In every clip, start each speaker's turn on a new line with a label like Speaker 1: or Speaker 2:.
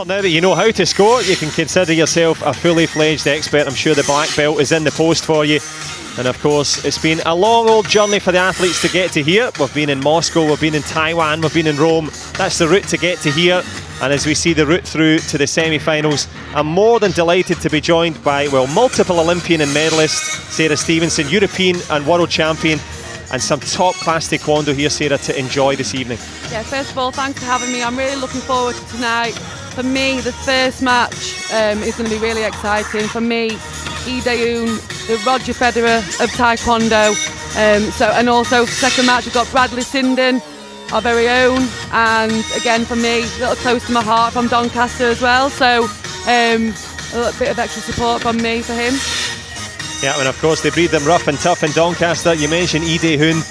Speaker 1: Well, now that you know how to score, you can consider yourself a fully fledged expert. I'm sure the black belt is in the post for you. And of course, it's been a long old journey for the athletes to get to here. We've been in Moscow, we've been in Taiwan, we've been in Rome. That's the route to get to here. And as we see the route through to the semi-finals, I'm more than delighted to be joined by, well, multiple Olympian and medalist Sarah Stevenson, European and world champion, and some top-class taekwondo here, Sarah, to enjoy this evening.
Speaker 2: Yeah, first of all, thanks for having me. I'm really looking forward to tonight. For me, the first match is going to be really exciting. For me, Lee Dae-hoon, the Roger Federer of Taekwondo. And also, second match, we've got Bradley Sinden, our very own. And again, for me, a little close to my heart, from Doncaster as well. So a little bit of extra support from me for him.
Speaker 1: Yeah, and of course, they breed them rough and tough in Doncaster. You mentioned Lee Dae-hoon.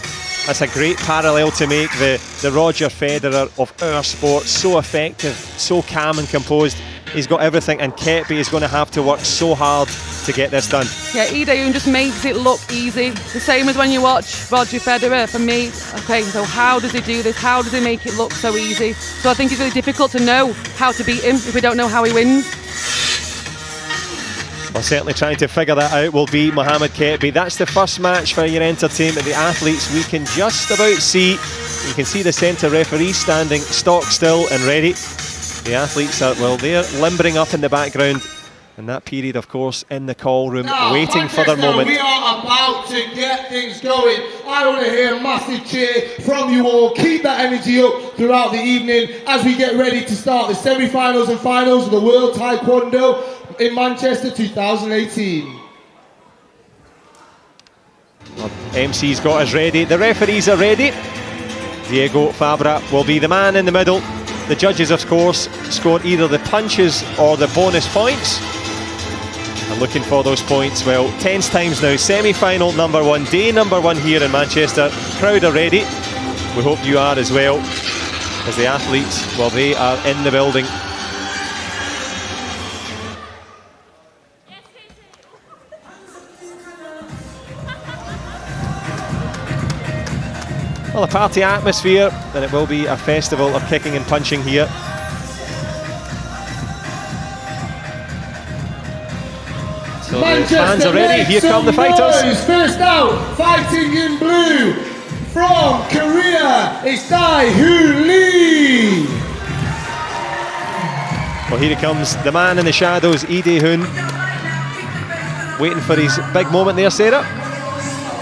Speaker 1: That's a great parallel to make. The Roger Federer of our sport, so effective, so calm and composed. He's got everything, and Kepi is going to have to work so hard to get this done.
Speaker 2: Yeah, Lee Dae-hoon just makes it look easy. The same as when you watch Roger Federer. For me, okay, so how does he do this? How does he make it look so easy? So I think it's really difficult to know how to beat him if we don't know how he wins.
Speaker 1: Well, certainly trying to figure that out will be Mohamed Kepi. That's the first match for your entertainment. The athletes we can just about see. You can see the centre referee standing stock still and ready. The athletes are, well, they're limbering up in the background. And that period, of course, in the call room, now, waiting for their moment.
Speaker 3: We are about to get things going. I want to hear a massive cheer from you all. Keep that energy up throughout the evening as we get ready to start the semi-finals and finals of the World Taekwondo in Manchester 2018.
Speaker 1: Well, MC's got us ready. The referees are ready. Diego Fabra will be the man in the middle. The judges, of course, score either the punches or the bonus points. And looking for those points, well, tens times now. Semi-final number one, day number one here in Manchester. Crowd are ready. We hope you are as well, as the athletes, well, they are in the building. Well, a party atmosphere, and it will be a festival of kicking and punching here. So the fans are ready, here come the fighters.
Speaker 3: First out, fighting in blue, from Korea, it's Dae-hoon Lee.
Speaker 1: Well, here he comes, the man in the shadows, Lee Dae-hoon. Waiting for his big moment there, Sarah.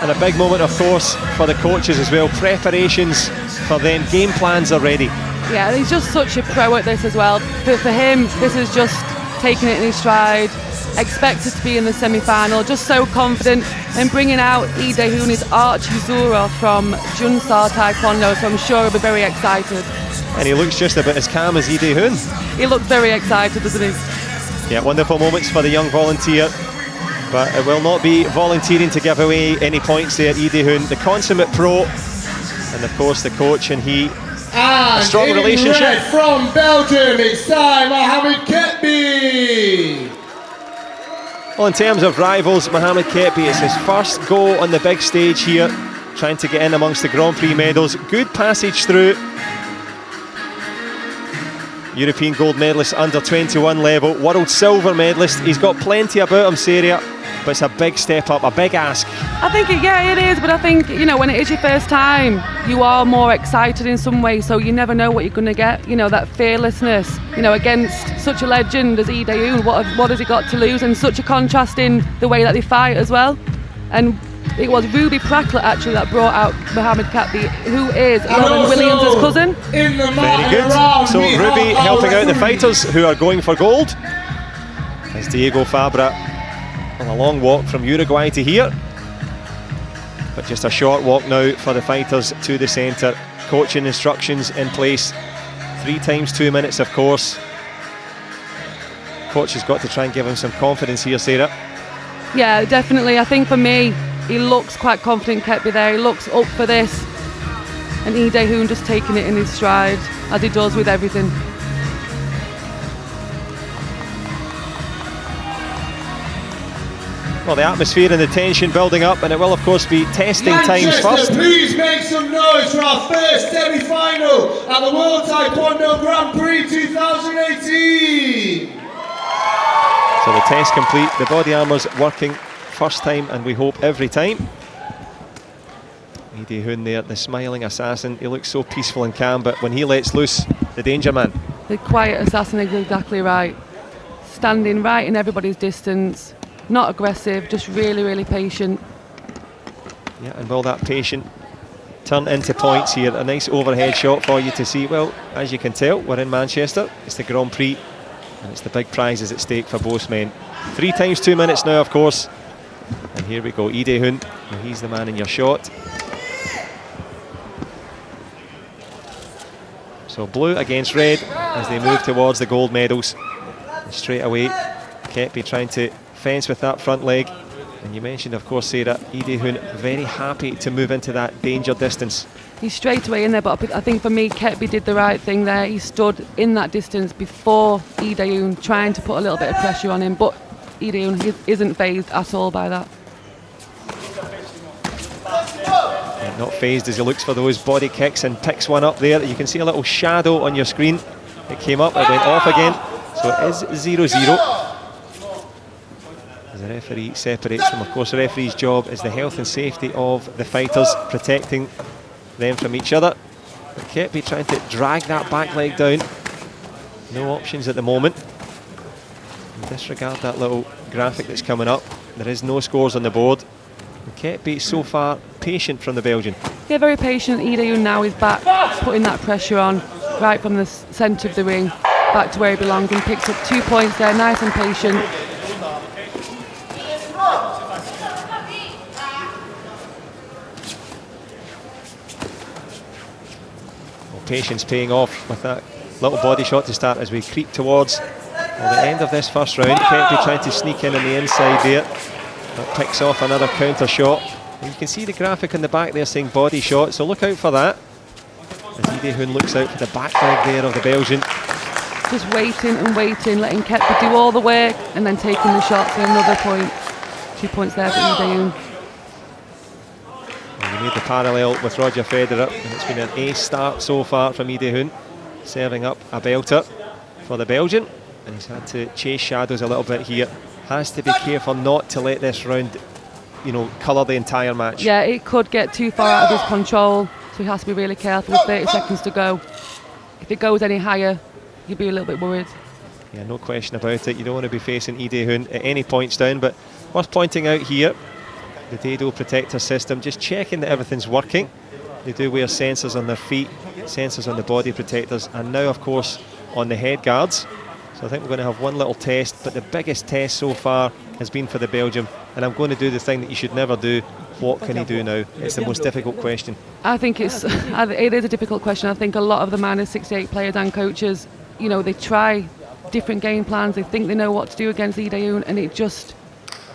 Speaker 1: And a big moment, of course, for the coaches as well. Preparations for them, game plans are ready.
Speaker 2: Yeah, he's just such a pro at this as well. For him, this is just taking it in his stride. Expected to be in the semi-final, just so confident, and bringing out Lee Dae-hoon, his arch Zura from Junsar Taekwondo, so I'm sure he'll be very excited.
Speaker 1: And he looks just about as calm as Lee Dae-hoon.
Speaker 2: He looks very excited, doesn't he?
Speaker 1: Yeah, wonderful moments for the young volunteer. But it will not be volunteering to give away any points there, Lee Dae-hoon, the consummate pro, and of course the coach and he,
Speaker 3: and
Speaker 1: a strong relationship.
Speaker 3: Red from Belgium, it's Mohamed Kepi.
Speaker 1: Well, in terms of rivals, Mohamed Kepi, it's his first go on the big stage here, trying to get in amongst the Grand Prix medals. Good passage through. European gold medalist, under 21 level, world silver medalist. He's got plenty about him, Sarah, but it's a big step up, a big ask.
Speaker 2: I think, yeah, it is, but I think, you know, when it is your first time, you are more excited in some way, so you never know what you're going to get. You know, that fearlessness, you know, against such a legend as Lee Dae-hoon, what has he got to lose? And such a contrast in the way that they fight as well. And it was Ruby Pracklet actually that brought out Mohamed Kepi, who is Robin Williams' cousin.
Speaker 3: Very
Speaker 1: good. So Ruby helping out the fighters who are going for gold. As Diego Fabra on a long walk from Uruguay to here. But just a short walk now for the fighters to the centre. Coaching instructions in place. 3 times 2 minutes, of course. Coach has got to try and give him some confidence here, Sarah.
Speaker 2: Yeah, definitely. I think for me, he looks quite confident, Kepi there. He looks up for this. And Lee Dae-hoon just taking it in his stride, as he does with everything.
Speaker 1: Well, the atmosphere and the tension building up, and it will of course be testing times first.
Speaker 3: Please make some noise for our first semi-final at the World Taekwondo Grand Prix 2018.
Speaker 1: So the test complete, the body armour's working first time, and we hope every time. Lee Dae-hoon there, the smiling assassin. He looks so peaceful and calm, but when he lets loose, the danger man.
Speaker 2: The quiet assassin is exactly right. Standing right in everybody's distance, not aggressive, just really, really patient.
Speaker 1: Yeah, and will that patient turn into points here? A nice overhead shot for you to see. Well, as you can tell, we're in Manchester. It's the Grand Prix, and it's the big prizes at stake for both men. 3 times 2 minutes now, of course. And here we go, Lee Dae-hoon. He's the man in your shot. So blue against red as they move towards the gold medals. And straight away, Kepi trying to fence with that front leg. And you mentioned, of course, Sarah, Lee Dae-hoon very happy to move into that danger distance.
Speaker 2: He's straight away in there, but I think for me, Kepi did the right thing there. He stood in that distance before Lee Dae-hoon, trying to put a little bit of pressure on him, but Lee Dae-hoon isn't phased at all by that.
Speaker 1: Not phased as he looks for those body kicks and picks one up there. You can see a little shadow on your screen. It came up, it went off again. So it is 0-0. As the referee separates them. Of course, the referee's job is the health and safety of the fighters, protecting them from each other. But Kepi trying to drag that back leg down. No options at the moment. And disregard that little graphic that's coming up. There is no scores on the board. Kepi so far patient from the Belgian.
Speaker 2: Yeah, very patient. Lee Dae-hoon now is back, putting that pressure on right from the centre of the ring, back to where he belongs, and picks up 2 points there, nice and patient.
Speaker 1: Well, patience paying off with that little body shot to start as we creep towards the end of this first round. Kepi trying to sneak in on the inside there. That picks off another counter shot. And you can see the graphic on the back there saying body shot, so look out for that. As Lee Dae-hoon looks out for the back leg there of the Belgian.
Speaker 2: Just waiting and waiting, letting Kepi do all the work and then taking the shots for another point. 2 points there for Lee Dae-hoon.
Speaker 1: Well, he made the parallel with Roger Federer, and it's been an ace start so far from Lee Dae-hoon, serving up a belter for the Belgian. And he's had to chase shadows a little bit here. Has to be careful not to let this round, colour the entire match.
Speaker 2: Yeah, it could get too far out of his control, so he has to be really careful with 30 seconds to go. If it goes any higher, you'd be a little bit worried.
Speaker 1: Yeah, no question about it. You don't want to be facing Lee Dae-hoon at any points down, but worth pointing out here, the Dado protector system, just checking that everything's working. They do wear sensors on their feet, sensors on the body protectors, and now, of course, on the head guards. So I think we're going to have one little test, but the biggest test so far has been for the Belgium, and I'm going to do the thing that you should never do. What can he do now? It's the most difficult question.
Speaker 2: I think it is a difficult question. I think a lot of the minus 68 players and coaches, they try different game plans. They think they know what to do against Lee Dae-hoon, and it just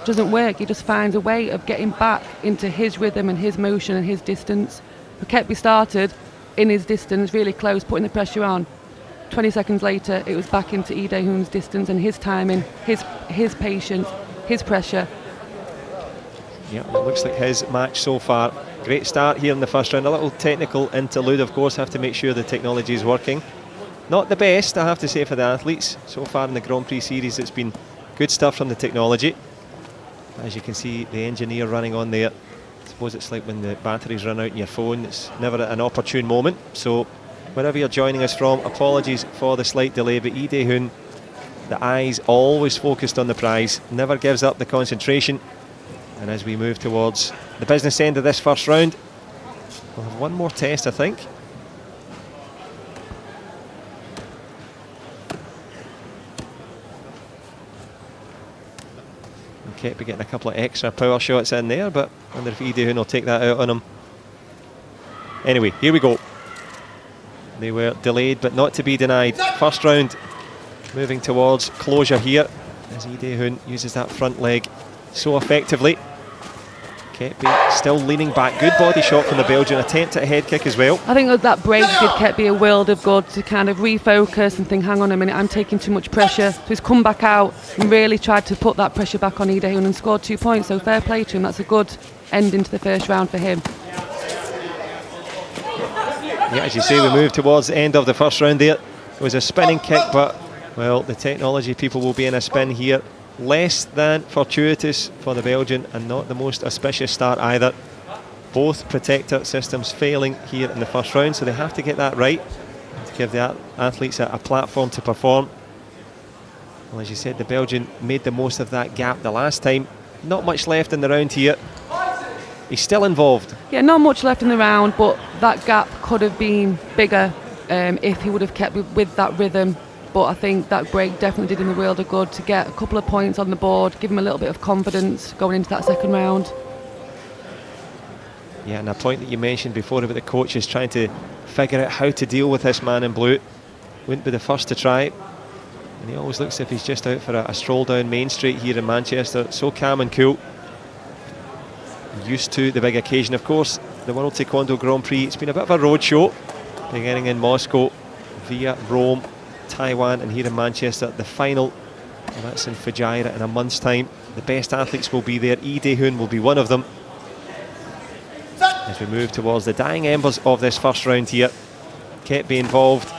Speaker 2: doesn't work. He just finds a way of getting back into his rhythm and his motion and his distance. But Kepi started in his distance, really close, putting the pressure on. 20 seconds later, it was back into Lee Dae-hoon's distance and his timing, his patience, his pressure.
Speaker 1: Yeah, it looks like his match so far. Great start here in the first round. A little technical interlude, of course. Have to make sure the technology is working. Not the best, I have to say, for the athletes. So far in the Grand Prix series, it's been good stuff from the technology. As you can see, the engineer running on there. I suppose it's like when the batteries run out in your phone. It's never an opportune moment. So wherever you're joining us from, apologies for the slight delay, but Lee Dae-hoon, the eyes always focused on the prize, never gives up the concentration. And as we move towards the business end of this first round, we'll have one more test, I think. And Kepi getting a couple of extra power shots in there, but I wonder if Lee Dae-hoon will take that out on him. Anyway, here we go. They were delayed but not to be denied. First round moving towards closure here as Lee Dae-hoon uses that front leg so effectively. Ketby still leaning back. Good body shot from the Belgian. Attempt at a head kick as well.
Speaker 2: I think that break did Ketby a world of good to kind of refocus and think, hang on a minute, I'm taking too much pressure. So he's come back out and really tried to put that pressure back on Ide Hoon and scored 2 points. So fair play to him. That's a good ending to the first round for him.
Speaker 1: Yeah, as you say, we move towards the end of the first round there. It was a spinning kick, but, well, the technology people will be in a spin here. Less than fortuitous for the Belgian and not the most auspicious start either. Both protector systems failing here in the first round, so they have to get that right to give the athletes a platform to perform. Well, as you said, the Belgian made the most of that gap the last time. Not much left in the round here. He's still involved.
Speaker 2: Yeah, not much left in the round, but that gap could have been bigger if he would have kept with that rhythm. But I think that break definitely did him the world of good to get a couple of points on the board, give him a little bit of confidence going into that second round.
Speaker 1: Yeah, and a point that you mentioned before about the coaches trying to figure out how to deal with this man in blue. Wouldn't be the first to try. And he always looks as if he's just out for a stroll down Main Street here in Manchester. So calm and cool. Used to the big occasion, of course, the World Taekwondo Grand Prix. It's been a bit of a road show, beginning in Moscow, via Rome, Taiwan, and here in Manchester. The final, well, that's in Fujairah in a month's time. The best athletes will be there. Ide Hoon will be one of them. As we move towards the dying embers of this first round here. Ketby involved,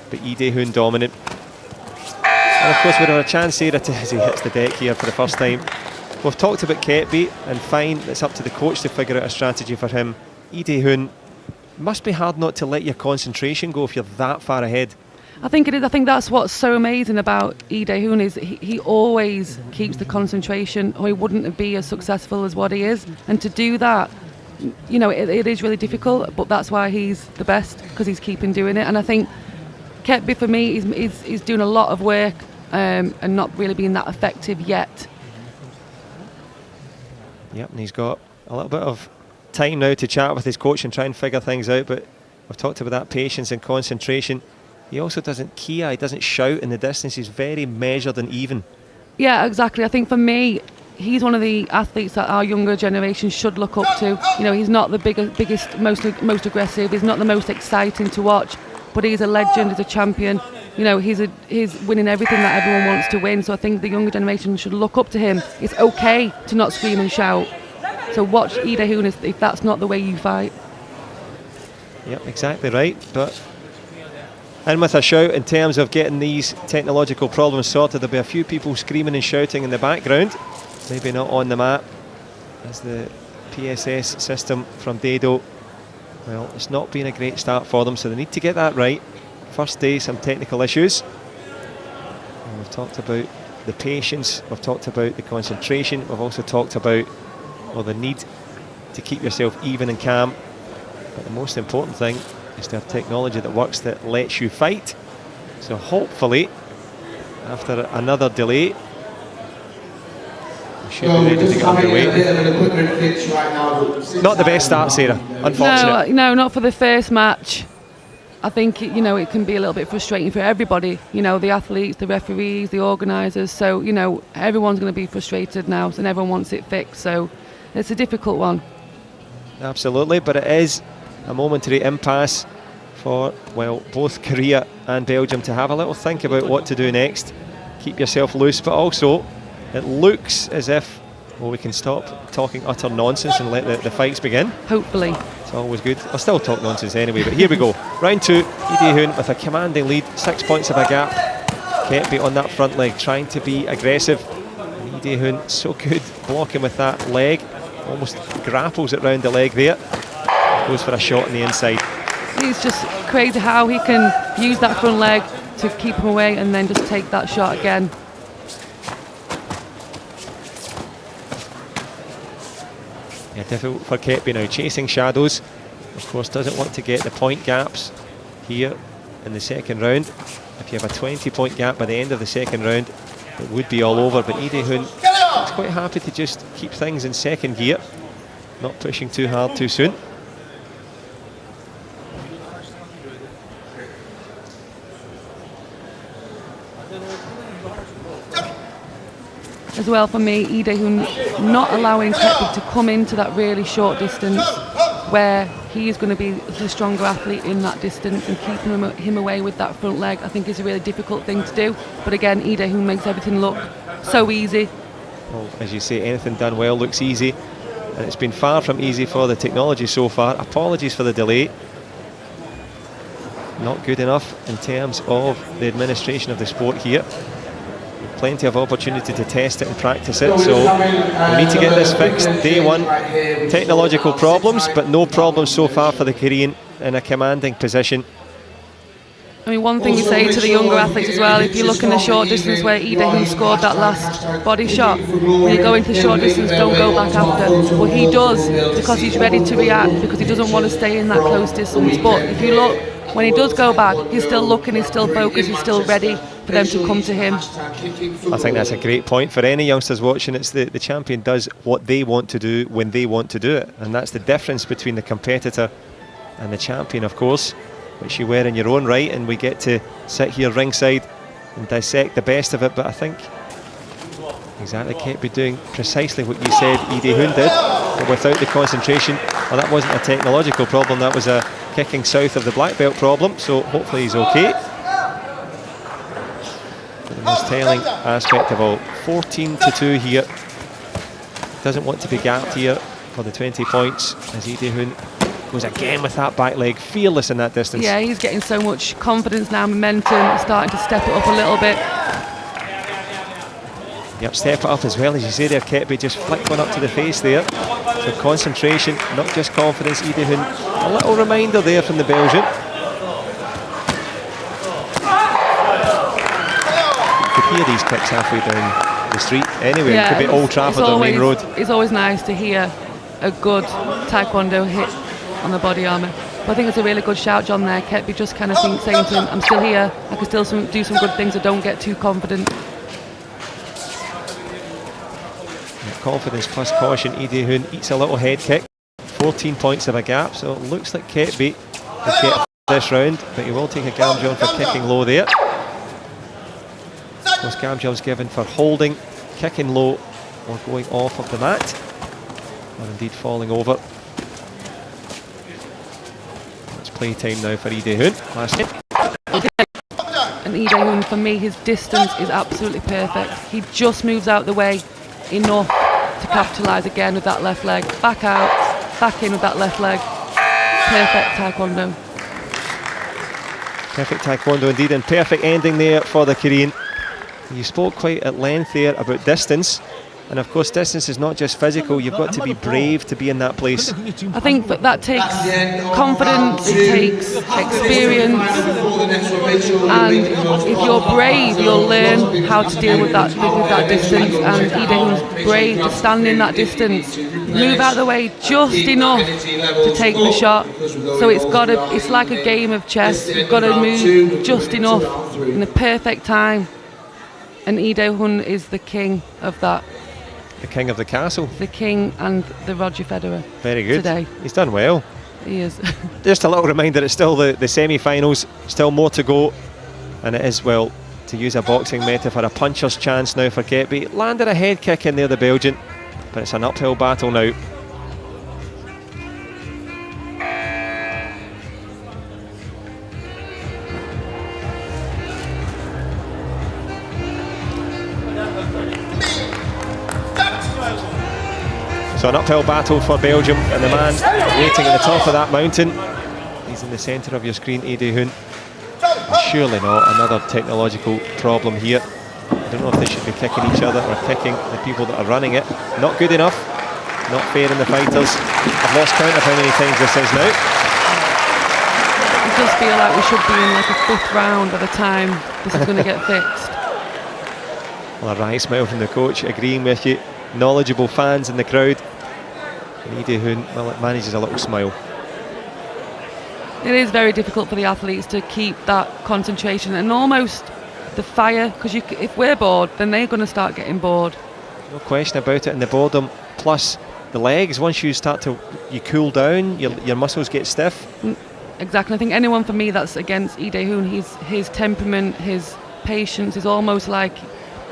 Speaker 1: but Ide Hoon dominant. And of course we've had a chance here as he hits the deck here for the first time. We've talked about Ketby, and fine, it's up to the coach to figure out a strategy for him. Ide Hoon, must be hard not to let your concentration go if you're that far ahead.
Speaker 2: I think it is. I think that's what's so amazing about Ide Hoon is he always keeps the concentration, or he wouldn't be as successful as what he is. And to do that, you know, it is really difficult, but that's why he's the best, because he's keeping doing it. And I think Ketby, for me, is doing a lot of work and not really being that effective yet.
Speaker 1: Yep, and he's got a little bit of time now to chat with his coach and try and figure things out, but we've talked about that patience and concentration. He also doesn't kia, he doesn't shout in the distance, he's very measured and even.
Speaker 2: Yeah, exactly. I think for me, he's one of the athletes that our younger generation should look up to. You know, he's not the biggest, most aggressive, he's not the most exciting to watch, but he's a legend, he's a champion. You know, he's winning everything that everyone wants to win, so I think the younger generation should look up to him. It's okay to not scream and shout. So watch Ide Hoon if that's not the way you fight.
Speaker 1: Yep, exactly right. But and with a shout in terms of getting these technological problems sorted, there'll be a few people screaming and shouting in the background. Maybe not on the mat, as the PSS system from Dado, well, it's not been a great start for them, so they need to get that right. First day, some technical issues. And we've talked about the patience, we've talked about the concentration, we've also talked about, well, the need to keep yourself even and calm. But the most important thing is to have technology that works, that lets you fight. So hopefully, after another delay, we should be ready to get underway. Not the best start, Sarah, unfortunate.
Speaker 2: No, not for the first match. I think, you know, it can be a little bit frustrating for everybody, you know, the athletes, the referees, the organisers. So, you know, everyone's going to be frustrated now, and everyone wants it fixed. So it's a difficult one.
Speaker 1: Absolutely, but it is a momentary impasse for, well, both Korea and Belgium to have a little think about what to do next. Keep yourself loose, but also it looks as if, well, we can stop talking utter nonsense and let the fights begin.
Speaker 2: Hopefully.
Speaker 1: It's always good. I'll still talk nonsense anyway, but here we go. Round two, Ide Hoon with a commanding lead, 6 points of a gap. Ketby on that front leg, trying to be aggressive. And Ide Hoon, so good blocking with that leg. Almost grapples it round the leg there. Goes for a shot on the inside.
Speaker 2: It's just crazy how he can use that front leg to keep him away and then just take that shot again.
Speaker 1: Yeah, difficult for Ketby now, chasing shadows. Of course, doesn't want to get the point gaps here in the second round. If you have a 20-point gap by the end of the second round, it would be all over. But Ide Hoon is quite happy to just keep things in second gear, not pushing too hard too soon.
Speaker 2: There's well for me, Lee Dae-hoon not allowing Ketby to come into that really short distance where he is going to be the stronger athlete in that distance, and keeping him away with that front leg I think is a really difficult thing to do. But again, Lee Dae-hoon makes everything look so easy.
Speaker 1: Well, as you say, anything done well looks easy, and it's been far from easy for the technology so far. Apologies for the delay. Not good enough in terms of the administration of the sport here. Plenty of opportunity to test it and practice it, so we need to get this fixed. Day one, technological problems, but no problems so far for the Korean in a commanding position.
Speaker 2: I mean, one thing you say to the younger athletes as well, if you look in the short distance where Lee Dae-hoon scored that last body shot, when you go into the short distance, don't go back after. Well, he does, because he's ready to react, because he doesn't want to stay in that close distance. But if you look, when he does go back, he's still looking, he's still focused, he's still ready for them to come to him.
Speaker 1: I think that's a great point for any youngsters watching. It's the champion does what they want to do when they want to do it, and that's the difference between the competitor and the champion, of course, which you were in your own right, and we get to sit here ringside and dissect the best of it. But I think exactly Ketby doing precisely what you said Lee Dae-hoon did, but without the concentration. Well, that wasn't a technological problem, that was a kicking south of the black belt problem, so hopefully he's okay. But the most telling aspect of all, 14-2 here. Doesn't want to be gapped here for the 20 points as Lee Dae-hoon goes again with that back leg, fearless in that distance.
Speaker 2: Yeah, he's getting so much confidence now, momentum, starting to step it up a little bit.
Speaker 1: Yep, step it up as well, as you say there, Ketby just flicked one up to the face there. So concentration, not just confidence. Lee Dae-hoon, a little reminder there from the Belgian. You could hear these kicks halfway down the street anyway.
Speaker 2: Yeah,
Speaker 1: it could be Old Trafford or Main Road.
Speaker 2: It's always nice to hear a good taekwondo hit on the body armour. But I think it's a really good shout, John, there. Ketby just kind of saying to him, I'm still here, I can still do some good things, so don't get too confident.
Speaker 1: Confidence plus caution. Lee Dae-hoon eats a little head kick. 14 points of a gap, so it looks like Ketby will get this round, but he will take a Gamjeon for kicking low there. Of course, Gamjeon's given for holding, kicking low, or going off of the mat, or indeed falling over. It's play time now for Lee Dae-hoon. Last hit.
Speaker 2: And Lee Dae-hoon, for me, his distance is absolutely perfect. He just moves out the way enough to capitalise again with that left leg. Back out, back in with that left leg. Perfect taekwondo.
Speaker 1: Perfect taekwondo indeed, and perfect ending there for the Korean. You spoke quite at length there about distance, and of course distance is not just physical, you've got to be brave to be in that place.
Speaker 2: I think that takes confidence, it takes experience, and if you're brave, you'll learn how to deal with that distance. And Lee Dae-hoon's brave to stand in that distance, move out of the way just enough to take the shot. So it's like a game of chess. You've got to move just enough in the perfect time. And Lee Dae-hoon is the king of that.
Speaker 1: The king of the castle.
Speaker 2: The king and the Roger Federer.
Speaker 1: Very good.
Speaker 2: Today.
Speaker 1: He's done well.
Speaker 2: He is.
Speaker 1: Just a little reminder, it's still the semi-finals, still more to go, and it is, well, to use a boxing metaphor, a puncher's chance now for Ketby. Landed a head kick in there, the Belgian, but it's an uphill battle now. So an uphill battle for Belgium, and the man waiting at the top of that mountain, he's in the centre of your screen, Lee Dae-hoon. Surely not another technological problem here. I don't know if they should be kicking each other or kicking the people that are running it. Not good enough, not fair in the fighters. I've lost count of how many times this is now.
Speaker 2: I just feel like we should be in like a fifth round by the time this is going to get fixed.
Speaker 1: Well, a wry smile from the coach, agreeing with you. Knowledgeable fans in the crowd. Lee Dae-hoon, well, it manages a little smile.
Speaker 2: It is very difficult for the athletes to keep that concentration and almost the fire, because if we're bored, then they're going to start getting bored.
Speaker 1: No question about it, and the boredom plus the legs, once you start to, you cool down, your muscles get stiff.
Speaker 2: Exactly. I think anyone for me that's against Lee Dae-hoon, his temperament, his patience is almost like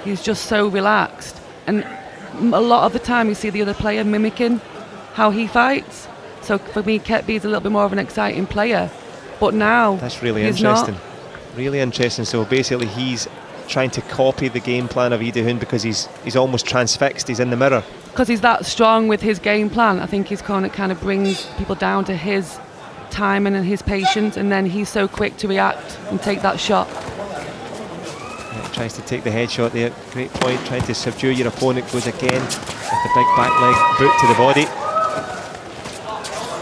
Speaker 2: he's just so relaxed. and a lot of the time you see the other player mimicking how he fights. So for me, Ketby is a little bit more of an exciting player, but now
Speaker 1: that's really
Speaker 2: he's
Speaker 1: interesting.
Speaker 2: not.
Speaker 1: Really interesting. So basically, he's trying to copy the game plan of Ide Hun because he's almost transfixed. He's in the mirror.
Speaker 2: Because he's that strong with his game plan. I think he's kind of brings people down to his timing and his patience, and then he's so quick to react and take that shot.
Speaker 1: Yeah, tries to take the headshot there. Great point. Trying to subdue your opponent. Goes again with the big back leg boot to the body.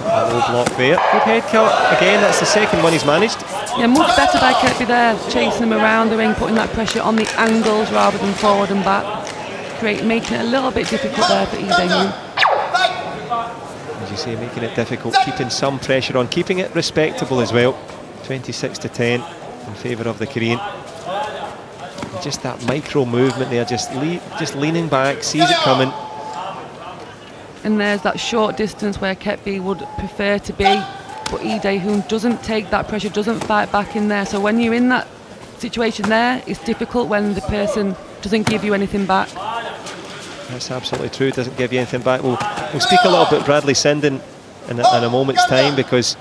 Speaker 1: A low block there. Good head cut. Again, that's the second one he's managed.
Speaker 2: Yeah, much better by Ketby there, chasing him around the ring, putting that pressure on the angles rather than forward and back. Great, making it a little bit difficult there for Ide Hun.
Speaker 1: As you say, making it difficult, keeping some pressure on, keeping it respectable as well. 26-10 in favour of the Korean. And just that micro movement there, just leaning back, sees it coming.
Speaker 2: And there's that short distance where Ketby would prefer to be, but Ide Hun doesn't take that pressure, doesn't fight back in there. So when you're in that situation there, it's difficult when the person doesn't give you anything back.
Speaker 1: That's absolutely true, doesn't give you anything back. We'll speak a little bit Bradley Sinden in a moment's time, because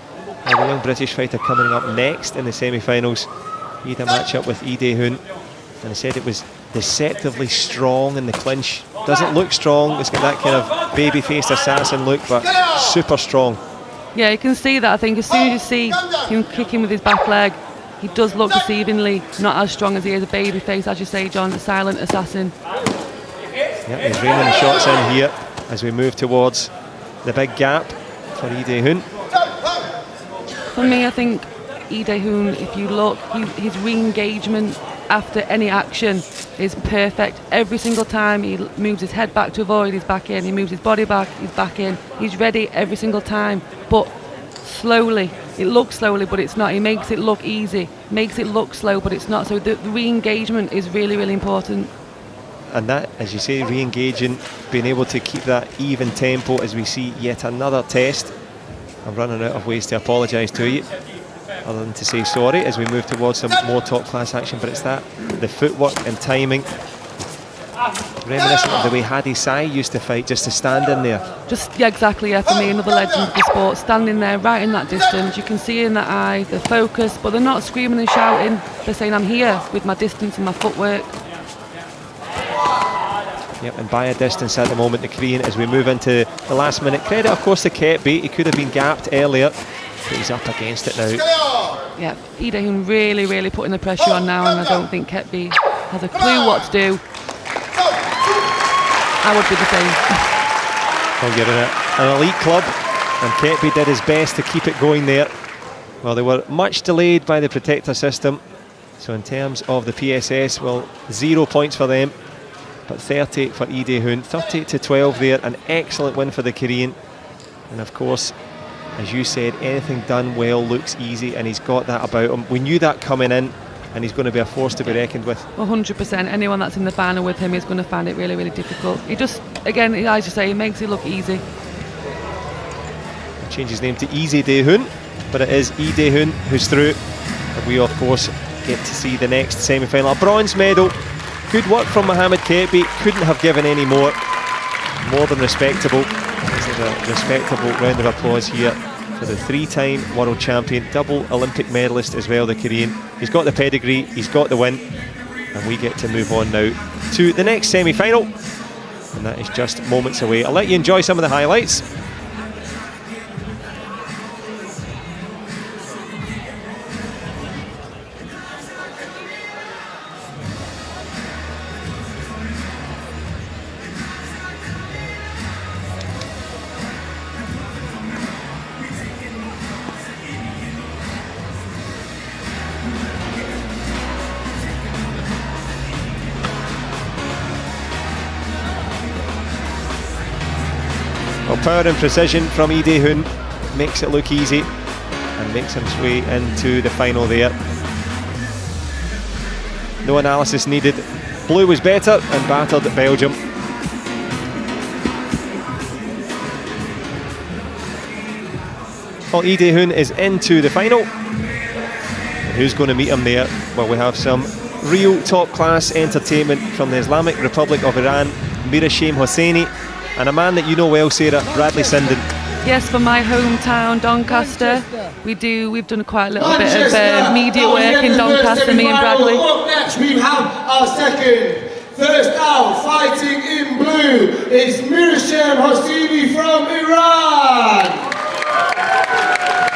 Speaker 1: the young British fighter coming up next in the semi-finals, he had a match-up with Ide Hun, and he said it was deceptively strong in the clinch. Doesn't look strong, it's got that kind of baby-faced assassin look, but super strong.
Speaker 2: Yeah, you can see that. I think as soon as you see him kicking with his back leg, he does look deceivingly not as strong as he is a baby face, as you say, John, a silent assassin.
Speaker 1: Yep, he's raining the shots in here as we move towards the big gap for Ide Hun.
Speaker 2: For me, I think Ide Hun, if you look, his re-engagement after any action is perfect. Every single time he moves his head back to avoid, he's back in. He moves his body back, he's back in. He's ready every single time, but slowly. It looks slowly, but it's not. He makes it look easy, makes it look slow, but it's not. So the re-engagement is really, really important.
Speaker 1: And that, as you say, re-engaging, being able to keep that even tempo as we see yet another test. I'm running out of ways to apologise to you, other than to say sorry as we move towards some more top-class action, but it's that, the footwork and timing, reminiscent of the way Hadi Sai used to fight, just to stand in there.
Speaker 2: Yeah, exactly, yeah, for me, another legend of the sport, standing there right in that distance. You can see in that eye, the focus, but they're not screaming and shouting. They're saying, I'm here with my distance and my footwork.
Speaker 1: Yep, and by a distance at the moment, the Korean, as we move into the last minute. Credit, of course, to Ketby. He could have been gapped earlier, but he's up against it now.
Speaker 2: Yeah, Ide Hun really, really putting the pressure on now, and I don't think Ketby has a clue what to do. I would be the same.
Speaker 1: Well, you're in an elite club, and Ketby did his best to keep it going there. Well, they were much delayed by the protector system, so in terms of the PSS, well, 0 points for them, but 30 for Ide Hun. 30-12 there, an excellent win for the Korean. And of course, as you said, anything done well looks easy, and he's got that about him. We knew that coming in, and he's going to be a force to be reckoned with.
Speaker 2: 100%. Anyone that's in the final with him is going to find it really, really difficult. He just, again, as you say, he makes it look easy.
Speaker 1: He changed his name to Easy Ide Hun, but it is Ide Hun who's through. And we, of course, get to see the next semi-final. A bronze medal. Good work from Mohamed Ketby. Couldn't have given any more. More than respectable. This is a respectable round of applause here for the three-time world champion, double Olympic medalist as well, the Korean. He's got the pedigree, he's got the win, and we get to move on now to the next semi-final, and that is just moments away. I'll let you enjoy some of the highlights. Well, power and precision from Ide Hun makes it look easy and makes him his way into the final there. No analysis needed. Blue was better and battered Belgium. Well, Ide Hun is into the final. Who's going to meet him there? Well, we have some real top-class entertainment from the Islamic Republic of Iran Mirashim Hosseini, and a man that you know well, Sarah, Bradley Sinden.
Speaker 2: Yes, from my hometown, Doncaster. We've done quite a little bit of media work in Doncaster, me and Bradley.
Speaker 3: Up next, we have our second. First out, fighting in blue, it's Mirashim Hosseini from Iran.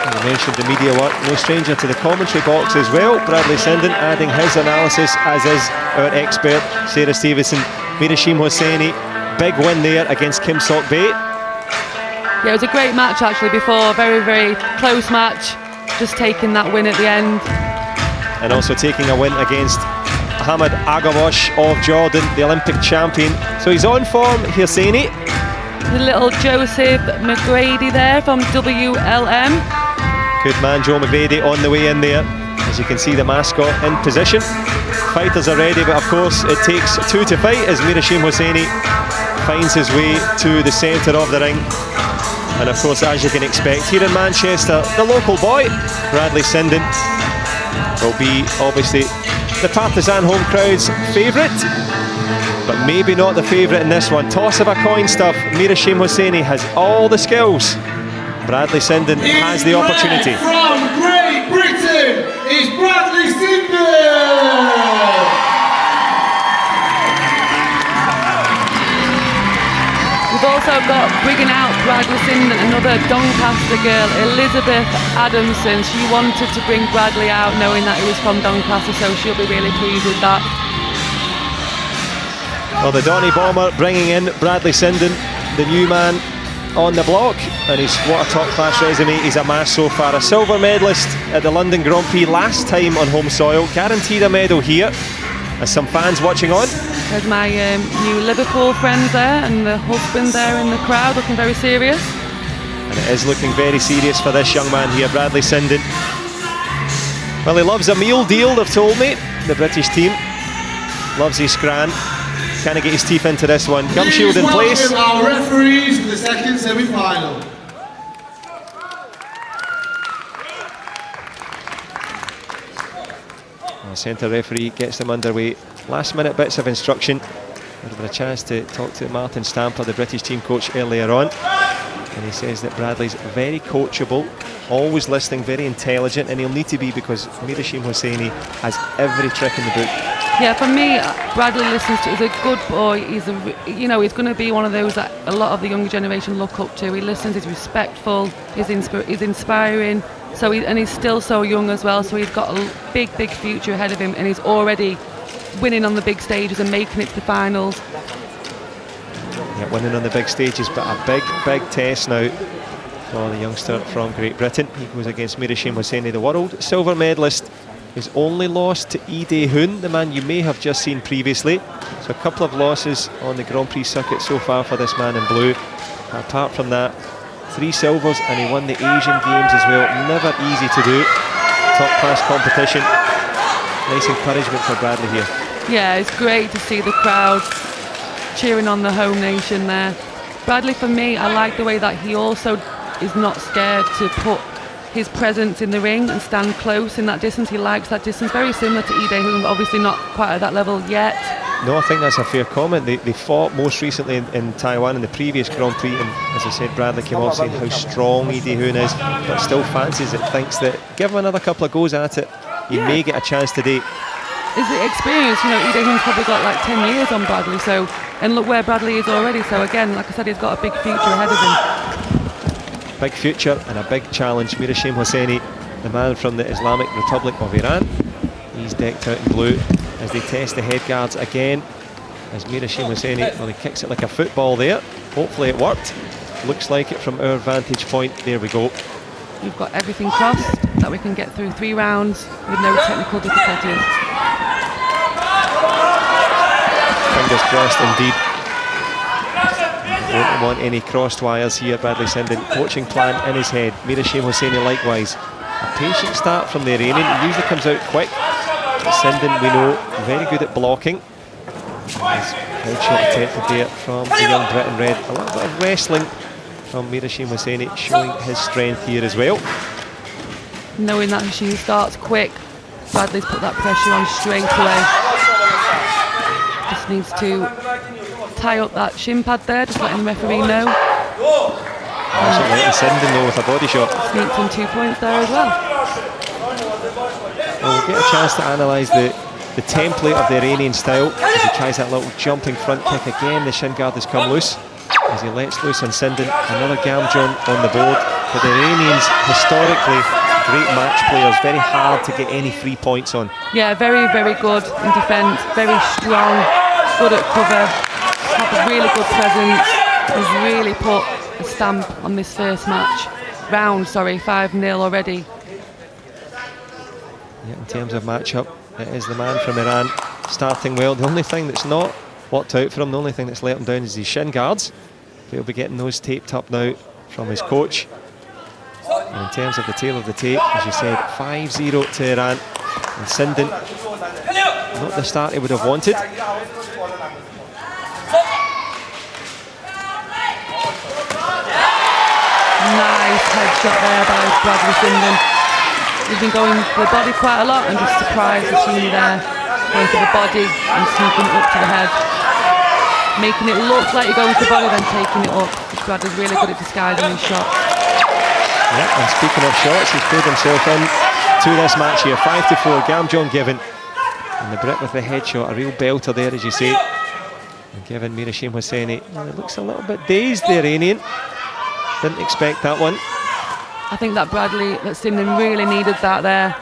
Speaker 1: I mentioned the media work, no stranger to the commentary box as well. Bradley Sinden adding his analysis, as is our expert, Sarah Stevenson. Mirashim Hosseini, big win there against Kim Sok Bae.
Speaker 2: Yeah, it was a great match actually before, very, very close match, just taking that win at the end.
Speaker 1: And also taking a win against Ahmed Agawash of Jordan, the Olympic champion. So he's on form, Hosseini.
Speaker 2: The little Joseph McGrady there from WLM.
Speaker 1: Good man, Joe McGrady on the way in there. As you can see, the mascot in position. Fighters are ready, but of course it takes two to fight as Mirashim Hosseini finds his way to the centre of the ring. And of course, as you can expect, here in Manchester, the local boy, Bradley Sinden, will be obviously the Partizan home crowd's favourite, but maybe not the favourite in this one. Toss of a coin stuff. Mirashim Hosseini has all the skills. Bradley Sinden has the opportunity.
Speaker 3: From Great Britain is Bradley Sinden.
Speaker 2: We've also got, bringing out Bradley Sinden, another Doncaster girl, Elizabeth Adamson. She wanted to bring Bradley out knowing that he was from Doncaster, so she'll be really pleased with that.
Speaker 1: Well, the Donny Bomber bringing in Bradley Sinden, the new man on the block, and he's what a top-class resume he's amassed so far. A silver medalist at the London Grand Prix last time on home soil, guaranteed a medal here. As some fans watching on.
Speaker 2: There's my new Liverpool friends there, and the husband there in the crowd looking very serious.
Speaker 1: And it is looking very serious for this young man here, Bradley Sinden. Well, he loves a meal deal, they've told me. The British team loves his scran. Can he get his teeth into this one? Gum shield in place.
Speaker 3: Our referees for the second semi-final.
Speaker 1: The centre referee gets them underway. Last minute bits of instruction. I've had a chance to talk to Martin Stamper, the British team coach, earlier on. And he says that Bradley's very coachable, always listening, very intelligent, and he'll need to be because Mirashim Hosseini has every trick in the book.
Speaker 2: Yeah, for me, Bradley listens to. He's a good boy. He's he's going to be one of those that a lot of the younger generation look up to. He listens. He's respectful. He's inspiring. So he's still so young as well. So he's got a big future ahead of him, and he's already winning on the big stages and making it to the finals.
Speaker 1: Yeah, winning on the big stages, but a big test now for the youngster from Great Britain. He goes against Mirashim Hosseini, the world silver medalist. He's only lost to Lee Dae-hoon, the man you may have just seen previously. So a couple of losses on the Grand Prix circuit so far for this man in blue. But apart from that, 3 silvers, and he won the Asian Games as well. Never easy to do. Top class competition. Nice encouragement for Bradley here.
Speaker 2: Yeah, it's great to see the crowd cheering on the home nation there. Bradley, for me, I like the way that he also is not scared to put his presence in the ring and stand close in that distance. He likes that distance, very similar to Lee Dae-hoon, but obviously not quite at that level yet.
Speaker 1: No, I think that's a fair comment. They fought most recently in Taiwan in the previous Grand Prix, and as I said, Bradley came off saying how strong Lee Dae-hoon is, but still fancies it, thinks that give him another couple of goes at it, he may get a chance today.
Speaker 2: Is the experience, Lee Dae-hoon's probably got like 10 years on Bradley, so, and look where Bradley is already, so again, like I said, he's got a big future ahead of him.
Speaker 1: Big future and a big challenge. Mirashim Hosseini, the man from the Islamic Republic of Iran. He's decked out in blue as they test the head guards again. As Mirashim Hosseini, well, he kicks it like a football there. Hopefully it worked. Looks like it from our vantage point. There we go.
Speaker 2: We've got everything crossed that we can get through 3 rounds with no technical difficulties.
Speaker 1: Fingers crossed indeed. Won't want any crossed wires here. Bradley Sinden, coaching plan in his head. Mirashim Hosseini likewise. A patient start from the Iranian. He usually comes out quick. But Sinden, we know, very good at blocking. Head shot attempted there from the young Brit in red. A little bit of wrestling from Mirashim Hosseini, showing his strength here as well.
Speaker 2: Knowing that she starts quick, Bradley's put that pressure on straight away. Just needs to tie up that shin pad there, just letting the referee know.
Speaker 1: Also letting Sinden know with a body shot.
Speaker 2: Sneaked in 2 points there as well.
Speaker 1: Well, we'll get a chance to analyse the template of the Iranian style as he tries that little jumping front kick again. The shin guard has come loose as he lets loose on Sinden. Another Gamjon on the board. But the Iranians, historically, great match players, very hard to get any free points on.
Speaker 2: Yeah, very, very good in defence, very strong, good at cover, have a really good presence, has really put a stamp on this first round, 5-0 already.
Speaker 1: Yeah, in terms of matchup, it is the man from Iran starting well. The only thing that's not worked out for him, the only thing that's let him down is his shin guards. He'll be getting those taped up now from his coach. And in terms of the tail of the tape, as you said, 5-0 to Iran. And Sinden, not the start he would have wanted.
Speaker 2: Nice headshot there by Bradley Sinden. He's been going for the body quite a lot and just surprised the team there. Going for the body and sneaking it up to the head. Making it look like you're going for the body, then taking it up. Bradley's really good at disguising his shot.
Speaker 1: Yeah, and speaking of shots, he's played himself in to this match here. 5-4, Gamjon given. And the Brit with the headshot, a real belter there, as you say. And given Mirashim Hosseini, well, it looks a little bit dazed, the Iranian. Didn't expect that one.
Speaker 2: I think that Sinden really needed that there.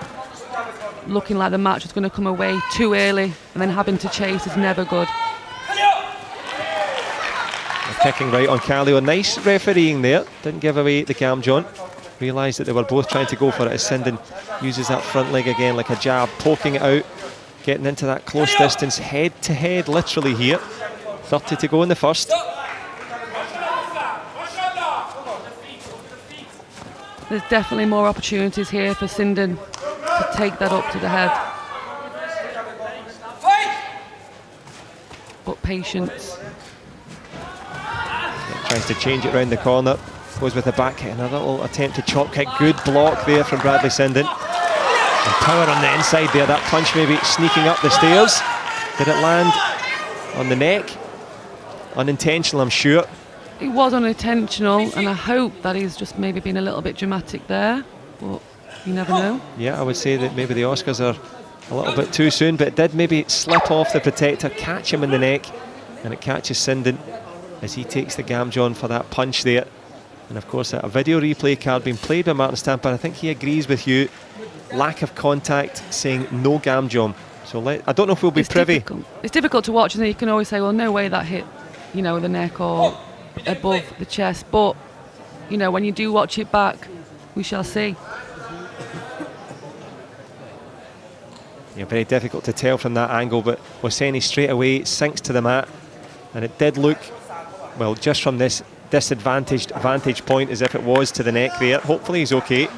Speaker 2: Looking like the match was going to come away too early, and then having to chase is never good.
Speaker 1: Kicking right on Kaleo. Nice refereeing there. Didn't give away the Gamjon. Realised that they were both trying to go for it as Sinden uses that front leg again like a jab, poking it out, getting into that close distance, head to head literally here. 30 to go in the first.
Speaker 2: There's definitely more opportunities here for Sinden to take that up to the head. But patience.
Speaker 1: Tries to change it round the corner. Goes with the back hit. Another little attempted chop kick. Good block there from Bradley Sinden. And power on the inside there. That punch maybe sneaking up the stairs. Did it land on the neck? Unintentional, I'm sure.
Speaker 2: It was unintentional, and I hope that he's just maybe been a little bit dramatic there. But you never know.
Speaker 1: Yeah, I would say that maybe the Oscars are a little bit too soon, but it did maybe slip off the protector, catch him in the neck, and it catches Sinden as he takes the Gamjon for that punch there. And of course a video replay card being played by Martin Stamper. I think he agrees with you. Lack of contact, saying no Gamjon. So I don't know if we'll be privy.
Speaker 2: It's difficult to watch, and you can always say, well, no way that hit, the neck or above the chest. But, when you do watch it back, we shall see.
Speaker 1: Yeah, very difficult to tell from that angle, but Hosseini straight away sinks to the mat. And it did look, well, just from this disadvantaged vantage point, as if it was to the neck there. Hopefully he's okay.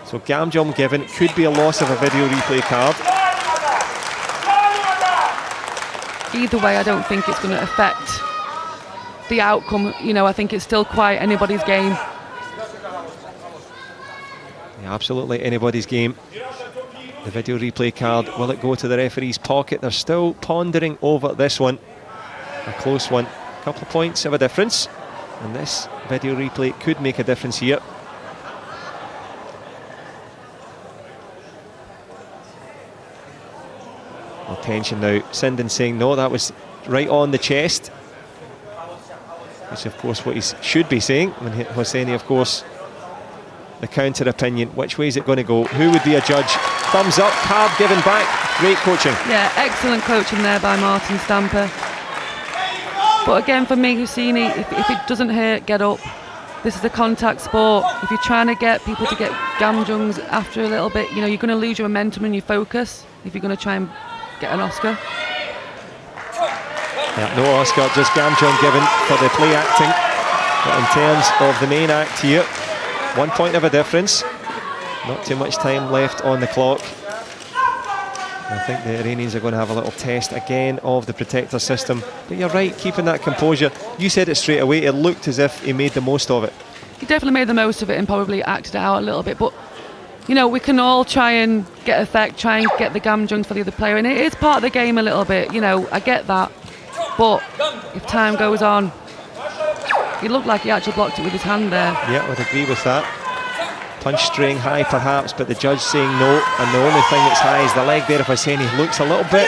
Speaker 1: So Gamjon given, could be a loss of a video replay card.
Speaker 2: Either way, I don't think it's going to affect the outcome. I think it's still quite anybody's game.
Speaker 1: Yeah, absolutely anybody's game. The video replay card, will it go to the referee's pocket? They're still pondering over this one. A close one. A couple of points of a difference. And this video replay could make a difference here. No tension now. Sinden saying no, that was right on the chest. Which is of course what he should be saying. When Hosseini, of course, the counter opinion. Which way is it going to go? Who would be a judge? Thumbs up, card given back. Great coaching.
Speaker 2: Yeah, excellent coaching there by Martin Stamper. But again, for me, Hosseini, if it doesn't hurt, get up. This is a contact sport. If you're trying to get people to get Gamjongs after a little bit, you're going to lose your momentum and your focus if you're going to try and get an Oscar.
Speaker 1: Yeah, no Oscar, just Gamjon given for the play acting. But in terms of the main act here, 1 point of a difference. Not too much time left on the clock. I think the Iranians are going to have a little test again of the protector system. But you're right, keeping that composure. You said it straight away, it looked as if he made the most of it.
Speaker 2: He definitely made the most of it and probably acted it out a little bit. But, we can all try and get effect, try and get the Gamjongs for the other player. And it is part of the game a little bit, I get that. But if time goes on, he looked like he actually blocked it with his hand there.
Speaker 1: Yeah, I would agree with that. Punch straying high perhaps, but the judge saying no, and the only thing that's high is the leg there of Hosseini. Looks a little bit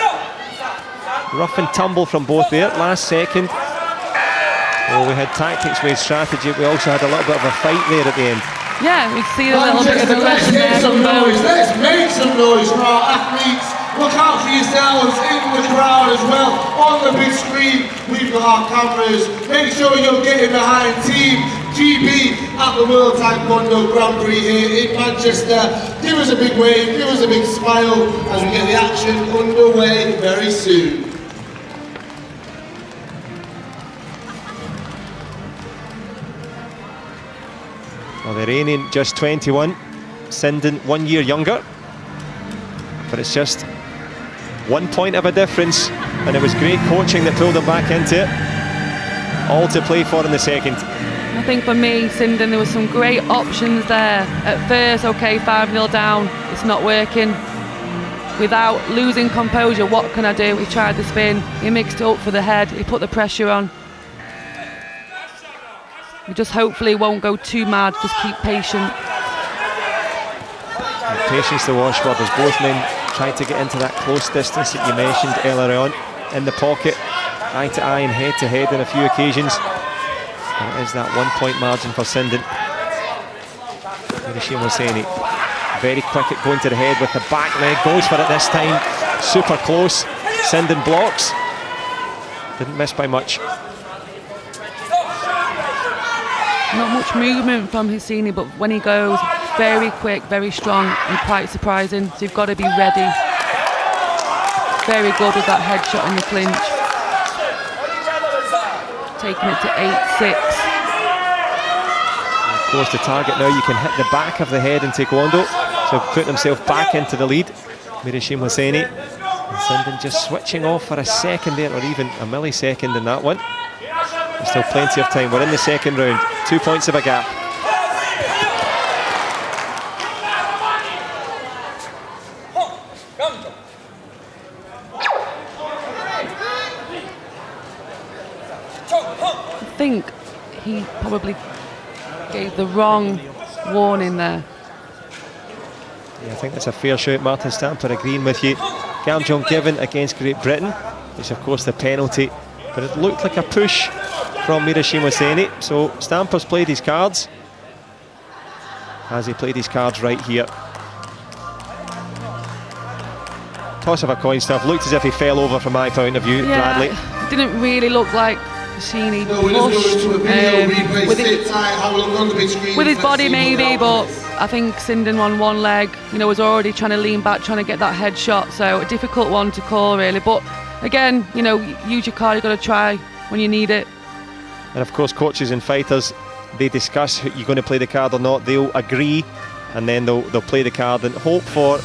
Speaker 1: rough and tumble from both there, last second. Oh, we had tactics with strategy, we also had a little bit of a fight there at the end.
Speaker 2: Yeah, we see a little bit of aggression there from both.
Speaker 3: Let's make some noise for our athletes. Look out for yourselves in the crowd as well. On the big screen, we've got our cameras. Make sure you're getting behind Team GB at the World Taekwondo Grand Prix here in Manchester. Give us a big wave, give us a big smile as we get the action underway very soon.
Speaker 1: Well, the reigning just 21, Sinden 1 year younger, but it's just 1 point of a difference, and it was great coaching that pulled them back into it. All to play for in the second.
Speaker 2: I think for me, Sinden, there were some great options there. At first, okay, 5-0 down, it's not working. Without losing composure, what can I do? He tried the spin, he mixed it up for the head, he put the pressure on. We just hopefully won't go too mad, just keep patient.
Speaker 1: Patience the watchword as both men tried to get into that close distance that you mentioned earlier on. In the pocket, eye to eye and head to head on a few occasions. And it is that 1 point margin for Sinden. Hosseini very quick at going to the head with the back leg, goes for it this time, super close. Sinden blocks, didn't miss by much.
Speaker 2: Not much movement from Hosseini, but when he goes, very quick, very strong, and quite surprising. So you've got to be ready. Very good with that headshot in the clinch. Taking it to 8-6.
Speaker 1: Of course, the target now, you can hit the back of the head in Taekwondo. So putting himself back into the lead, Hosseini. And Sinden just switching off for a second there, or even a millisecond in that one. There's still plenty of time. We're in the second round. 2 points of a gap.
Speaker 2: I think he probably gave the wrong warning there.
Speaker 1: Yeah, I think that's a fair shout. Martin Stamper agreeing with you. Gamjong given against Great Britain, which of course the penalty, but it looked like a push from Hosseini. So Stamper's played his cards. Has he played his cards right here? Toss of a coin stuff. Looked as if he fell over from my point of view,
Speaker 2: Yeah,
Speaker 1: Bradley.
Speaker 2: it didn't really look like Hosseini pushed with his body maybe, but I think Sinden on one leg, was already trying to lean back, trying to get that headshot. So a difficult one to call really. But again, use your card, you've got to try when you need it.
Speaker 1: And of course, coaches and fighters, they discuss who you're going to play the card or not. They'll agree, and then they'll play the card and hope for,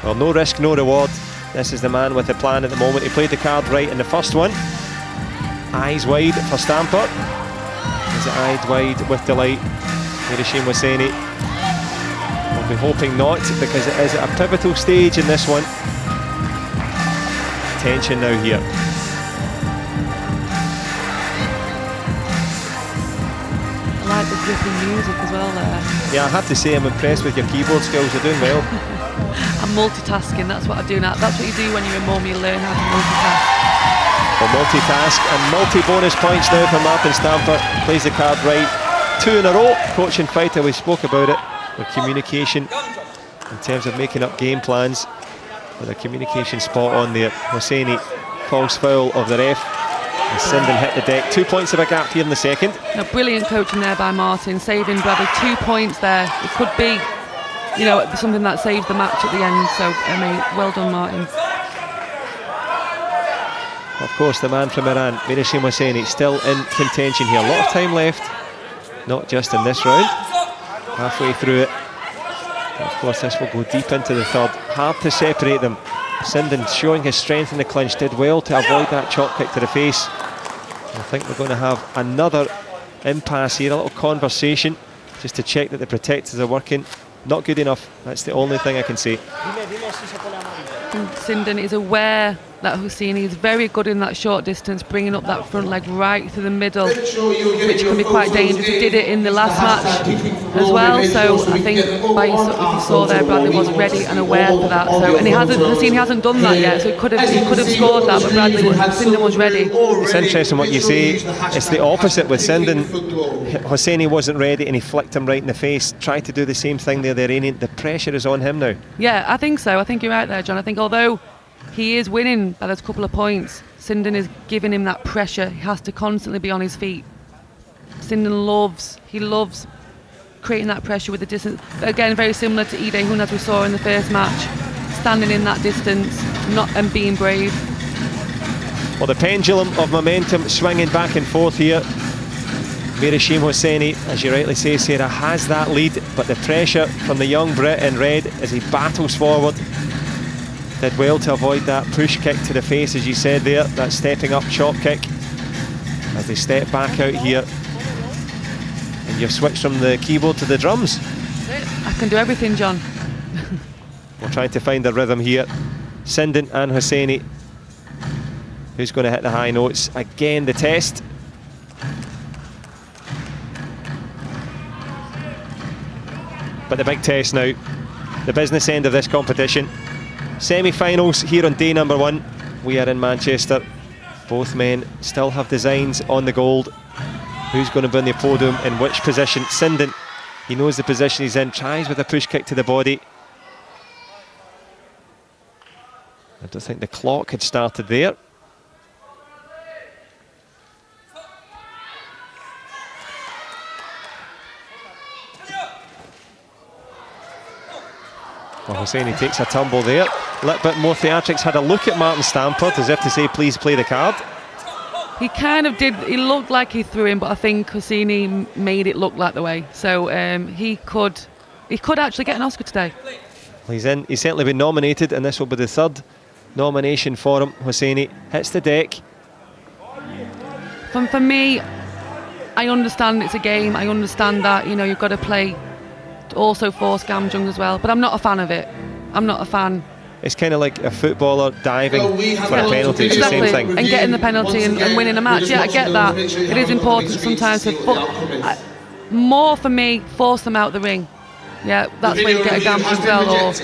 Speaker 1: well, no risk, no reward. This is the man with the plan at the moment. He played the card right in the first one. Eyes wide for Stamper. Is it eyed wide with delight? Hosseini will be hoping not, because it is at a pivotal stage in this one. Tension now here.
Speaker 2: I like the gripping music as well there.
Speaker 1: Yeah, I have to say I'm impressed with your keyboard skills. You're doing well.
Speaker 2: I'm multitasking, that's what I do now. That's what you do when you're a mum, you learn how to multitask.
Speaker 1: Well, multitask and multi-bonus points now for Martin Stamper. Plays the card right. 2 in a row. Coach and fighter, we spoke about it. With communication in terms of making up game plans. With a communication spot on there. Hosseini falls foul of the ref. And Sinden hit the deck. 2 points of a gap here in the second.
Speaker 2: Now, brilliant coaching there by Martin, saving Bradley 2 points there. It could be, something that saves the match at the end. So, well done, Martin.
Speaker 1: Of course, the man from Iran, Hosseini, still in contention here. A lot of time left, not just in this round. Halfway through it. But of course, this will go deep into the third. Hard to separate them. Sinden showing his strength in the clinch, did well to avoid that chop kick to the face. I think we're going to have another impasse here, a little conversation, just to check that the protectors are working. Not good enough, that's the only thing I can say.
Speaker 2: Sinden is aware that Hosseini is very good in that short distance, bringing up that front leg right through the middle, which can be quite dangerous. He did it in the last match as well, so I think by you saw there, Bradley was ready and aware for that. So, and Hosseini hasn't done that yet, so he could have scored that, but Sindon was ready.
Speaker 1: It's interesting what you say. It's the opposite with Sindon. Hosseini wasn't ready and he flicked him right in the face. Tried to do the same thing there, the Iranian. The pressure is on him now.
Speaker 2: Yeah, I think so. I think you're right there, John. I think although he is winning by those couple of points, Sindon is giving him that pressure. He has to constantly be on his feet. Sindon loves creating that pressure with the distance. But again, very similar to Ide Hun, as we saw in the first match, standing in that distance and being brave.
Speaker 1: Well, the pendulum of momentum swinging back and forth here. Mirashim Hosseini, as you rightly say, Sarah, has that lead, but the pressure from the young Brit in red as he battles forward. Did well to avoid that push kick to the face, as you said there, that stepping up chop kick. As they step back out here. And you've switched from the keyboard to the drums.
Speaker 2: I can do everything, John.
Speaker 1: We're trying to find the rhythm here. Sindon and Hosseini. Who's going to hit the high notes? Again, the test. But the big test now, the business end of this competition. Semi-finals here on day number 1. We are in Manchester. Both men still have designs on the gold. Who's going to be on the podium in which position? Sindon, he knows the position he's in, tries with a push kick to the body. I don't think the clock had started there. Well, Hosseini takes a tumble there. A little bit more theatrics. Had a look at Martin Stampert as if to say, please play the card.
Speaker 2: He kind of did. He looked like he threw him, but I think Hosseini made it look like the way. So he could actually get an Oscar today.
Speaker 1: Well, he's in. He's certainly been nominated, and this will be the 3rd nomination for him. Hosseini hits the deck.
Speaker 2: For me, I understand it's a game. I understand that you've got to play to also force Gamjung as well, but I'm not a fan of it. I'm not a fan.
Speaker 1: It's kind of like a footballer diving for a penalty. It's the same thing.
Speaker 2: And getting the penalty and winning a match. Yeah, I get that. It is important sometimes to more for me, force them out the ring. Yeah, that's where you get a gamble as well. Or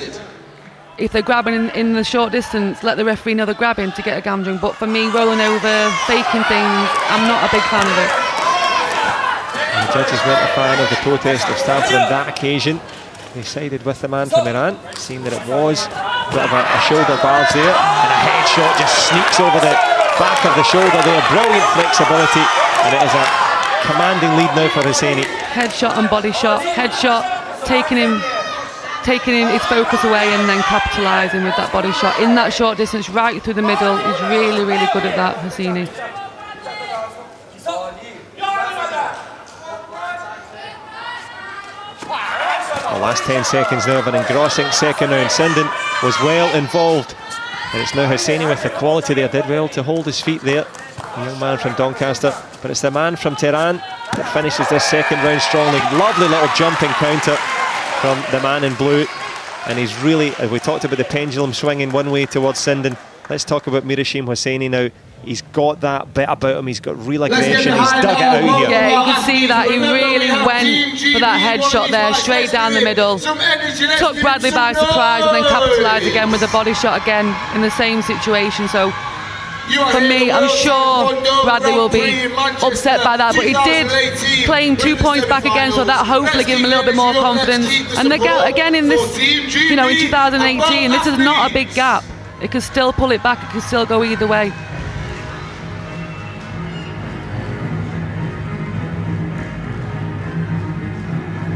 Speaker 2: if they're grabbing in the short distance, let the referee know they're grabbing to get a Gamjung. But for me, rolling over, faking things, I'm not a big fan of it.
Speaker 1: And the judges weren't a fan of the protest of Stampert on that occasion. They sided with the man from Iran, seeing that it was a bit of a shoulder barge there, and a headshot just sneaks over the back of the shoulder there. Brilliant flexibility, and it is a commanding lead now for Hosseini.
Speaker 2: Headshot and body shot. Headshot, taking him his focus away and then capitalising with that body shot in that short distance right through the middle. He's really, really good at that, Hosseini.
Speaker 1: The last 10 seconds now of an engrossing second round. Sindon was well involved, and it's now Hosseini with the quality there. Did well to hold his feet there, the young man from Doncaster, but it's the man from Tehran that finishes this second round strongly. Lovely little jumping counter from the man in blue, and he's really, as we talked about the pendulum swinging one way towards Sindon, let's talk about Mirashim Hosseini now. He's got that bit about him, he's got real aggression, he's dug it out here.
Speaker 2: Yeah, you can see that, he really went for that headshot there, straight down the middle. Took Bradley by surprise and then capitalised again with a body shot again in the same situation. So for me, I'm sure Bradley will be upset by that, but he did claim 2 points back again, so that hopefully give him a little bit more confidence. And again in this, in 2018, this is not a big gap. It could still pull it back, it could still go either way.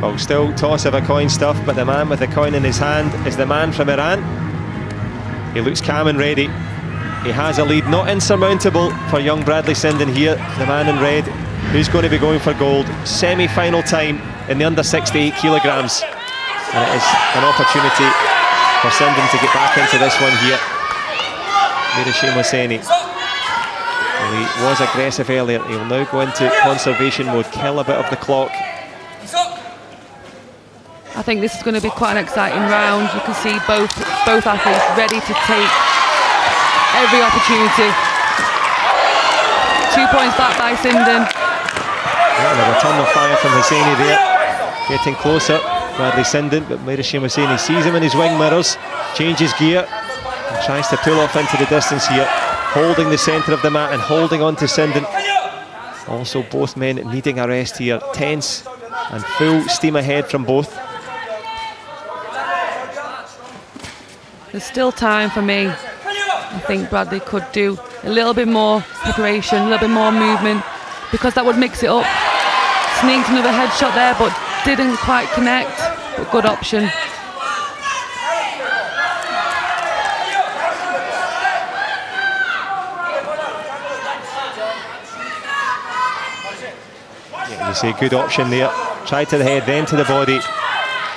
Speaker 1: Well, still toss of a coin stuff, but the man with the coin in his hand is the man from Iran. He looks calm and ready. He has a lead not insurmountable for young Bradley Sindon here, the man in red, who's going to be going for gold. Semi-final time in the under 68 kilograms. And it is an opportunity for Sindon to get back into this one here. Mirashim Hosseini. Well, he was aggressive earlier. He'll now go into conservation mode, kill a bit of the clock.
Speaker 2: I think this is going to be quite an exciting round. You can see both athletes ready to take every opportunity. 2 points back by Sinden.
Speaker 1: Yeah, and a return of fire from Hosseini there. Getting closer, Bradley Sinden, but Mirashim Hosseini sees him in his wing mirrors, changes gear, and tries to pull off into the distance here, holding the centre of the mat and holding on to Sinden. Also both men needing a rest here, tense and full steam ahead from both.
Speaker 2: There's still time for me. I think Bradley could do a little bit more preparation, a little bit more movement, because that would mix it up. Sneaked another headshot there, but didn't quite connect, but good option.
Speaker 1: Yeah, you say good option there. Tried to the head, then to the body.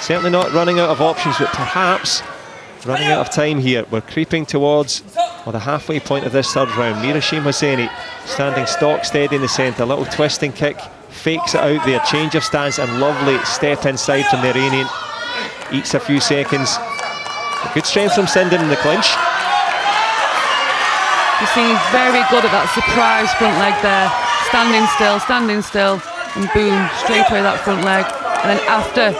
Speaker 1: Certainly not running out of options, but perhaps running out of time here. We're creeping towards the halfway point of this third round. Mirashim Hosseini standing stock steady in the centre. Little twisting kick, fakes it out there. Change of stance and lovely step inside from the Iranian. Eats a few seconds. Good strength from Sinden in the clinch.
Speaker 2: You see he's very good at that surprise front leg there. Standing still, and boom, straight away that front leg. And then after,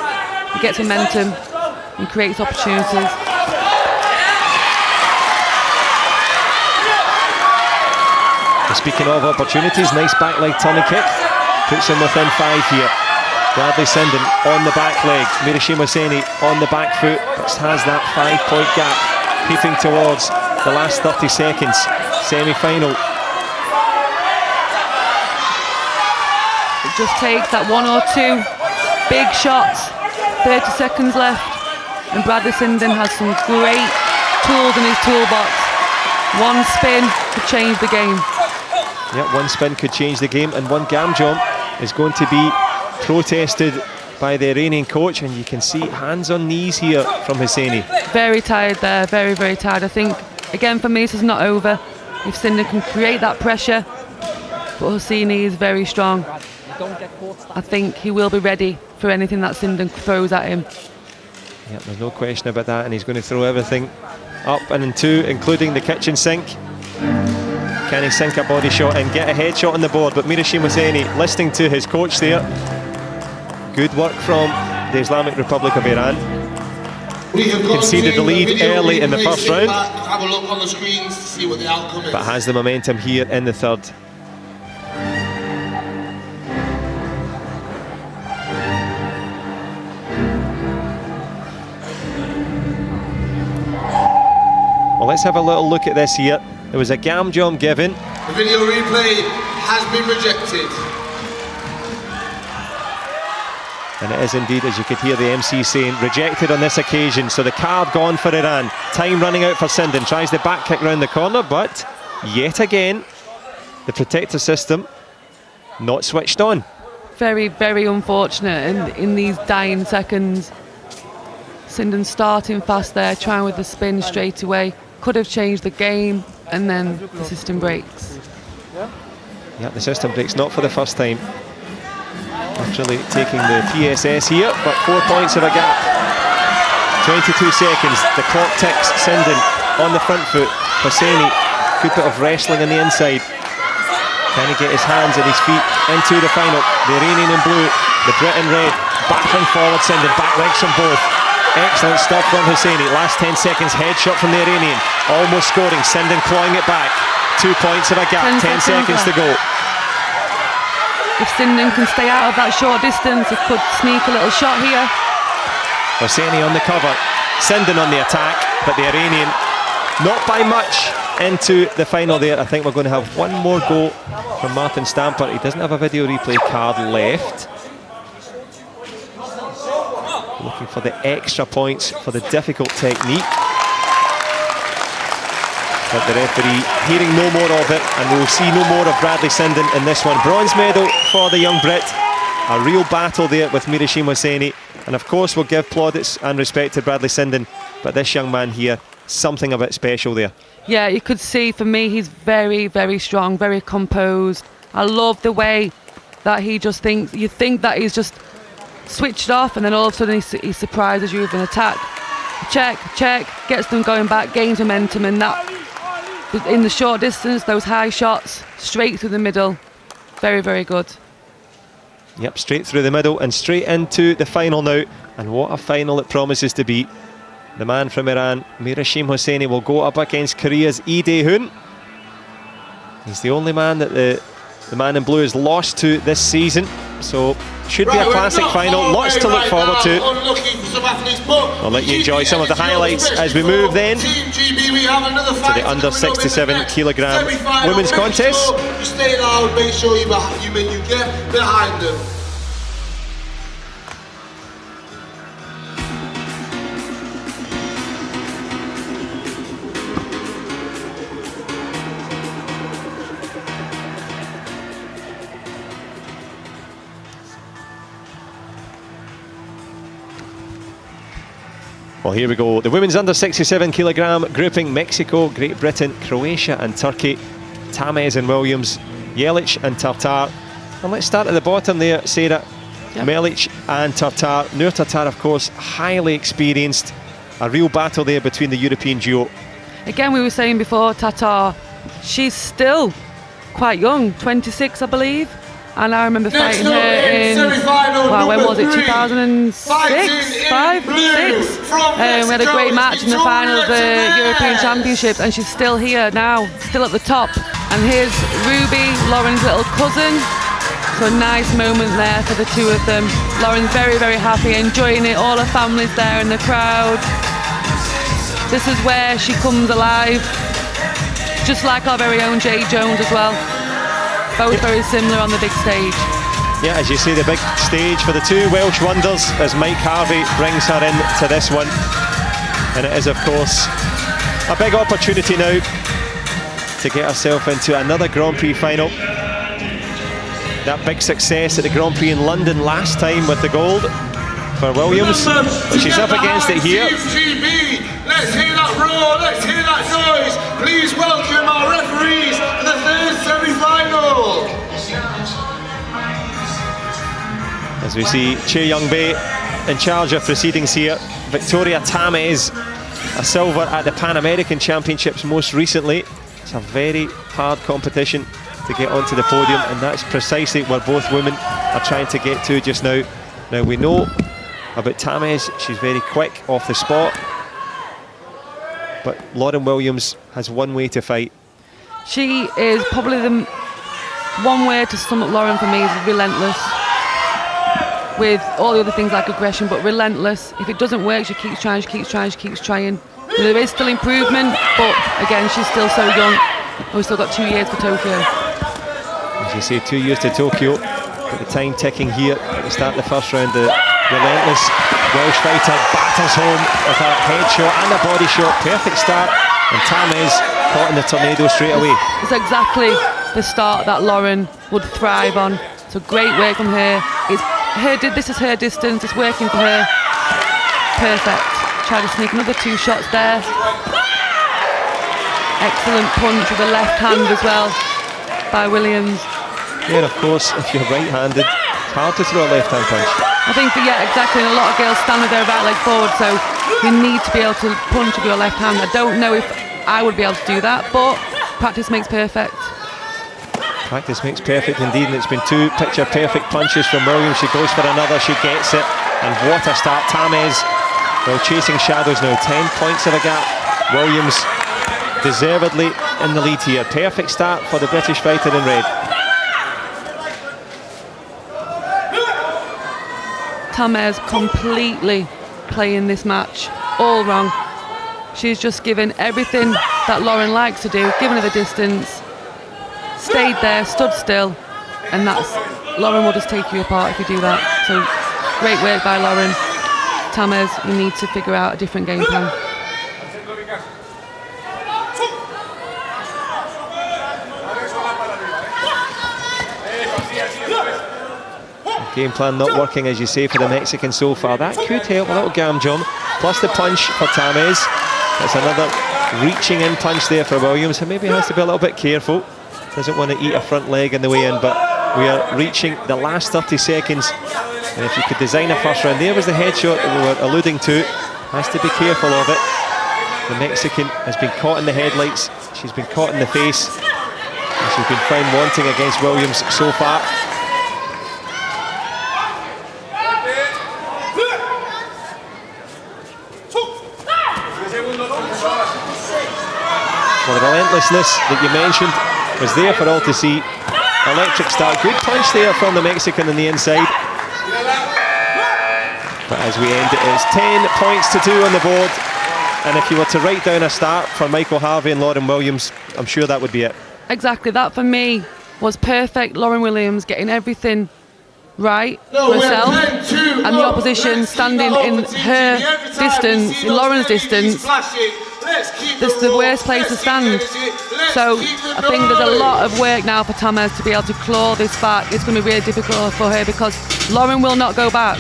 Speaker 2: he gets momentum and creates opportunities.
Speaker 1: Speaking of opportunities, nice back leg turning kick. Puts him within 5 here. Bradley Sinden on the back leg. Mirashim Hosseini on the back foot. But has that 5-point gap. Creeping towards the last 30 seconds. Semi-final.
Speaker 2: It just takes that 1 or 2 big shots. 30 seconds left. And Bradley Sinden has some great tools in his toolbox. One spin could change the game.
Speaker 1: Yeah, one spin could change the game, and one gam jump is going to be protested by the Iranian coach, and you can see hands on knees here from Hosseini.
Speaker 2: Very tired there, very, very tired. I think, again, for me, this is not over. If Sinden can create that pressure, but Hosseini is very strong. I think he will be ready for anything that Sinden throws at him.
Speaker 1: Yeah, there's no question about that, and he's going to throw everything up and into, including the kitchen sink. Can he sink a body shot and get a headshot on the board? But Mirashim Hosseini listening to his coach there. Good work from the Islamic Republic of Iran. Conceded the lead early in the first round,
Speaker 3: have a look on the screens to see what the outcome is.
Speaker 1: but has the momentum here in the third. Well, let's have a little look at this here. There was a gam jump given.
Speaker 3: The video replay has been rejected.
Speaker 1: And it is indeed, as you could hear the MC saying, rejected on this occasion. So the card gone for Iran. Time running out for Sinden. Tries the back kick round the corner, but yet again, the protector system not switched on.
Speaker 2: Very, very unfortunate in these dying seconds. Sinden starting fast there, trying with the spin straight away. Could have changed the game, and then the system breaks.
Speaker 1: Yeah, the system breaks, not for the first time. Actually taking the PSS here, but 4 points of a gap. 22 seconds, the clock ticks. Sinden on the front foot. Hosseini, good bit of wrestling on the inside. Can he get his hands and his feet into the final? The Iranian in blue, the Brit in red, battling forward. Sinden, back legs from both. Excellent stuff from Hosseini. Last 10 seconds, headshot from the Iranian. Almost scoring, Sinden clawing it back. 2 points of a gap, 10 seconds to go.
Speaker 2: If Sinden can stay out of that short distance, he could sneak a little shot here.
Speaker 1: Hosseini on the cover, Sinden on the attack, but the Iranian not by much into the final there. I think we're going to have one more go from Martin Stamper. He doesn't have a video replay card left. Looking for the extra points for the difficult technique. But the referee hearing no more of it, and we'll see no more of Bradley Sinden in this one. Bronze medal for the young Brit. A real battle there with Mirashim Hosseini. And of course we'll give plaudits and respect to Bradley Sinden, but this young man here, something a bit special there.
Speaker 2: Yeah, you could see, for me, he's very, very strong, very composed. I love the way that he just thinks, you think that he's just switched off, and then all of a sudden he surprises you with an attack. Check, gets them going back, gains momentum, and that in the short distance, those high shots, straight through the middle. Very, very good.
Speaker 1: Yep, straight through the middle and straight into the final now. And what a final it promises to be. The man from Iran, Mirashim Hosseini, will go up against Korea's Lee Dae-hoon. He's the only man that the man in blue has lost to this season. So should be a classic final, lots to look forward to. I'll let you enjoy some of the highlights as we move then to the under 67 kilogram women's contest.
Speaker 3: Just stay loud, make sure you get behind them.
Speaker 1: Well, here we go. The women's under 67 kilogram grouping: Mexico, Great Britain, Croatia and Turkey. Tamez and Williams, Jelic and Tartar. And let's start at the bottom there, Sarah. Yep. Melic and Tartar. Nur Tartar, of course, highly experienced. A real battle there between the European duo.
Speaker 2: Again, we were saying before, Tartar, she's still quite young, 26 I believe. And I remember fighting her in, well, when was it, 2006, 5, 6? We had a great match in the final of the European Championships, and she's still here now, still at the top. And here's Ruby, Lauren's little cousin. So a nice moment there for the two of them. Lauren's very, very happy, enjoying it. All her family's there in the crowd. This is where she comes alive, just like our very own Jay Jones as well. Both very similar on the big stage.
Speaker 1: Yeah, as you see, the big stage for the two Welsh wonders as Mike Harvey brings her in to this one. And it is, of course, a big opportunity now to get herself into another Grand Prix final. That big success at the Grand Prix in London last time with the gold for Williams. But she's up against it here.
Speaker 3: Let's hear that roar, let's hear that noise. Please welcome our referees to the third semi-final.
Speaker 1: As we see Che Young-bae in charge of proceedings here. Victoria Tamez, a silver at the Pan American Championships most recently. It's a very hard competition to get onto the podium, and that's precisely where both women are trying to get to just now. Now we know about Tamez, she's very quick off the spot. But Lauren Williams has one way to fight.
Speaker 2: She is probably the one way to sum up Lauren for me is relentless. With all the other things like aggression, but relentless. If it doesn't work, she keeps trying, she keeps trying, she keeps trying. There is still improvement, but again, she's still so young. And we've still got 2 years for Tokyo.
Speaker 1: As you say, 2 years to Tokyo. But the time ticking here at the start of the first round. The relentless Welsh fighter batters home with a head shot and a body shot. Perfect start, and Tamez caught in the tornado straight away.
Speaker 2: It's exactly the start that Lauren would thrive on. So great work from her. This is her distance, it's working for her. Perfect. Try to sneak another 2 shots there. Excellent punch with the left hand as well by Williams.
Speaker 1: Yeah, of course, if you're right-handed, it's hard to throw a left-hand punch.
Speaker 2: I think that, yeah, exactly, and a lot of girls stand with their right leg forward, so you need to be able to punch with your left hand. I don't know if I would be able to do that, but practice makes perfect.
Speaker 1: Practice makes perfect indeed, and it's been 2 picture-perfect punches from Williams. She goes for another, she gets it, and what a start. Tamez, well, chasing shadows now, 10 points of a gap. Williams deservedly in the lead here. Perfect start for the British fighter in red.
Speaker 2: Tamez completely playing this match all wrong. She's just given everything that Lauren likes to do, given her the distance, stayed there, stood still, and Lauren will just take you apart if you do that. So great work by Lauren. Tamez, you need to figure out a different game plan.
Speaker 1: Game plan not working, as you say, for the Mexican so far. That could help, a little gam jump. Plus the punch for Tamez. That's another reaching in punch there for Williams, and maybe has to be a little bit careful. Doesn't want to eat a front leg in the way in, but we are reaching the last 30 seconds. And if you could design a first round, there was the headshot that we were alluding to. Has to be careful of it. The Mexican has been caught in the headlights. She's been caught in the face. And she's been found wanting against Williams so far. Well, the relentlessness that you mentioned was there for all to see. Electric start, good punch there from the Mexican on the inside. But as we end it, it's 10 points to 2 on the board. And if you were to write down a start for Michael Harvey and Lauren Williams, I'm sure that would be it.
Speaker 2: Exactly, that for me was perfect. Lauren Williams getting everything right for herself, and the opposition standing in her distance, in Lauren's distance. This is the worst place to stand. So I think there's a lot of work now for Tamez to be able to claw this back. It's going to be really difficult for her because Lauren will not go back.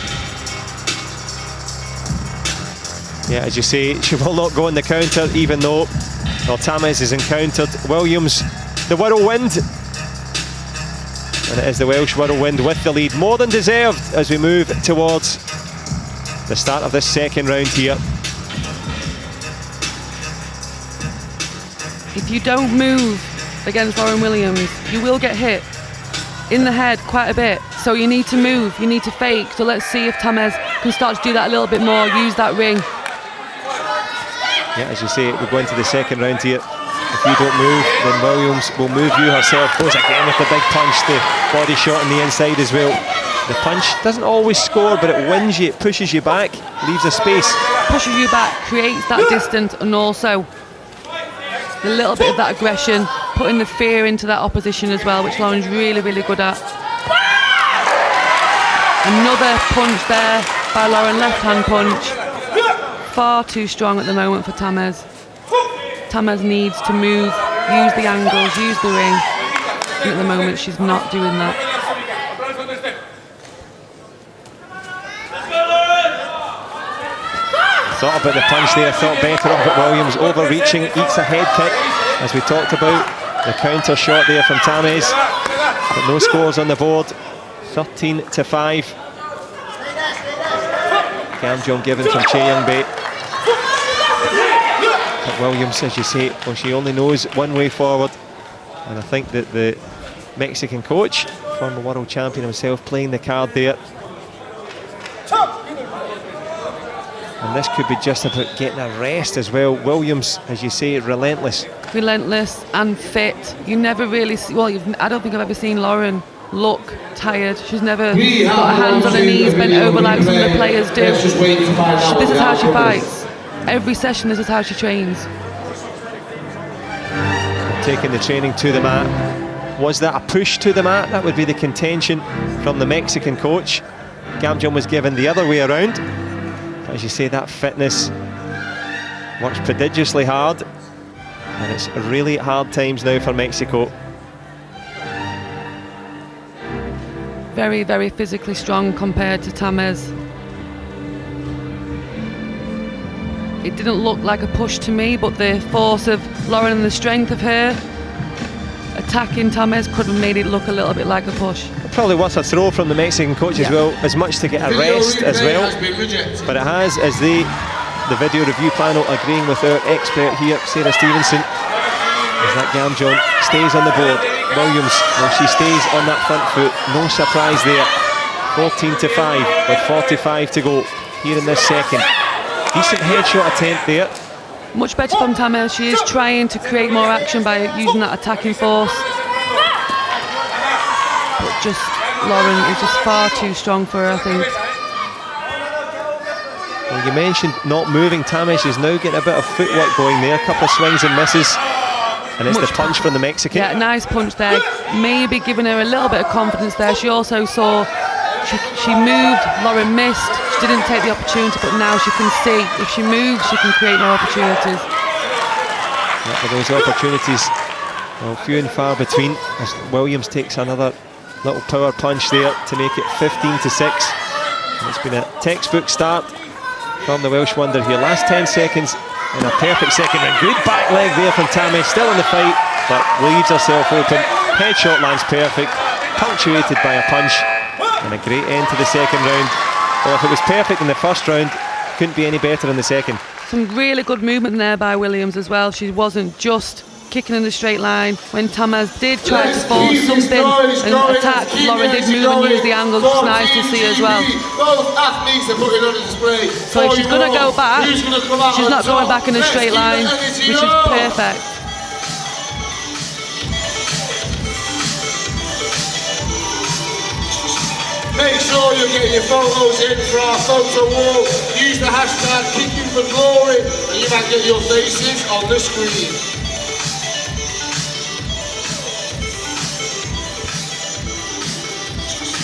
Speaker 1: Yeah, as you say, she will not go on the counter, even though Tamez has encountered Williams, the whirlwind. And it is the Welsh whirlwind with the lead, more than deserved, as we move towards the start of this second round here.
Speaker 2: If you don't move against Lauren Williams, you will get hit in the head quite a bit. So you need to move, you need to fake. So let's see if Tamez can start to do that a little bit more, use that ring.
Speaker 1: Yeah, as you say, we go into the second round here. If you don't move, then Williams will move you herself. Goes again with the big punch, the body shot on the inside as well. The punch doesn't always score, but it wins you, it pushes you back, leaves a space.
Speaker 2: Pushes you back, creates that distance, and also a little bit of that aggression, putting the fear into that opposition as well, which Lauren's really, really good at. Another punch there by Lauren, left-hand punch. Far too strong at the moment for Tamez. Tamez needs to move, use the angles, use the ring. And at the moment she's not doing that.
Speaker 1: Thought about the punch there, thought better of it. Williams overreaching, eats a head kick, as we talked about. The counter shot there from Tamez, but no scores on the board. 13-5. Gamjon given from Che Young-bae. But Williams, as you say, well, she only knows one way forward. And I think that the Mexican coach, former world champion himself, playing the card there. And this could be just about getting a rest as well. Williams, as you say, relentless.
Speaker 2: Relentless and fit. You never really see, well, I don't think I've ever seen Lauren look tired. She's never got her hands on her knees, bent over like some of the players do. This is how she fights. Every session, this is how she trains.
Speaker 1: Taking the training to the mat. Was that a push to the mat? That would be the contention from the Mexican coach. Gamjon was given the other way around. As you say, that fitness works prodigiously hard, and it's really hard times now for Mexico.
Speaker 2: Very, very physically strong compared to Tamez. It didn't look like a push to me, but the force of Lauren and the strength of her attacking Tamez could have made it look a little bit like a push.
Speaker 1: Probably worth a throw from the Mexican coach as well, as much to get a rest as well. But it has, as the video review panel agreeing with our expert here, Sarah Stevenson, as that Gamjon stays on the board. Williams, well, she stays on that front foot, no surprise there. 14-5 with 45 to go here in this second. Decent headshot attempt there.
Speaker 2: Much better from Tamez. She is trying to create more action by using that attacking force. But just Lauren is just far too strong for her, I think.
Speaker 1: Well, you mentioned not moving. Tamez is now getting a bit of footwork going there. A couple of swings and misses. And it's the punch from the Mexican.
Speaker 2: Yeah, nice punch there. Maybe giving her a little bit of confidence there. She also saw, she moved, Lauren missed. She didn't take the opportunity, but now she can see if she moves, she can create more opportunities.
Speaker 1: Yeah, for those opportunities, well, few and far between, as Williams takes another little power punch there to make it 15-6. And it's been a textbook start from the Welsh wonder here. Last 10 seconds and a perfect second round. Good back leg there from Tamez, still in the fight, but leaves herself open. Headshot lands perfect, punctuated by a punch, and a great end to the second round. Well, if it was perfect in the first round, couldn't be any better in the second.
Speaker 2: Some really good movement there by Williams as well. She wasn't just kicking in a straight line. When Tamez did try to force something and attack, Lauren did move and use the angle. It's nice to see as well.
Speaker 3: Both athletes are putting on display.
Speaker 2: So if she's going to go back, she's not going back in a straight line, which is perfect.
Speaker 3: Make sure you're getting your photos in for our photo wall. Use the hashtag Kicking for Glory and you might get your faces on the screen.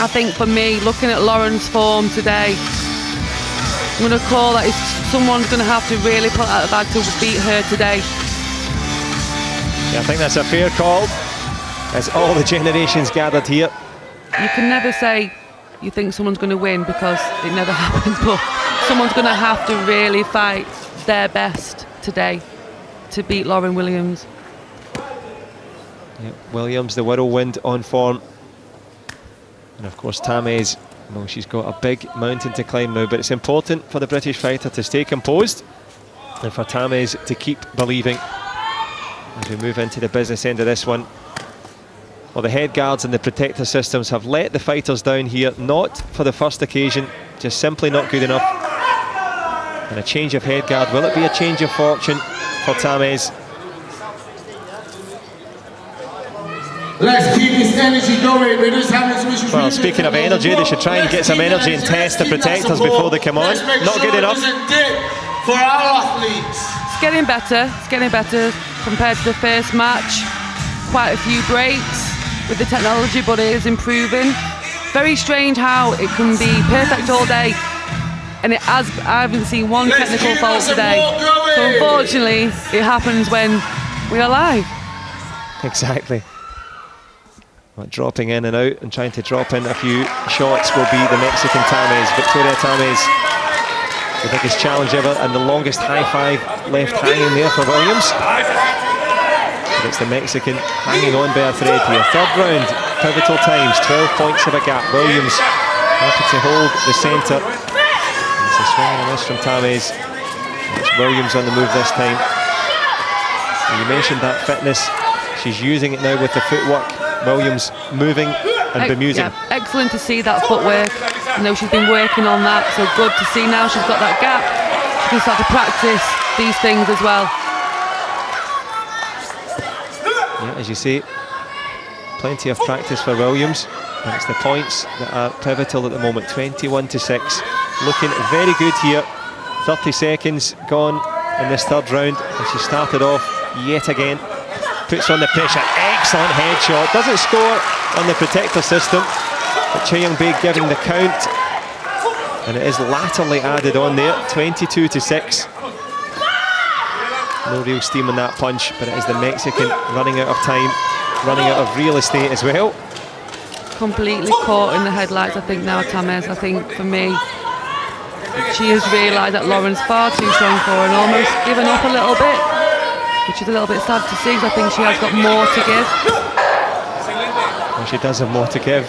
Speaker 2: I think for me, looking at Lauren's form today, I'm going to call that someone's going to have to really put out the bag to beat her today.
Speaker 1: Yeah, I think that's a fair call. As all the generations gathered here.
Speaker 2: You can never say you think someone's going to win because it never happens, but someone's going to have to really fight their best today to beat Lauren Williams.
Speaker 1: Yeah, Williams, the whirlwind on form. And of course Tamez, well, she's got a big mountain to climb now, but it's important for the British fighter to stay composed and for Tamez to keep believing as we move into the business end of this one. Well, the head guards and the protector systems have let the fighters down here, not for the first occasion, just simply not good enough. And a change of head guard, will it be a change of fortune for Tamez?
Speaker 3: Let's keep this energy going. We're just having some issues.
Speaker 1: Well, speaking of energy, they should try and get some energy and test the protectors before they come on. Not good enough.
Speaker 3: For our athletes.
Speaker 2: It's getting better. It's getting better compared to the first match. Quite a few breaks with the technology, but it is improving. Very strange how it can be perfect all day, and it has. I haven't seen one technical fault today. So unfortunately, it happens when we are live.
Speaker 1: Exactly. But dropping in and out and trying to drop in a few shots will be the Mexican Tamez. Victoria Tamez, the biggest challenge ever and the longest high five left hanging there for Williams. But it's the Mexican hanging on by a thread here. Third round, pivotal times, 12 points of a gap. Williams happy to hold the centre. It's a swing and a miss from Tamez. It's Williams on the move this time. And you mentioned that fitness. She's using it now with the footwork. Williams moving and bemusing.
Speaker 2: Yeah, excellent to see that footwork. I know she's been working on that, so good to see now she's got that gap. She can start to practice these things as well.
Speaker 1: Yeah, as you say, plenty of practice for Williams, and it's the points that are pivotal at the moment. 21-6, looking very good here. 30 seconds gone in this third round, and she started off yet again. Puts on the pressure, excellent headshot, doesn't score on the protector system, but Che Young-bae giving the count, and it is latterly added on there, 22-6. No real steam in that punch, but it is the Mexican running out of time, running out of real estate as well.
Speaker 2: Completely caught in the headlights, I think now, Tamez. I think for me, she has realised that Lauren's far too strong for her and almost given up a little bit, which is a little bit sad to see, because I think she has got more to give.
Speaker 1: Well, she does have more to give,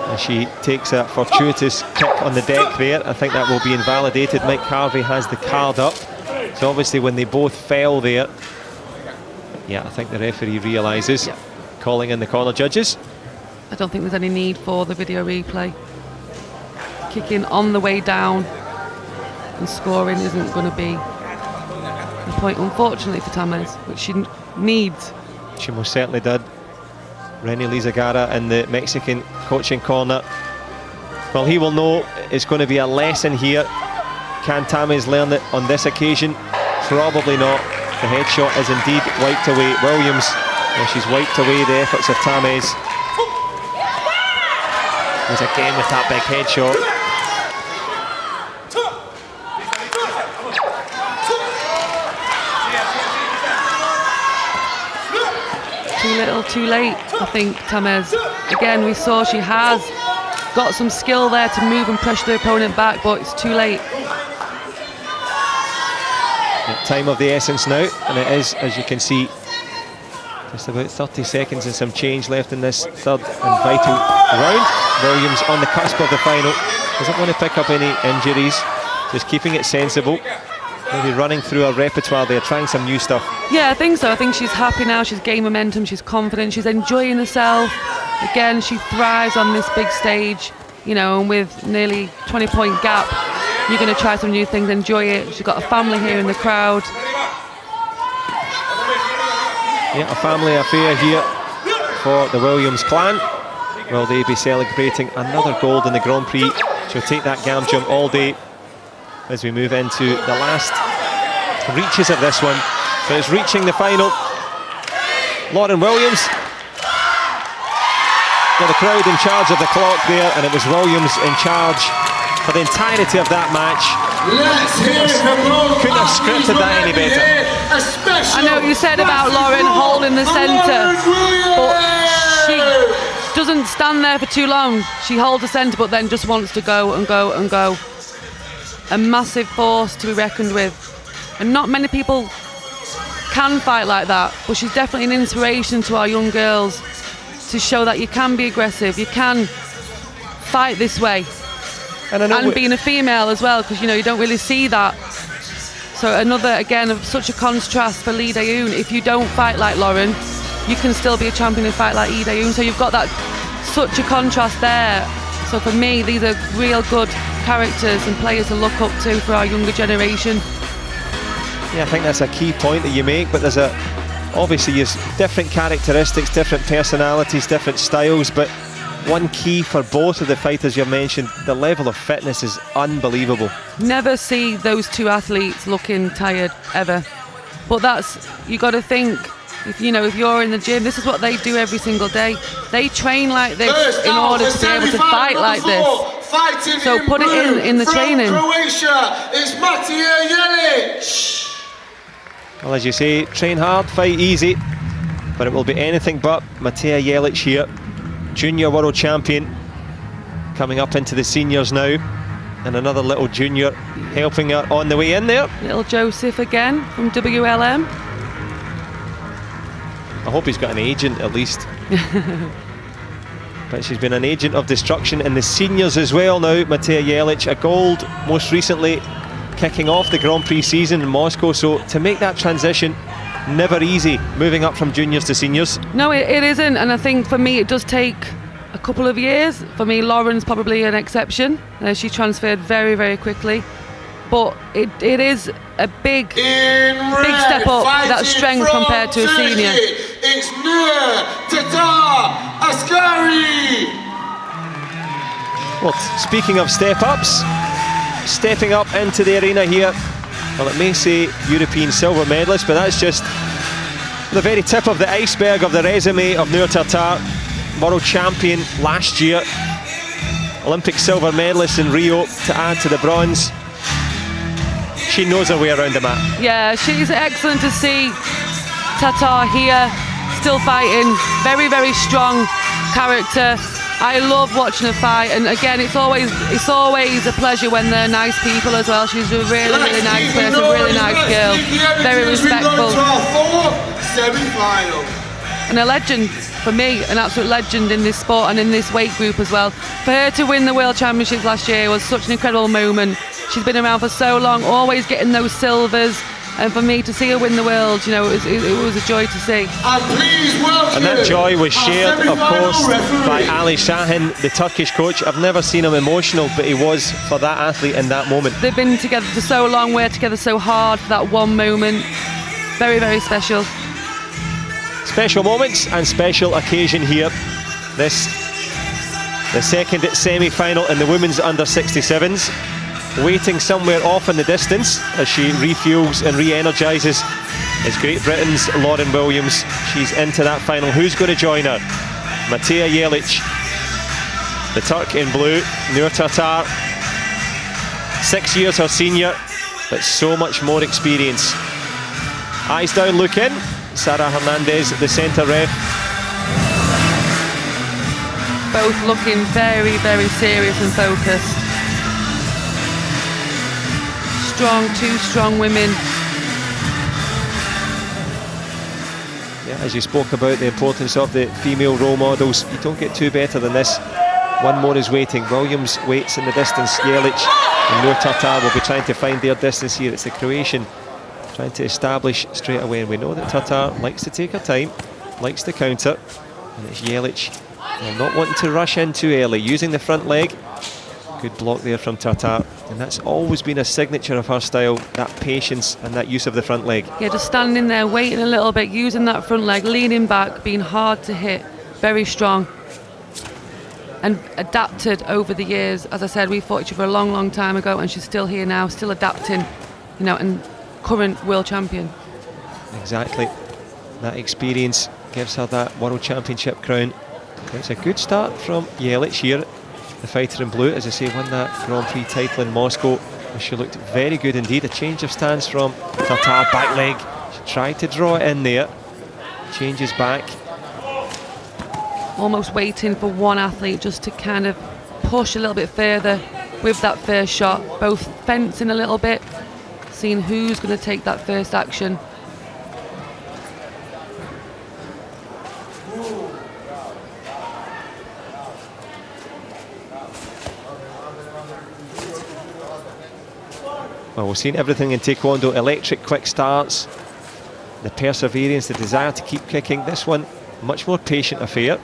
Speaker 1: and she takes a fortuitous kick on the deck there. I think that will be invalidated. Mike Harvey has the card up, so obviously when they both fell there, yeah, I think the referee realises, calling in the corner judges.
Speaker 2: I don't think there's any need for the video replay. Kicking on the way down and scoring isn't going to be the point, unfortunately, for Tamez, which she needs.
Speaker 1: She most certainly did. Renny Lizagara in the Mexican coaching corner. Well, he will know it's going to be a lesson here. Can Tamez learn it on this occasion? Probably not. The headshot is indeed wiped away. Williams, well, she's wiped away the efforts of Tamez. Was again with that big headshot.
Speaker 2: Too little, too late, I think, Tamez. Again, we saw she has got some skill there to move and pressure the opponent back, but it's too late.
Speaker 1: Time of the essence now, and it is, as you can see, just about 30 seconds and some change left in this third and vital round. Williams on the cusp of the final. Doesn't want to pick up any injuries, just keeping it sensible. maybe running through her repertoire there, trying some new stuff.
Speaker 2: Yeah, I think so. I think she's happy now. She's gained momentum. She's confident. She's enjoying herself. Again, she thrives on this big stage, you know, and with nearly 20-point gap, you're going to try some new things, enjoy it. She's got a family here in the crowd.
Speaker 1: Yeah, a family affair here for the Williams clan. Will they be celebrating another gold in the Grand Prix? She'll take that gam jump all day as we move into the last reaches of this one. So it's reaching the final. Lauren Williams. Got the crowd in charge of the clock there, and it was Williams in charge for the entirety of that match.
Speaker 3: Let's hear from
Speaker 1: couldn't have scripted that any better.
Speaker 2: I know what you said about Lauren holding the centre, but she doesn't stand there for too long. She holds the centre but then just wants to go and go and go. A massive force to be reckoned with. And not many people can fight like that, but she's definitely an inspiration to our young girls to show that you can be aggressive, you can fight this way. And being a female as well, because you know you don't really see that. So another, again, of such a contrast for Lee Dae-un. If you don't fight like Lauren, you can still be a champion and fight like Lee Dae-un. So you've got that, such a contrast there. So for me, these are real good characters and players to look up to for our younger generation.
Speaker 1: Yeah, I think that's a key point that you make, but there's obviously there's different characteristics, different personalities, different styles, but one key for both of the fighters you've mentioned, the level of fitness is unbelievable.
Speaker 2: Never see those two athletes looking tired, ever. But that's, you got to think, if you're in the gym, this is what they do every single day. They train like this in order to be able to fight like this. So put it in the training.
Speaker 3: Croatia, it's Matija Jelic.
Speaker 1: Well, as you say, train hard, fight easy, but it will be anything but. Matija Jelic here, junior world champion, coming up into the seniors now, and another little junior helping her on the way in there.
Speaker 2: Little Joseph again from WLM.
Speaker 1: I hope he's got an agent at least. But she's been an agent of destruction in the seniors as well now. Matija Jelic, a gold most recently, kicking off the Grand Prix season in Moscow. So to make that transition, never easy, moving up from juniors to seniors.
Speaker 2: No, it isn't, and I think for me it does take a couple of years. For me, Lauren's probably an exception. She transferred very, very quickly. But it is a big step up, that strength compared to a senior.
Speaker 3: It's Nur Tatar Askari.
Speaker 1: Well, speaking of step-ups, stepping up into the arena here, well, it may say European silver medalist, but that's just the very tip of the iceberg of the resume of Nur Tatar. World champion last year, Olympic silver medalist in Rio to add to the bronze. She knows her way around the mat. Yeah,
Speaker 2: she's excellent to see. Tatar here, still fighting, very, very strong character. I love watching her fight, and again, it's always a pleasure when they're nice people as well. She's a really, really nice person, really nice girl, very respectful. And a legend for me, an absolute legend in this sport and in this weight group as well. For her to win the World Championships last year was such an incredible moment. She's been around for so long, always getting those silvers. And for me to see her win the world, it was a joy to see.
Speaker 1: And that joy was shared, of course, by Ali Shahin, the Turkish coach. I've never seen him emotional, but he was for that athlete in that moment.
Speaker 2: They've been together for so long, worked together so hard for that one moment. Very, very special.
Speaker 1: Special moments and special occasion here. The second semi-final in the women's under-67s. Waiting somewhere off in the distance as she refuels and re-energises is Great Britain's Lauren Williams. She's into that final. Who's going to join her? Matija Jelic, the Turk in blue, Nur Tatar, 6 years her senior, but so much more experience. Eyes down, look in. Sarah Hernandez, the centre ref.
Speaker 2: Both looking very, very serious and focused. Two strong women. Yeah,
Speaker 1: as you spoke about the importance of the female role models, you don't get two better than this. One more is waiting. Williams waits in the distance. Jelic and Nur Tatar will be trying to find their distance here. It's the Croatian trying to establish straight away, and we know that Tatar likes to take her time, likes to counter, and it's Jelic not wanting to rush in too early, using the front leg. Good block there from Tatar, and that's always been a signature of her style, that patience and that use of the front leg.
Speaker 2: Yeah, just standing there, waiting a little bit, using that front leg, leaning back, being hard to hit, very strong. And adapted over the years. As I said, we fought each other a long, long time ago, and she's still here now, still adapting, you know, and current world champion.
Speaker 1: Exactly. That experience gives her that world championship crown. It's a good start from Jelic here. The fighter in blue, as I say, won that Grand Prix title in Moscow. She looked very good indeed. A change of stance from Tatar, back leg. She tried to draw it in there. Changes back.
Speaker 2: Almost waiting for one athlete just to kind of push a little bit further with that first shot. Both fencing a little bit, seeing who's going to take that first action.
Speaker 1: Well, we've seen everything in Taekwondo. Electric quick starts, the perseverance, the desire to keep kicking. This one, much more patient affair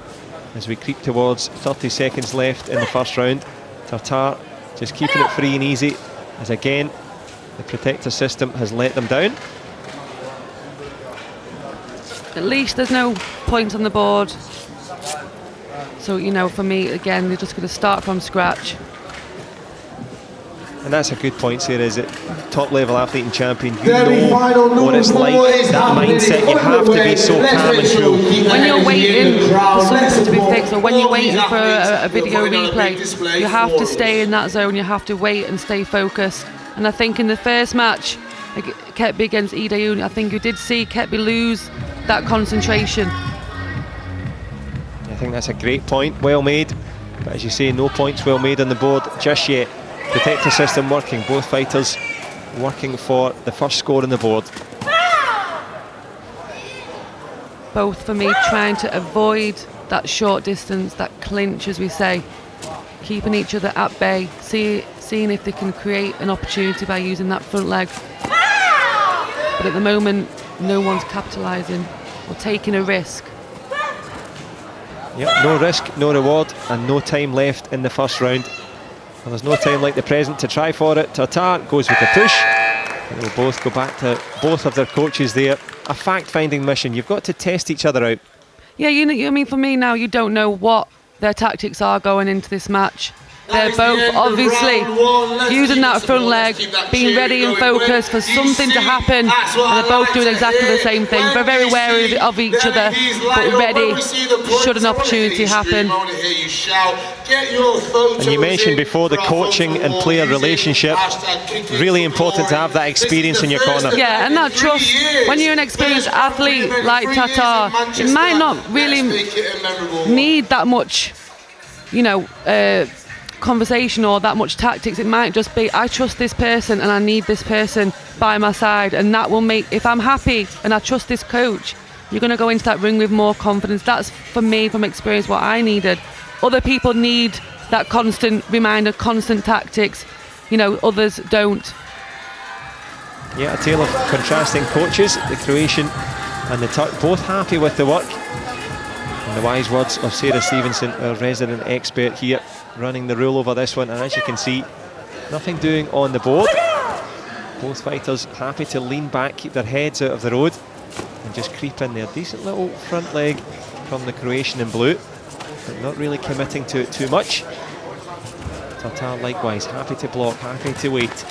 Speaker 1: as we creep towards 30 seconds left in the first round. Tatar just keeping it free and easy, as again the protector system has let them down.
Speaker 2: At least there's no points on the board. So, you know, for me, again, they're just going to start from scratch.
Speaker 1: And that's a good point here, is it? Top level athlete and champion, you know what it's like, that mindset. You have to be so calm and cool.
Speaker 2: When you're waiting for something to be fixed, or when you're waiting for a video replay, you have to stay in that zone, you have to wait and stay focused. And I think in the first match, Ketby against Ida Yoon, I think you did see Ketby lose that concentration.
Speaker 1: I think that's a great point, well made. But as you say, no points well made on the board just yet. Protector system working, both fighters working for the first score on the board.
Speaker 2: Both, for me, trying to avoid that short distance, that clinch, as we say, keeping each other at bay, seeing if they can create an opportunity by using that front leg. But at the moment, no one's capitalising or taking a risk.
Speaker 1: Yep, no risk, no reward, and no time left in the first round. Well, there's no time like the present to try for it. Tatar goes with the push. And they'll both go back to both of their coaches there. A fact-finding mission. You've got to test each other out.
Speaker 2: Yeah, you know, I mean, for me now, you don't know what their tactics are going into this match. They're both obviously using that front leg, being ready and focused for something to happen, and they're both doing exactly the same thing. They're very wary of each other, but ready should an opportunity happen.
Speaker 1: And you mentioned before the coaching and player relationship. Really important to have that experience in your corner.
Speaker 2: Yeah, and that trust. When you're an experienced athlete like Tatar, it might not really need that much, you know, conversation or that much tactics. It might just be, I trust this person and I need this person by my side, and that will make, if I'm happy and I trust this coach, you're going to go into that ring with more confidence. That's, for me, from experience, what I needed. Other people need that constant reminder, constant tactics, you know, others don't.
Speaker 1: Yeah, a tale of contrasting coaches, the Croatian and the Turk, both happy with the work. And the wise words of Sarah Stevenson, our resident expert here, running the rule over this one. And as you can see, nothing doing on the board. Both fighters happy to lean back, keep their heads out of the road, and just creep in there. Decent little front leg from the Croatian in blue, but not really committing to it too much. Tatar likewise, happy to block, happy to wait.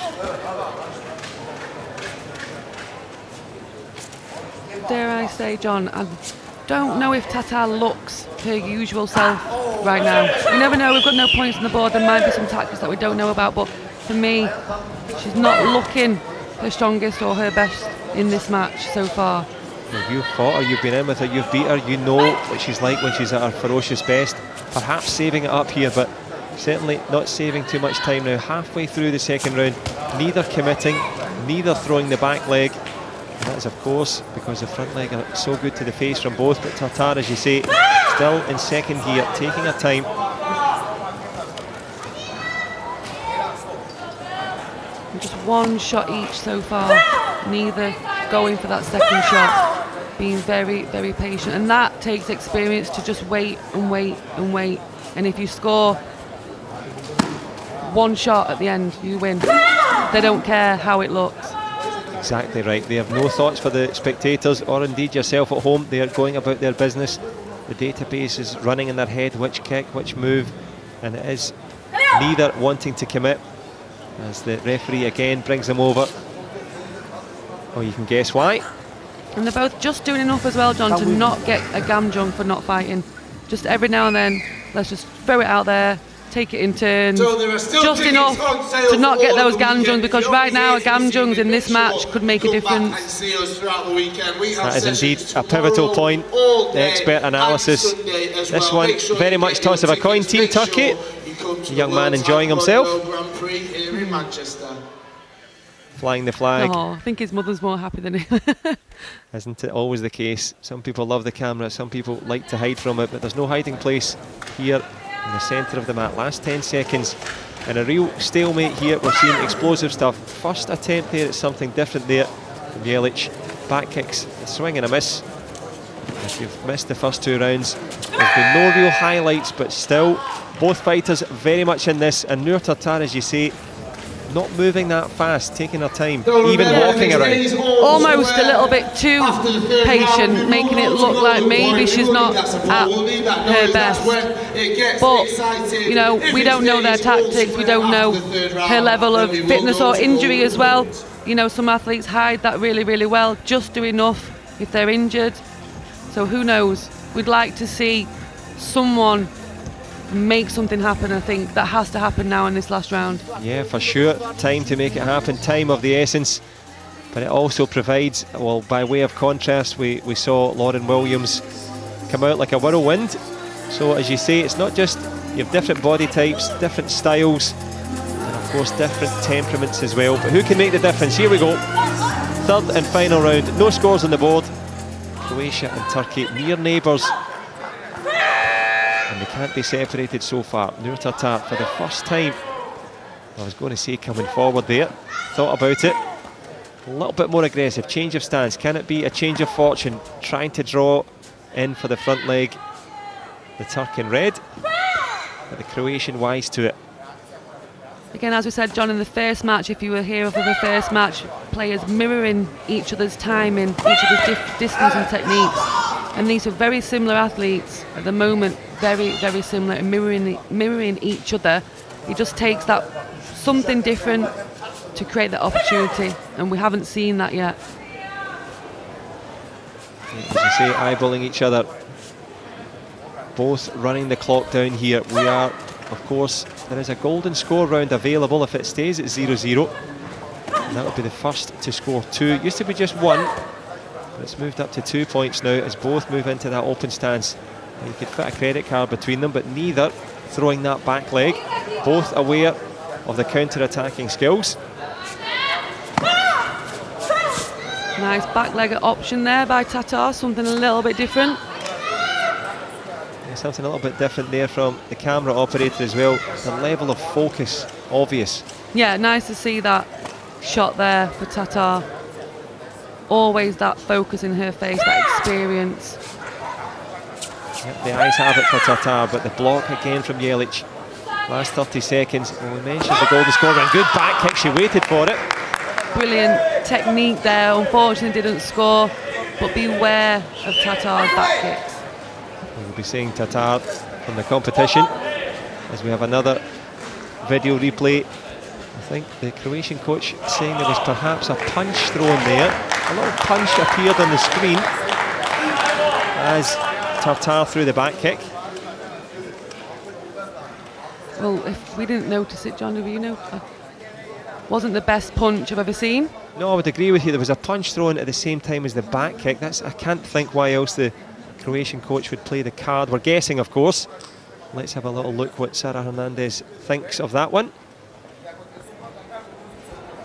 Speaker 2: Dare I say, John, I don't know if Tatar looks her usual self right now. You never know, we've got no points on the board, there might be some tactics that we don't know about, but for me, she's not looking her strongest or her best in this match so far.
Speaker 1: Well, you've fought her, you've been in with her, you've beat her, you know what she's like when she's at her ferocious best. Perhaps saving it up here, but certainly not saving too much time now. Halfway through the second round, neither committing, neither throwing the back leg. And that is, of course, because the front leg are so good to the face from both. But Tatar, as you say, still in second gear, taking her time.
Speaker 2: And just one shot each so far, neither going for that second shot, being very, very patient. And that takes experience to just wait and wait and wait. And if you score one shot at the end, you win. They don't care how it looks.
Speaker 1: Exactly right. They have no thoughts for the spectators or indeed yourself at home. They are going about their business. The database is running in their head, which kick, which move, and it is neither wanting to commit as the referee again brings them over. Oh, you can guess why.
Speaker 2: And they're both just doing enough as well, John, to not get a gamjung for not fighting. Just every now and then, let's just throw it out there, take it in turns, just enough to not get those gamjungs, because right now a gamjungs in this match could make a difference.
Speaker 1: That is indeed a pivotal point. The expert analysis. This one very much toss of a coin. Team Turkey. The young man enjoying himself. Flying the flag.
Speaker 2: Oh, I think his mother's more happy than him.
Speaker 1: Isn't it always the case? Some people love the camera, some people like to hide from it, but there's no hiding place here in the centre of the mat. Last 10 seconds and a real stalemate here. We're seeing explosive stuff. First attempt there, it's something different there from Jelic. Back kicks, a swing and a miss. If you've missed the first 2 rounds, there's been no real highlights, but still both fighters very much in this. And Nur Tartar, as you say, not moving that fast, taking her time, even walking around.
Speaker 2: Almost a little bit too patient, making it look like maybe she's not at her best. But, you know, we don't know their tactics, we don't know her level of fitness or injury as well. You know, some athletes hide that really, really well, just do enough if they're injured. So who knows? We'd like to see someone make something happen. I think that has to happen now in this last round.
Speaker 1: Yeah, for sure. Time to make it happen, time of the essence. But it also provides, well, by way of contrast, we saw Lauren Williams come out like a whirlwind. So as you say, it's not just, you have different body types, different styles, and of course different temperaments as well. But who can make the difference? Here we go. Third and final round. No scores on the board. Croatia and Turkey, near neighbours. And they can't be separated so far. Nur Tartar for the first time, I was going to say coming forward there, thought about it, a little bit more aggressive, change of stance. Can it be a change of fortune, trying to draw in for the front leg, the Turk in red, but the Croatian wise to it.
Speaker 2: Again, as we said, John, in the first match, if you were here for the first match, players mirroring each other's timing, each other's distance and techniques. And these are very similar athletes at the moment, very, very similar, and mirroring each other. It just takes that something different to create that opportunity, and we haven't seen that yet.
Speaker 1: As you say, eyeballing each other, both running the clock down here. We are, of course, there is a golden score round available if it stays at 0-0. And that would be the first to score 2. It used to be just 1. It's moved up to 2 points now as both move into that open stance. You could fit a credit card between them, but neither throwing that back leg. Both aware of the counter-attacking skills.
Speaker 2: Nice back leg option there by Tartar, something a little bit different.
Speaker 1: Yeah, something a little bit different there from the camera operator as well. The level of focus, obvious.
Speaker 2: Yeah, nice to see that shot there for Tartar. Always that focus in her face, that experience.
Speaker 1: Yep, the eyes have it for Tartar, but the block again from Jelic. Last 30 seconds. Well, we mentioned the golden score round. Good back kick, she waited for it.
Speaker 2: Brilliant technique there, unfortunately didn't score, but beware of Tartar's back kicks.
Speaker 1: We'll be seeing Tartar from the competition as we have another video replay. I think the Croatian coach saying there was perhaps a punch thrown there. A little punch appeared on the screen as Tartar threw the back kick.
Speaker 2: Well, if we didn't notice it, John, do you know? Wasn't the best punch I've ever seen.
Speaker 1: No, I would agree with you. There was a punch thrown at the same time as the back kick. I can't think why else the Croatian coach would play the card. We're guessing, of course. Let's have a little look what Sarah Hernandez thinks of that one.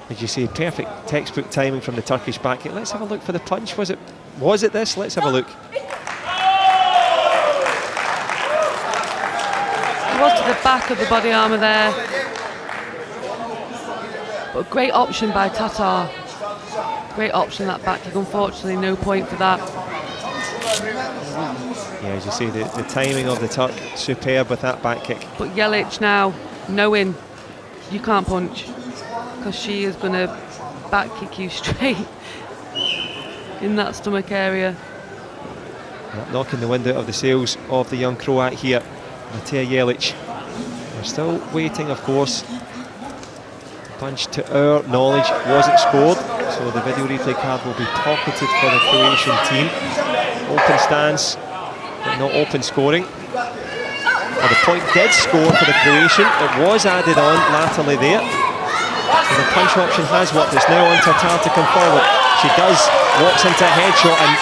Speaker 1: As you say, perfect textbook timing from the Turkish back kick. Let's have a look for the punch. Was it this? Let's have a look.
Speaker 2: It was to the back of the body armour there. But a great option by Tatar. Great option, that back kick. Unfortunately, no point for that.
Speaker 1: Yeah, as you see, the timing of the tuck, superb with that back kick.
Speaker 2: But Jelic now, knowing you can't punch, because she is going to back kick you straight in that stomach area.
Speaker 1: Knocking the wind out of the sails of the young Croat here, Matija Jelic. We're still waiting, of course. The punch, to our knowledge, wasn't scored, so the video replay card will be pocketed for the Croatian team. Open stance, but not open scoring. Well, the point did score for the Croatian. It was added on laterally there. So the punch option has worked. It's now on Tatar to come forward. She does, walks into a headshot, and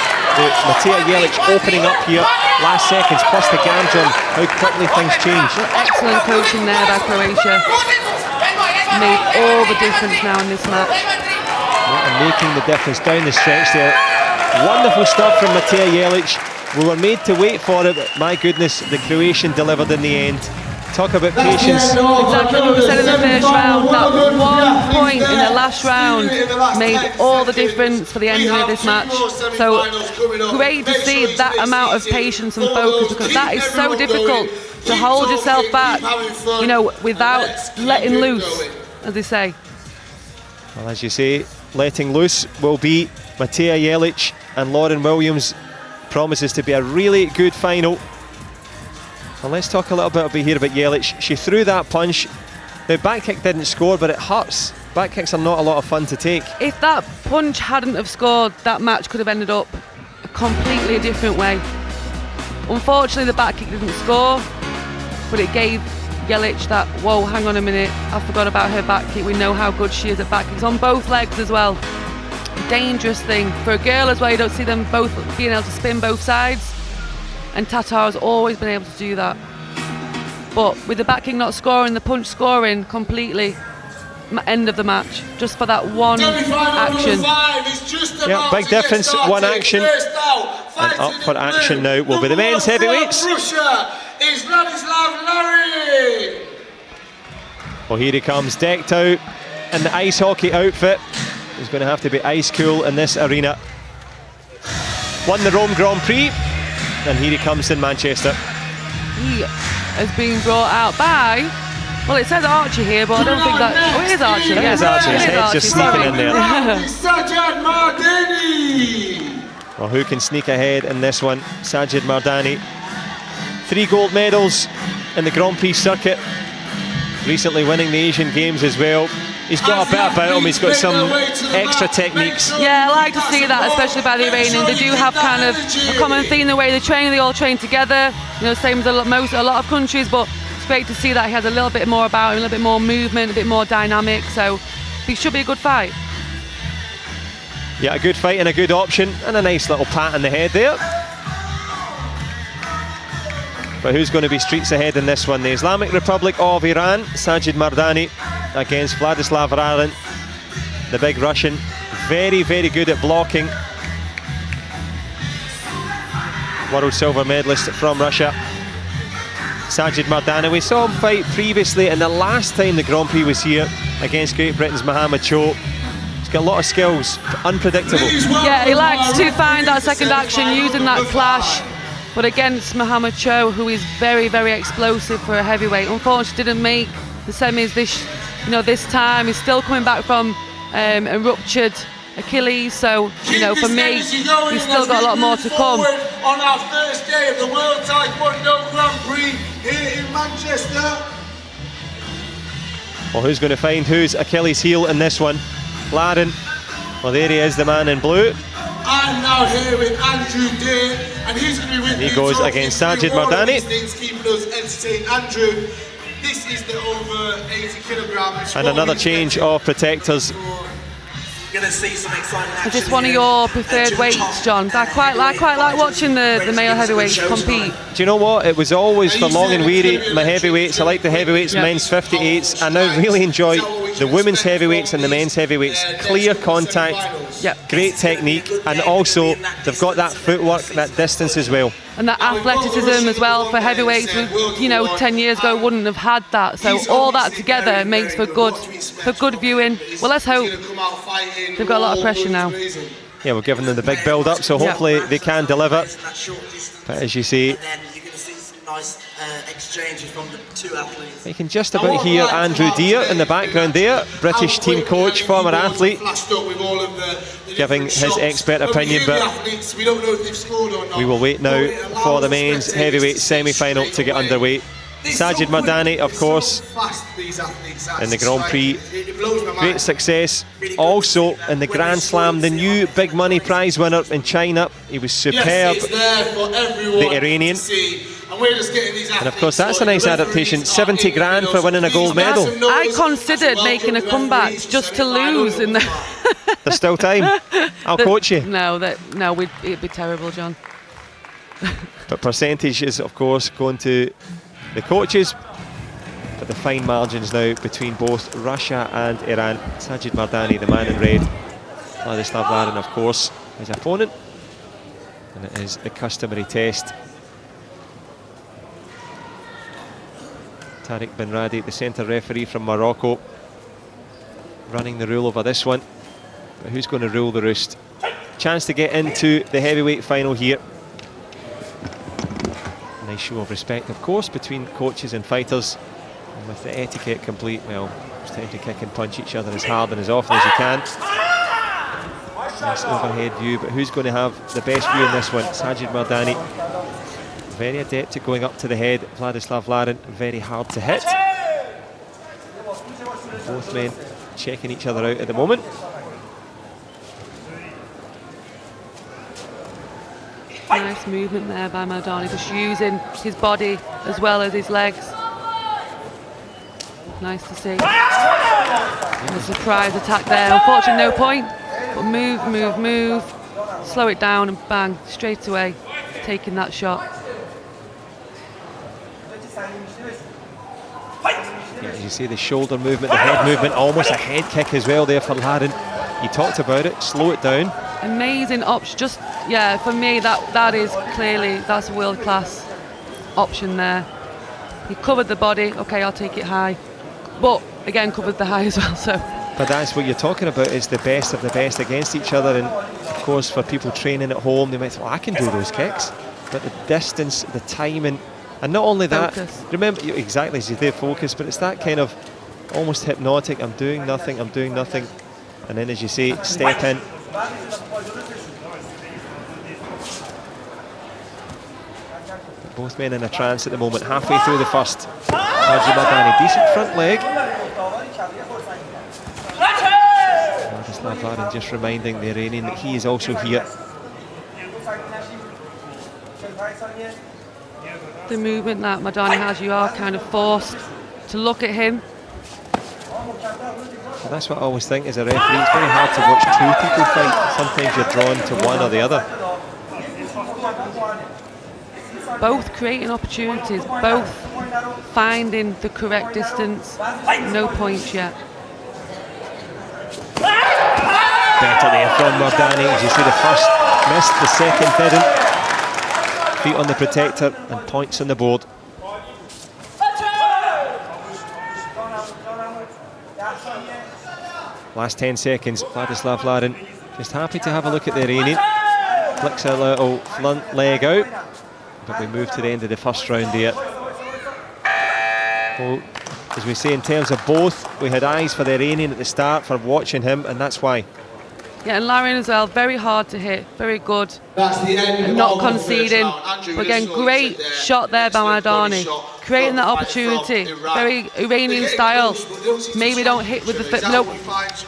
Speaker 1: Matija Jelic opening up here. Last seconds, plus the Gamjon, how quickly things change.
Speaker 2: Excellent coaching there by Croatia. Made all the difference now in this match.
Speaker 1: And making the difference down the stretch there. Wonderful stuff from Matija Jelic. We were made to wait for it, but my goodness, the Croatian delivered in the end. Talk about patience.
Speaker 2: Exactly what we said in the first round. That 1 point in the last round made all the difference for the ending of this match. So great to see that amount of patience and focus, because that is so difficult to hold yourself back, you know, without letting loose, as they say.
Speaker 1: Well, as you say, letting loose will be Matija Jelic and Lauren Williams. Promises to be a really good final. Well, let's talk a little bit here about Jelic. She threw that punch. The back kick didn't score, but it hurts. Back kicks are not a lot of fun to take.
Speaker 2: If that punch hadn't have scored, that match could have ended up a completely different way. Unfortunately, the back kick didn't score, but it gave Jelic that, whoa, hang on a minute, I forgot about her back kick. We know how good she is at back kicks, on both legs as well. Dangerous thing for a girl as well. You don't see them both being able to spin both sides, and Tatar has always been able to do that. But with the back kick not scoring, the punch scoring completely, end of the match, just for that one action.
Speaker 1: Yeah, big difference, one action. And up for action now will be the men's heavyweights. Well, here he comes, decked out in the ice hockey outfit. He's going to have to be ice cool in this arena. Won the Rome Grand Prix, and here he comes in Manchester.
Speaker 2: He has been brought out by, well, it says Archie here, but I don't think that, oh, it is Archie.
Speaker 1: It is Archie, his head's just sneaking in there. Well, who can sneak ahead in this one? Sajid Mardani. 3 gold medals in the Grand Prix circuit, recently winning the Asian Games as well. He's got a bit about him, he's got some extra techniques.
Speaker 2: Yeah, I like to see that, especially by the Iranians. They do have kind of a common theme, the way they train, they all train together, you know, same as a lot of countries, but it's great to see that he has a little bit more about him, a little bit more movement, a bit more dynamic, so it should be a good fight.
Speaker 1: Yeah, a good fight and a good option, and a nice little pat on the head there. But who's going to be streets ahead in this one? The Islamic Republic of Iran, Sajid Mardani against Vladislav Rarin, the big Russian. Very, very good at blocking. World silver medalist from Russia. Sajid Mardani, we saw him fight previously, and the last time the Grand Prix was here against Great Britain's Mohamed Cho. He's got a lot of skills, unpredictable.
Speaker 2: Yeah, he likes to find that second action, using that clash. But against Mohamed Cho, who is very, very explosive for a heavyweight, unfortunately didn't make the semis this time. He's still coming back from a ruptured Achilles, so for me, he's still got a lot more to come.
Speaker 3: On our first day of the World Taekwondo Grand Prix here in Manchester.
Speaker 1: Well, who's going to find whose Achilles heel in this one? Laden. Well, there he is, the man in blue.
Speaker 3: I'm now here with Andrew Day, and he's going to be with me.
Speaker 1: He goes against Sajid Mardani.
Speaker 3: Keeping us entertained. Andrew, this is the over 80 kilograms.
Speaker 1: And another change of protectors.
Speaker 2: Is this one of your preferred weights, John? I quite like watching the male heavyweights compete.
Speaker 1: Do you know what? It was always for long and weary, my heavyweights. I like the heavyweights, men's 58s. I now really enjoy the women's heavyweights and the men's heavyweights. Clear contact, great technique, and also they've got that footwork, that distance as well.
Speaker 2: And that athleticism as well for heavyweights, you know, 10 years ago wouldn't have had that. So all that together makes for good viewing. Well, let's hope. They've got a lot of pressure now.
Speaker 1: Yeah, we're giving them the big build up, so hopefully they can deliver. But as you say,
Speaker 4: exchanges from the two athletes.
Speaker 1: you can just about hear Andrew Deere in the background there, British team coach, former athlete, giving his expert opinion. But we will wait now for the men's heavyweight semi-final to get underway. Sajid Mardani, of course, in the Grand Prix, great success. Also in the Grand Slam, the new big money prize winner in China. He was superb, the Iranian. And of course that's a nice adaptation, 70 grand for winning a gold medal.
Speaker 2: I considered making a comeback just to lose in the
Speaker 1: There's still time. I'll coach you.
Speaker 2: No, it'd be terrible, John.
Speaker 1: But percentage is of course going to the coaches, but the fine margins now between both Russia and Iran. Sajid Mardani, the man in red, Vladislav Larin, of course, his opponent, and it is the customary test. Tariq bin Radi, the centre referee from Morocco, running the rule over this one. But who's going to rule the roost? Chance to get into the heavyweight final here. Nice show of respect, of course, between coaches and fighters. And with the etiquette complete, well, it's time to kick and punch each other as hard and as often as you can. Nice overhead view, but who's going to have the best view in this one? Sajid Mardani, very adept at going up to the head. Vladislav Larin, very hard to hit. Both men checking each other out at the moment.
Speaker 2: Nice movement there by Mardani, just using his body as well as his legs. Nice to see. And a surprise attack there. Unfortunately, no point. But move. Slow it down and bang, straight away, taking that shot.
Speaker 1: Yeah, as you see the shoulder movement, the head movement, almost a head kick as well there for Larin. You talked about it, slow it down.
Speaker 2: Amazing option, just, yeah, for me that is clearly, that's a world class option there. He covered the body, okay, I'll take it high. But again, covered the high as well, so.
Speaker 1: But that's what you're talking about, is the best of the best against each other. And of course for people training at home, they might think, well, I can do those kicks. But the distance, the timing, and not only that, remember, exactly, as you say, focus, but it's that kind of almost hypnotic, I'm doing nothing. And then as you say, step in. Both men in a trance at the moment, halfway through the first. Sajid Mardani, decent front leg. Vladislav Larin just reminding the Iranian that he is also here.
Speaker 2: The movement that Mardani has, you are kind of forced to look at him.
Speaker 1: So that's what I always think as a referee, it's very hard to watch two people fight. Sometimes you're drawn to one or the other.
Speaker 2: Both creating opportunities, both finding the correct distance. No points yet.
Speaker 1: Better there from Mardani, as you see the first missed, the second didn't. Feet on the protector and points on the board. Last 10 seconds, Vladislav Larin just happy to have a look at the Iranian. Flicks a little front leg out, but we move to the end of the first round here. Well, as we say, in terms of both, we had eyes for the Iranian at the start, for watching him, and that's why.
Speaker 2: Yeah, and Larin as well, very hard to hit, very good.
Speaker 3: That's the end
Speaker 2: and not conceding. But again, great shot there by Mardani, creating that opportunity, very Iranian style. Maybe don't hit with the first, no,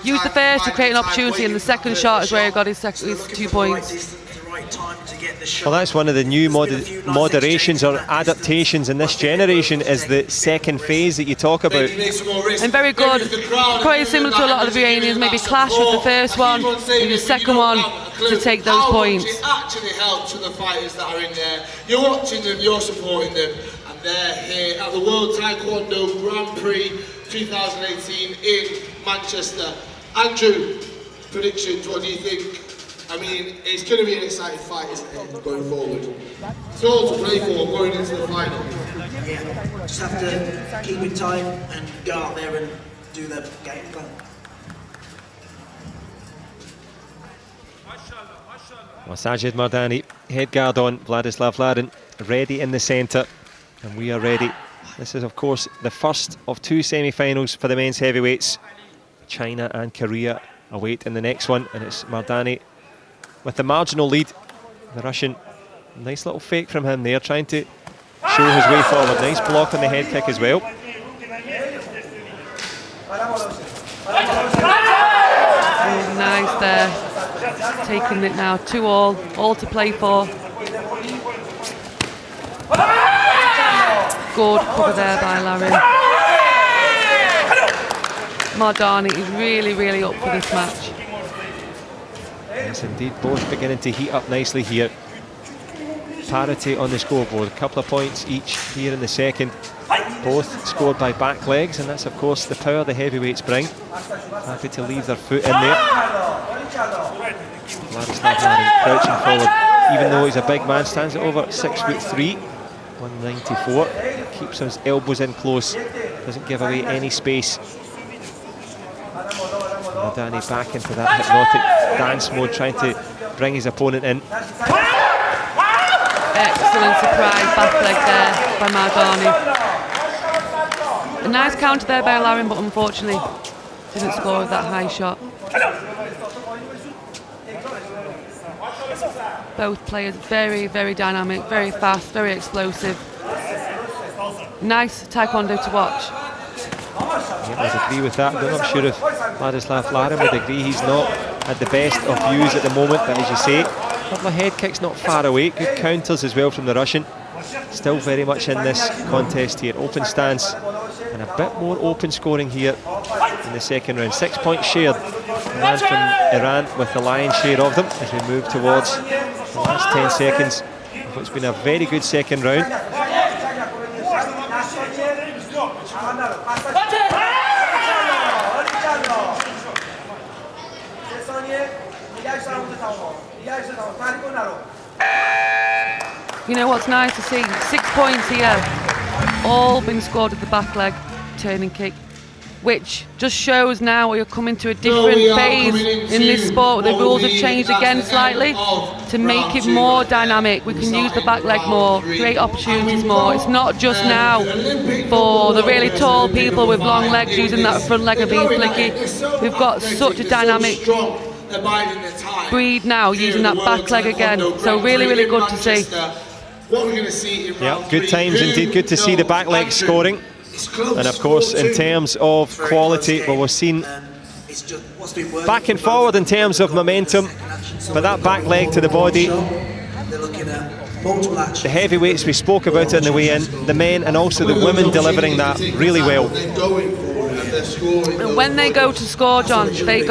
Speaker 2: use the first to create an opportunity, and the second shot is where he got his 2 points.
Speaker 1: Well, that's one of the new moderations or adaptations in this generation, is the second phase that you talk about.
Speaker 2: And very good, quite similar to a lot of the Iranians, maybe clash with the first one and the second one to take those points.
Speaker 3: It actually helps to the fighters that are in there. You're watching them, you're supporting them, and they're here at the World Taekwondo Grand Prix 2018 in Manchester. Andrew, predictions, what do you think? I mean, it's going to be an exciting fight, isn't it, going forward? It's all to play for going into the final.
Speaker 4: Yeah, just have to keep it tight and go out there and do the game plan.
Speaker 1: Well, Sajid Mardani, head guard on, Vladislav Larin, ready in the centre, and we are ready. This is, of course, the first of two semi-finals for the men's heavyweights. China and Korea await in the next one, and it's Mardani with the marginal lead. The Russian, nice little fake from him there, trying to show his way forward. Nice block on the head kick as well.
Speaker 2: Really nice there. Taking it now, 2-all to play for. Good cover there by Larin. Mardani is really, really up for this match.
Speaker 1: Yes, indeed, both beginning to heat up nicely here. Parity on the scoreboard, a couple of points each here in the second. Both scored by back legs, and that's, of course, the power the heavyweights bring. Happy to leave their foot in there. Vladislav Larin crouching forward, even though he's a big man, stands at over 6'3", 194. Keeps his elbows in close, doesn't give away any space. Mardani back into that hypnotic dance mode, trying to bring his opponent in.
Speaker 2: Excellent surprise back leg there by Mardani. A nice counter there by Larin, but unfortunately didn't score with that high shot. Both players very, very dynamic, very fast, very explosive. Nice taekwondo to watch.
Speaker 1: Yeah, I'd agree with that. I'm not sure if Vladislav Larin would agree. He's not at the best of views at the moment, but as you say, a couple of head kicks not far away. Good counters as well from the Russian. Still very much in this contest here. Open stance and a bit more open scoring here in the second round. 6 points shared. The man from Iran with the lion's share of them as we move towards the last 10 seconds of what's been a very good second round.
Speaker 2: You know what's nice to see? 6 points here, all been scored with the back leg turning kick, which just shows now we're coming to a different phase in this sport. The rules have changed again slightly to make it more dynamic. We can use the back leg more, create opportunities more. It's not just now for the really tall people with long legs using that front leg and being flicky. We've got such a dynamic breed now using that back leg again. So really, really good to see.
Speaker 1: Yeah, good times indeed. Good to see the back leg scoring. And of course, in terms of quality, well, we've seen back and forward in terms of momentum, but that back leg to the body, the heavyweights, we spoke about it in the weigh-in, the men and also the women delivering that really well.
Speaker 2: And when they go to score, John, they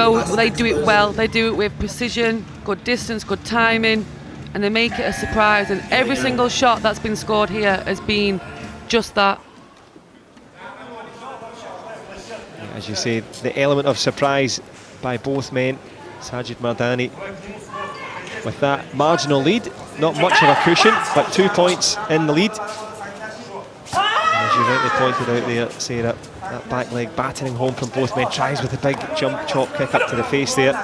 Speaker 2: do it well. They do it with precision, good distance, good timing, and they make it a surprise. And every single shot that's been scored here has been just that.
Speaker 1: As you say, the element of surprise by both men. Sajid Mardani with that marginal lead, not much of a cushion, but 2 points in the lead. And as you rightly pointed out there, Sarah, that back leg battering home from both men, tries with a big jump chop kick up to the face there.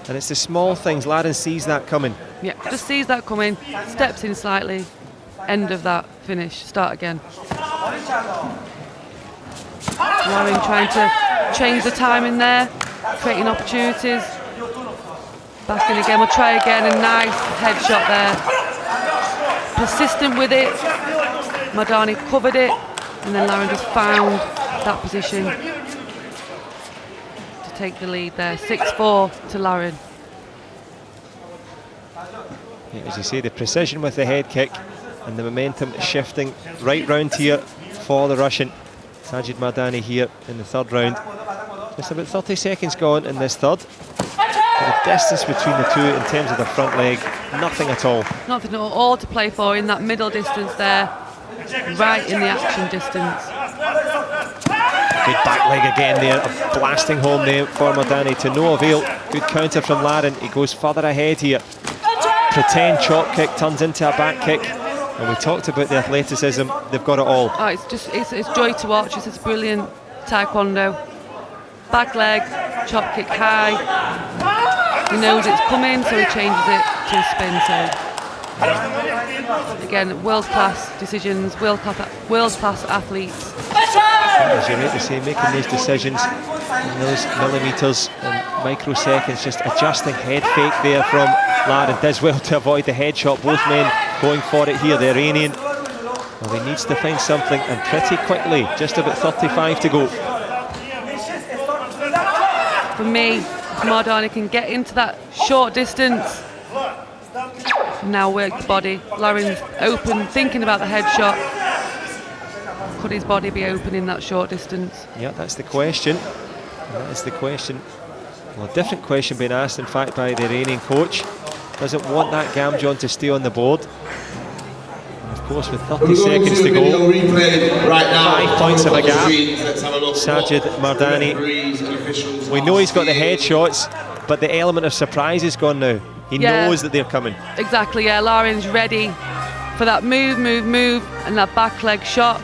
Speaker 1: And it's the small things, Larin sees that coming.
Speaker 2: Yeah, just sees that coming, steps in slightly, end of that, finish, start again. Larin trying to change the timing there, creating opportunities. Back in again, we'll try again, a nice headshot there. Persistent with it, Mardani covered it, and then Larin just found that position to take the lead there. 6-4 to Larin.
Speaker 1: Yeah, as you say, the precision with the head kick and the momentum shifting right round here for the Russian. Sajid Mardani here in the third round. Just about 30 seconds gone in this third. But the distance between the two in terms of the front leg, nothing at all.
Speaker 2: Nothing at all to play for in that middle distance there, right in the action distance.
Speaker 1: Good back leg again there, a blasting home there for Mardani to no avail. Good counter from Larin. He goes further ahead here. Pretend chop kick turns into a back kick. And we talked about the athleticism, they've got it all.
Speaker 2: Oh, it's joy to watch. It's brilliant taekwondo. Back leg, chop kick high. He knows it's coming, so he changes it to a spin. So again, world-class decisions, world-class athletes.
Speaker 1: As you're right to say, making those decisions in those millimetres and microseconds, just adjusting head fake there from Larin. Does well to avoid the head shot. Both men going for it here, the Iranian. Well, he needs to find something, and pretty quickly, just about 35 to go.
Speaker 2: For me, Mardani can get into that short distance. Now work the body. Larin's open, thinking about the head shot. Could his body be open in that short distance?
Speaker 1: Yeah, that's the question. That is the question. Well, a different question being asked, in fact, by the Iranian coach. Doesn't want that Gamjon to stay on the board. And of course, with 30 seconds to go,
Speaker 3: right now,
Speaker 1: 5 points of a gap. Sajid Mardani. We know he's got the headshots, but the element of surprise is gone now. He knows that they're coming.
Speaker 2: Exactly, yeah. Larin's ready for that move, and that back leg shot.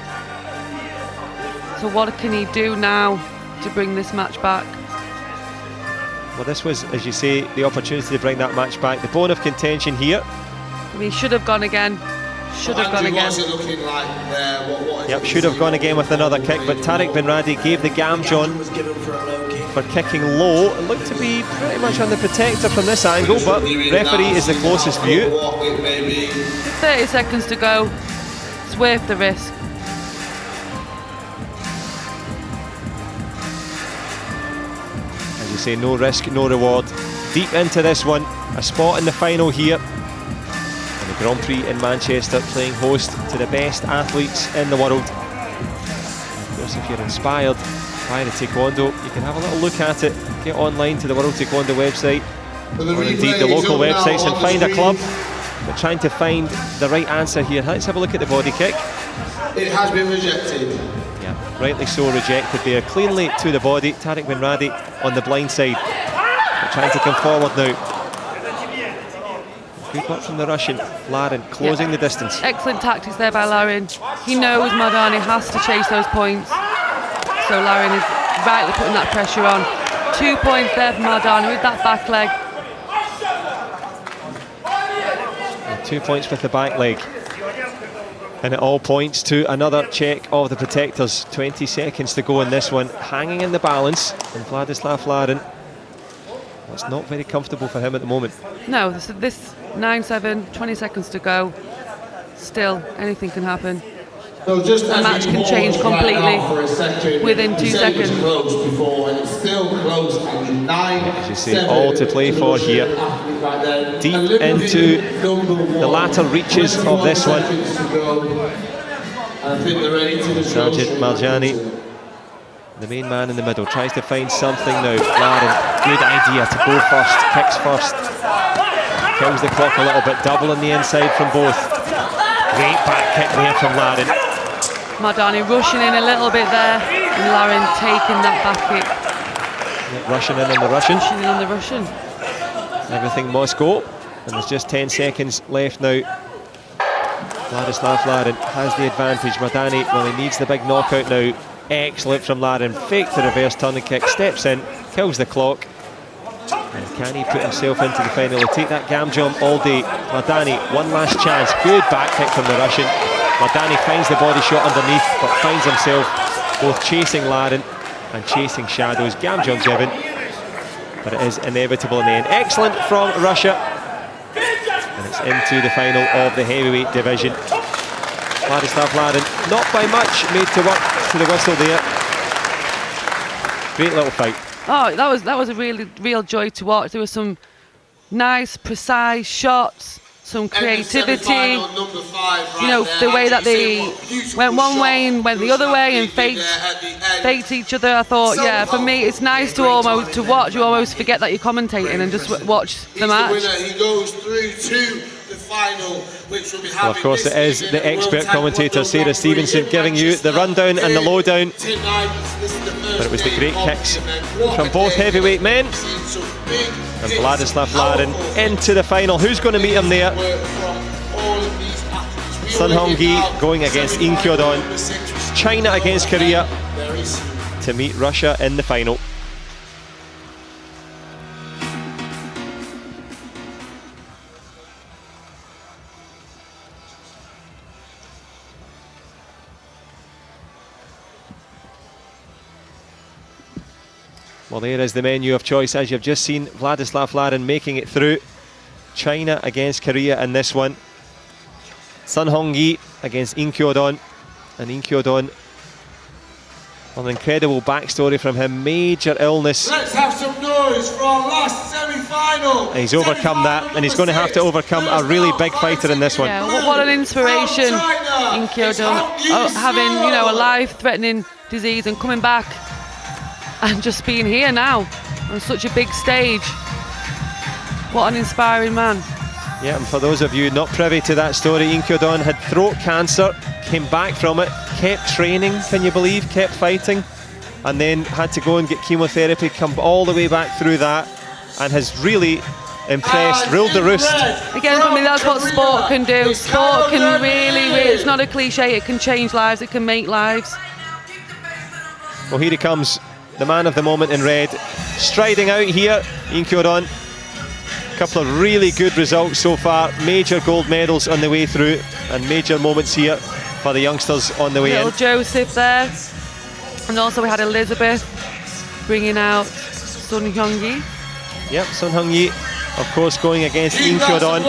Speaker 2: So what can he do now to bring this match back?
Speaker 1: Well, this was, as you say, the opportunity to bring that match back. The bone of contention here.
Speaker 2: I mean, should have gone again. Should have gone again.
Speaker 3: What's it looking like there?
Speaker 1: Yep, should have gone again with another kick, but Tariq Bin Radi gave the Gamjon for kicking low. It looked to be pretty much on the protector from this angle, but referee is the closest view.
Speaker 2: 30 seconds to go. It's worth the risk.
Speaker 1: As you say, no risk, no reward. Deep into this one, a spot in the final here. And the Grand Prix in Manchester, playing host to the best athletes in the world. And of course, if you're inspired by the Taekwondo, you can have a little look at it. Get online to the World Taekwondo website, or indeed the local websites, and find a club. But trying to find the right answer here. Let's have a look at the body kick.
Speaker 3: It has been rejected.
Speaker 1: Yeah, rightly so, rejected there. Cleanly to the body. Tariq Bin Radi on the blind side. But trying to come forward now. Good work from the Russian. Larin closing the distance.
Speaker 2: Excellent tactics there by Larin. He knows Mardani has to chase those points. So Larin is rightly putting that pressure on. 2 points there for Mardani with that back leg.
Speaker 1: And 2 points with the back leg. And it all points to another check of the protectors. 20 seconds to go in this one. Hanging in the balance. And Vladislav Larin, that's not very comfortable for him at the moment.
Speaker 2: No, this 9-7, 20 seconds to go. Still, anything can happen.
Speaker 3: So just
Speaker 2: the match can change completely within 2 seconds.
Speaker 1: As you say, all to play for here. Deep into the latter reaches of this one. Sajid Marjani, the main man in the middle, tries to find something now. Larin, good idea to go first, kicks first. Kills the clock a little bit, double on the inside from both. Great back kick there from Larin.
Speaker 2: Mardani rushing in a little bit there, and Larin taking that back kick.
Speaker 1: Yeah, rushing in on the Russian.
Speaker 2: Rushing in on the Russian.
Speaker 1: Everything must go, and there's just 10 seconds left now. Vladislav Larin has the advantage. Mardani, well, he needs the big knockout now. Excellent from Larin. Fake the reverse turning kick, steps in, kills the clock. And can he put himself into the final? He'll take that Gamjon all day. Mardani, one last chance. Good back kick from the Russian. Mardani finds the body shot underneath, but finds himself both chasing Larin and chasing shadows. Gamjon given, but it is inevitable in the end. Excellent from Russia. And it's into the final of the heavyweight division. Vladislav Larin, not by much, made to work to the whistle there. Great little fight.
Speaker 2: Oh, that was a real joy to watch. There were some nice, precise shots, some creativity. You know, the way that they went one way and went the other way and faked each other. I thought, yeah, for me, it's nice to watch. You almost forget that you're commentating and just watch the match.
Speaker 3: He goes through to the final, which will be
Speaker 1: Well, of course, it is the expert commentator Sarah Stevenson giving you the rundown and the lowdown. But it was the great kicks from both heavyweight men. And Vladislav Larin into the final. Who's going to meet him there? Sun Hong-gi going against In Kyo-don. China against Korea to meet Russia in the final. Well, there is the menu of choice, as you've just seen. Vladislav Larin making it through. China against Korea in this one. Sun Hong-gi against In Kyo-don. And In Kyo-don, well, an incredible backstory from him. Major illness.
Speaker 3: Let's have some noise for our last semi-final.
Speaker 1: And he's overcome that, and he's going to have to overcome a really big fighter in this one.
Speaker 2: Yeah, what an inspiration, In Kyo-don. Having, you know, a life-threatening disease and coming back and just being here now on such a big stage. What an inspiring man.
Speaker 1: Yeah, and for those of you not privy to that story, In Kyo-don had throat cancer, came back from it, kept training, can you believe, kept fighting, and then had to go and get chemotherapy, come all the way back through that, and has really impressed, ruled the roost.
Speaker 2: Again, for me, that's what sport can do. Sport can really, it's not a cliche, it can change lives, it can make lives.
Speaker 1: Well, here he comes, the man of the moment in red, striding out here, In Kyo-don. Couple of really good results so far, major gold medals on the way through, and major moments here for the youngsters on the way
Speaker 2: Little
Speaker 1: in.
Speaker 2: Joseph there, and also we had Elizabeth bringing out Sun Hong-gi.
Speaker 1: Yep, Sun Hong-gi, of course, going against In Kyo-don.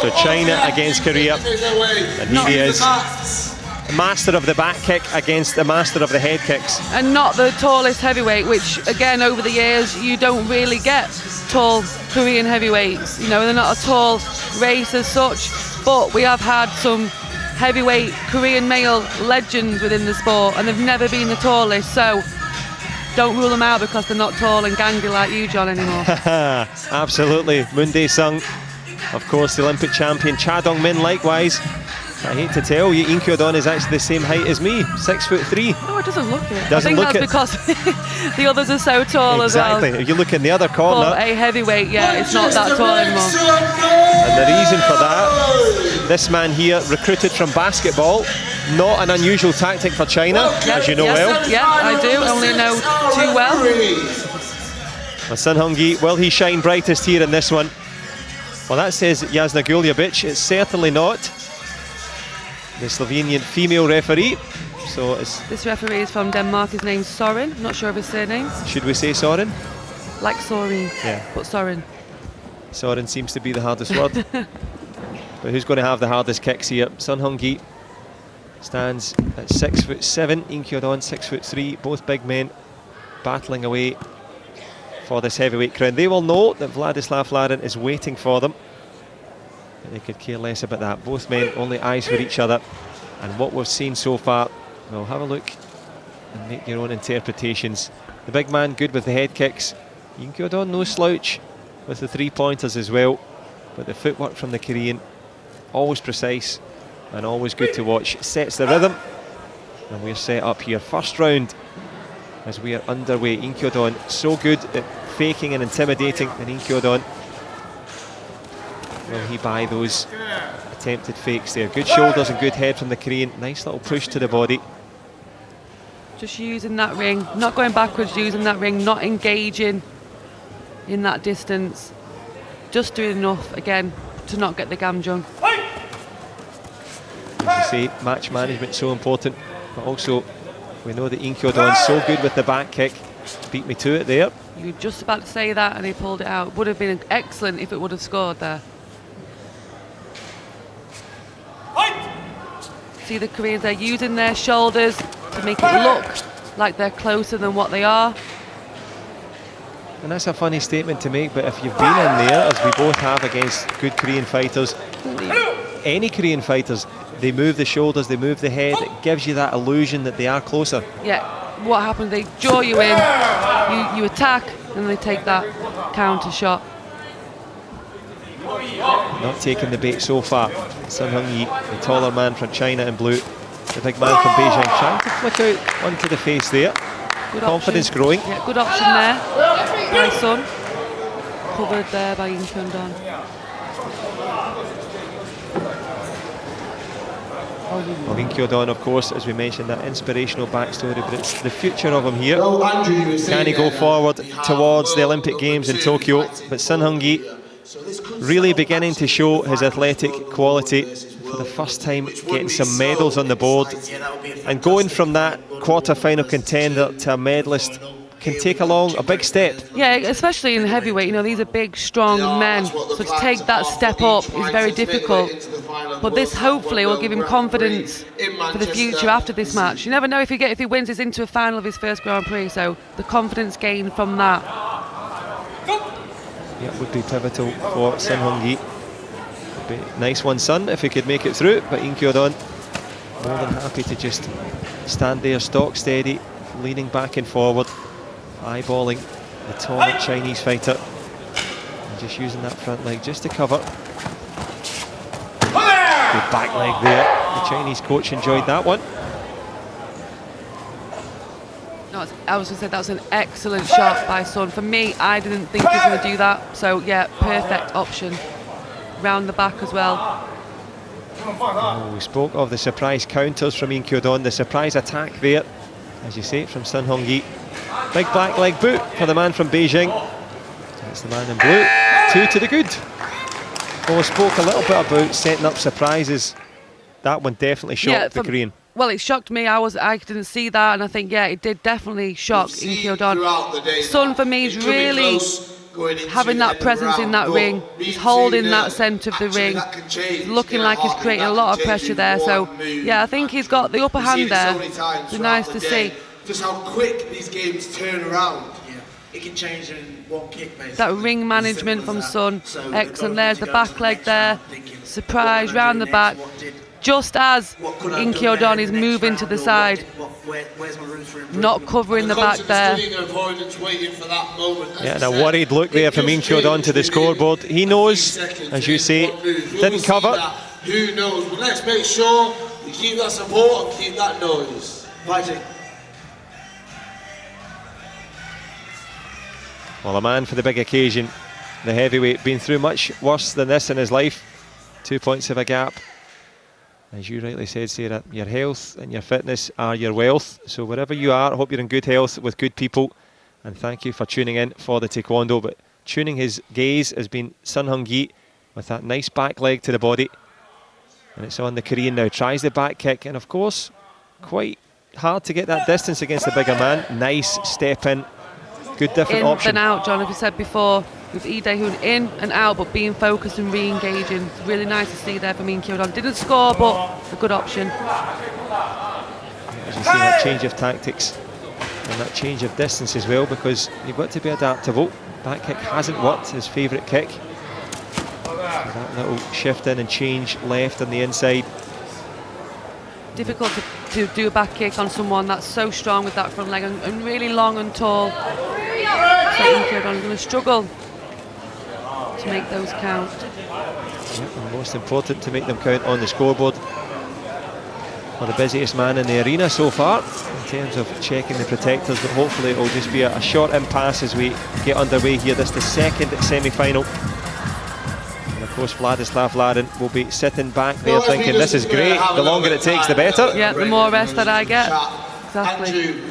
Speaker 1: So China against Korea, and here he is, a master of the back kick against a master of the head kicks.
Speaker 2: And not the tallest heavyweight, which again over the years you don't really get tall Korean heavyweights. You know, they're not a tall race as such, but we have had some heavyweight Korean male legends within the sport, and they've never been the tallest. So don't rule them out because they're not tall and gangly like you, John, anymore.
Speaker 1: Absolutely. Moon Dae-sung, of course, the Olympic champion. Cha Dong-min likewise. I hate to tell you, In Kyo-don is actually the same height as me, 6'3".
Speaker 2: No, it doesn't look it.
Speaker 1: Doesn't
Speaker 2: I think that's because the others are so tall as well.
Speaker 1: Exactly. If you look in the other corner.
Speaker 2: But a heavyweight, yeah, it's not that tall anymore.
Speaker 1: And the reason for that, this man here, recruited from basketball, not an unusual tactic for China, as you know well.
Speaker 2: Yeah, I do, only know too well.
Speaker 1: Well, Sun Hong-gi, will he shine brightest here in this one? Well, that says Jasna Guljevic. It's certainly not. The Slovenian female referee. So
Speaker 2: this referee is from Denmark. His name's Soren. Not sure of his surname.
Speaker 1: Should we say Soren?
Speaker 2: Like Soren.
Speaker 1: Yeah.
Speaker 2: But Soren.
Speaker 1: Soren seems to be the hardest word. But who's going to have the hardest kicks here? Sun Hong-gi stands at 6'7". In Kyo-don 6'3". Both big men battling away for this heavyweight crown. They will know that Vladislav Larin is waiting for them. They could care less about that. Both men only eyes for each other, and what we've seen so far, well, have a look and make your own interpretations. The big man good with the head kicks. In Kyo-don no slouch with the 3-pointers as well, but the footwork from the Korean always precise and always good to watch. Sets the rhythm, and we're set up here. First round as we are underway. In Kyo-don so good at faking and intimidating, and In Kyo-don, will he buy those attempted fakes there? Good shoulders and good head from the Korean. Nice little push to the body.
Speaker 2: Just using that ring, not going backwards, using that ring, not engaging in that distance. Just doing enough, again, to not get the gamjung.
Speaker 1: As you say, match management so important, but also we know that In Kyo-don is so good with the back kick. Beat me to it there.
Speaker 2: You were just about to say that and he pulled it out. Would have been excellent if it would have scored there. See the Koreans, they're using their shoulders to make it look like they're closer than what they are.
Speaker 1: And that's a funny statement to make, but if you've been in there, as we both have against good Korean fighters, any Korean fighters, they move the shoulders, they move the head, it gives you that illusion that they are closer.
Speaker 2: Yeah, what happens, they draw you in, you attack, and they take that counter shot.
Speaker 1: not taking the bait so far. Sun Hung-yi, the taller man from China in blue, the big man from Beijing, trying to flick out onto the face there.
Speaker 2: Good
Speaker 1: Confidence
Speaker 2: option.
Speaker 1: growing.
Speaker 2: Yeah, good option there by Sun. Covered there by Yin Kyung-don.
Speaker 1: Well, Yin Kyung-don, of course, as we mentioned, that inspirational backstory, but it's the future of him here.
Speaker 3: Well, Andrew, you were saying
Speaker 1: Can he go forward towards the Olympic Games in Tokyo? But Sun Hung-yi really beginning to show his athletic quality for the first time, getting some medals on the board, and going from that quarter-final contender to a medalist can take along a big step.
Speaker 2: Yeah, especially in heavyweight, you know, these are big, strong men, so to take that step up is very difficult. But this hopefully will give him confidence for the future after this match. You never know, if he wins this into a final of his first Grand Prix, so the confidence gained from that.
Speaker 1: Yeah, would be pivotal for Sun Hung-yi. Be nice one, Sun, if he could make it through, but Yin Kyung-don more than happy to just stand there, stock steady, leaning back and forward, eyeballing the taller Chinese fighter, and just using that front leg just to cover. Good back leg there. The Chinese coach enjoyed that one.
Speaker 2: No, I was going to say that was an excellent shot by Sun. For me, I didn't think he was going to do that. So yeah, perfect option. Round the back as well.
Speaker 1: Oh, we spoke of the surprise counters from Yin Kyung-don, the surprise attack there, as you say, from Sun Hung-yi. Big black leg boot for the man from Beijing. That's the man in blue. 2 to the good. Oh, spoke a little bit about setting up surprises. That one definitely shocked the Korean.
Speaker 2: Well, it shocked me. I didn't see that, and I think it did definitely shock Yin Kyung-don. Sun for me is really having that presence in that ring. He's holding that centre of the ring. He's looking like he's creating a lot of pressure there. So yeah, I think he's got the upper hand there. It's nice to see.
Speaker 3: Just how quick these games turn around.
Speaker 4: It can change in one kick, basically.
Speaker 2: That ring management from Sun, excellent. There's the back leg there, surprise round the back. Just as Yin Kyung-don is moving to the side, not covering the back there.
Speaker 1: Yeah, and a worried look there from Yin Kyung-don to the scoreboard. He knows, as you say, didn't cover.
Speaker 3: Who knows? But let's make sure we keep that support and keep that noise. Fighting.
Speaker 1: Well, a man for the big occasion, the heavyweight, been through much worse than this in his life. 2 points of a gap. As you rightly said, Sarah, your health and your fitness are your wealth. So wherever you are, I hope you're in good health with good people. And thank you for tuning in for the Taekwondo. But tuning his gaze has been Sun Hung-yi with that nice back leg to the body. And it's on the Korean now. Tries the back kick. And of course, quite hard to get that distance against the bigger man. Nice step in. Good different option.
Speaker 2: In and out, John, as we said before, with Lee Dae-hoon in and out, but being focused and re-engaging. It's really nice to see there from Yin Kyung-don. Didn't score, but a good option.
Speaker 1: As you see, that change of tactics and that change of distance as well, because you've got to be adaptable. Back kick hasn't worked, his favourite kick. So that little shift in and change left on the inside.
Speaker 2: Difficult to do a back kick on someone that's so strong with that front leg and really long and tall. So Yin Kyung-don is going to struggle to make those count.
Speaker 1: Yep, and most important to make them count on the scoreboard. Well, the busiest man in the arena so far in terms of checking the protectors, but hopefully it will just be a short impasse as we get underway here. This is the second semi-final. And of course Vladislav Larin will be sitting back there thinking this is great, the longer it takes the better.
Speaker 2: Yeah, the more rest that I get. Exactly.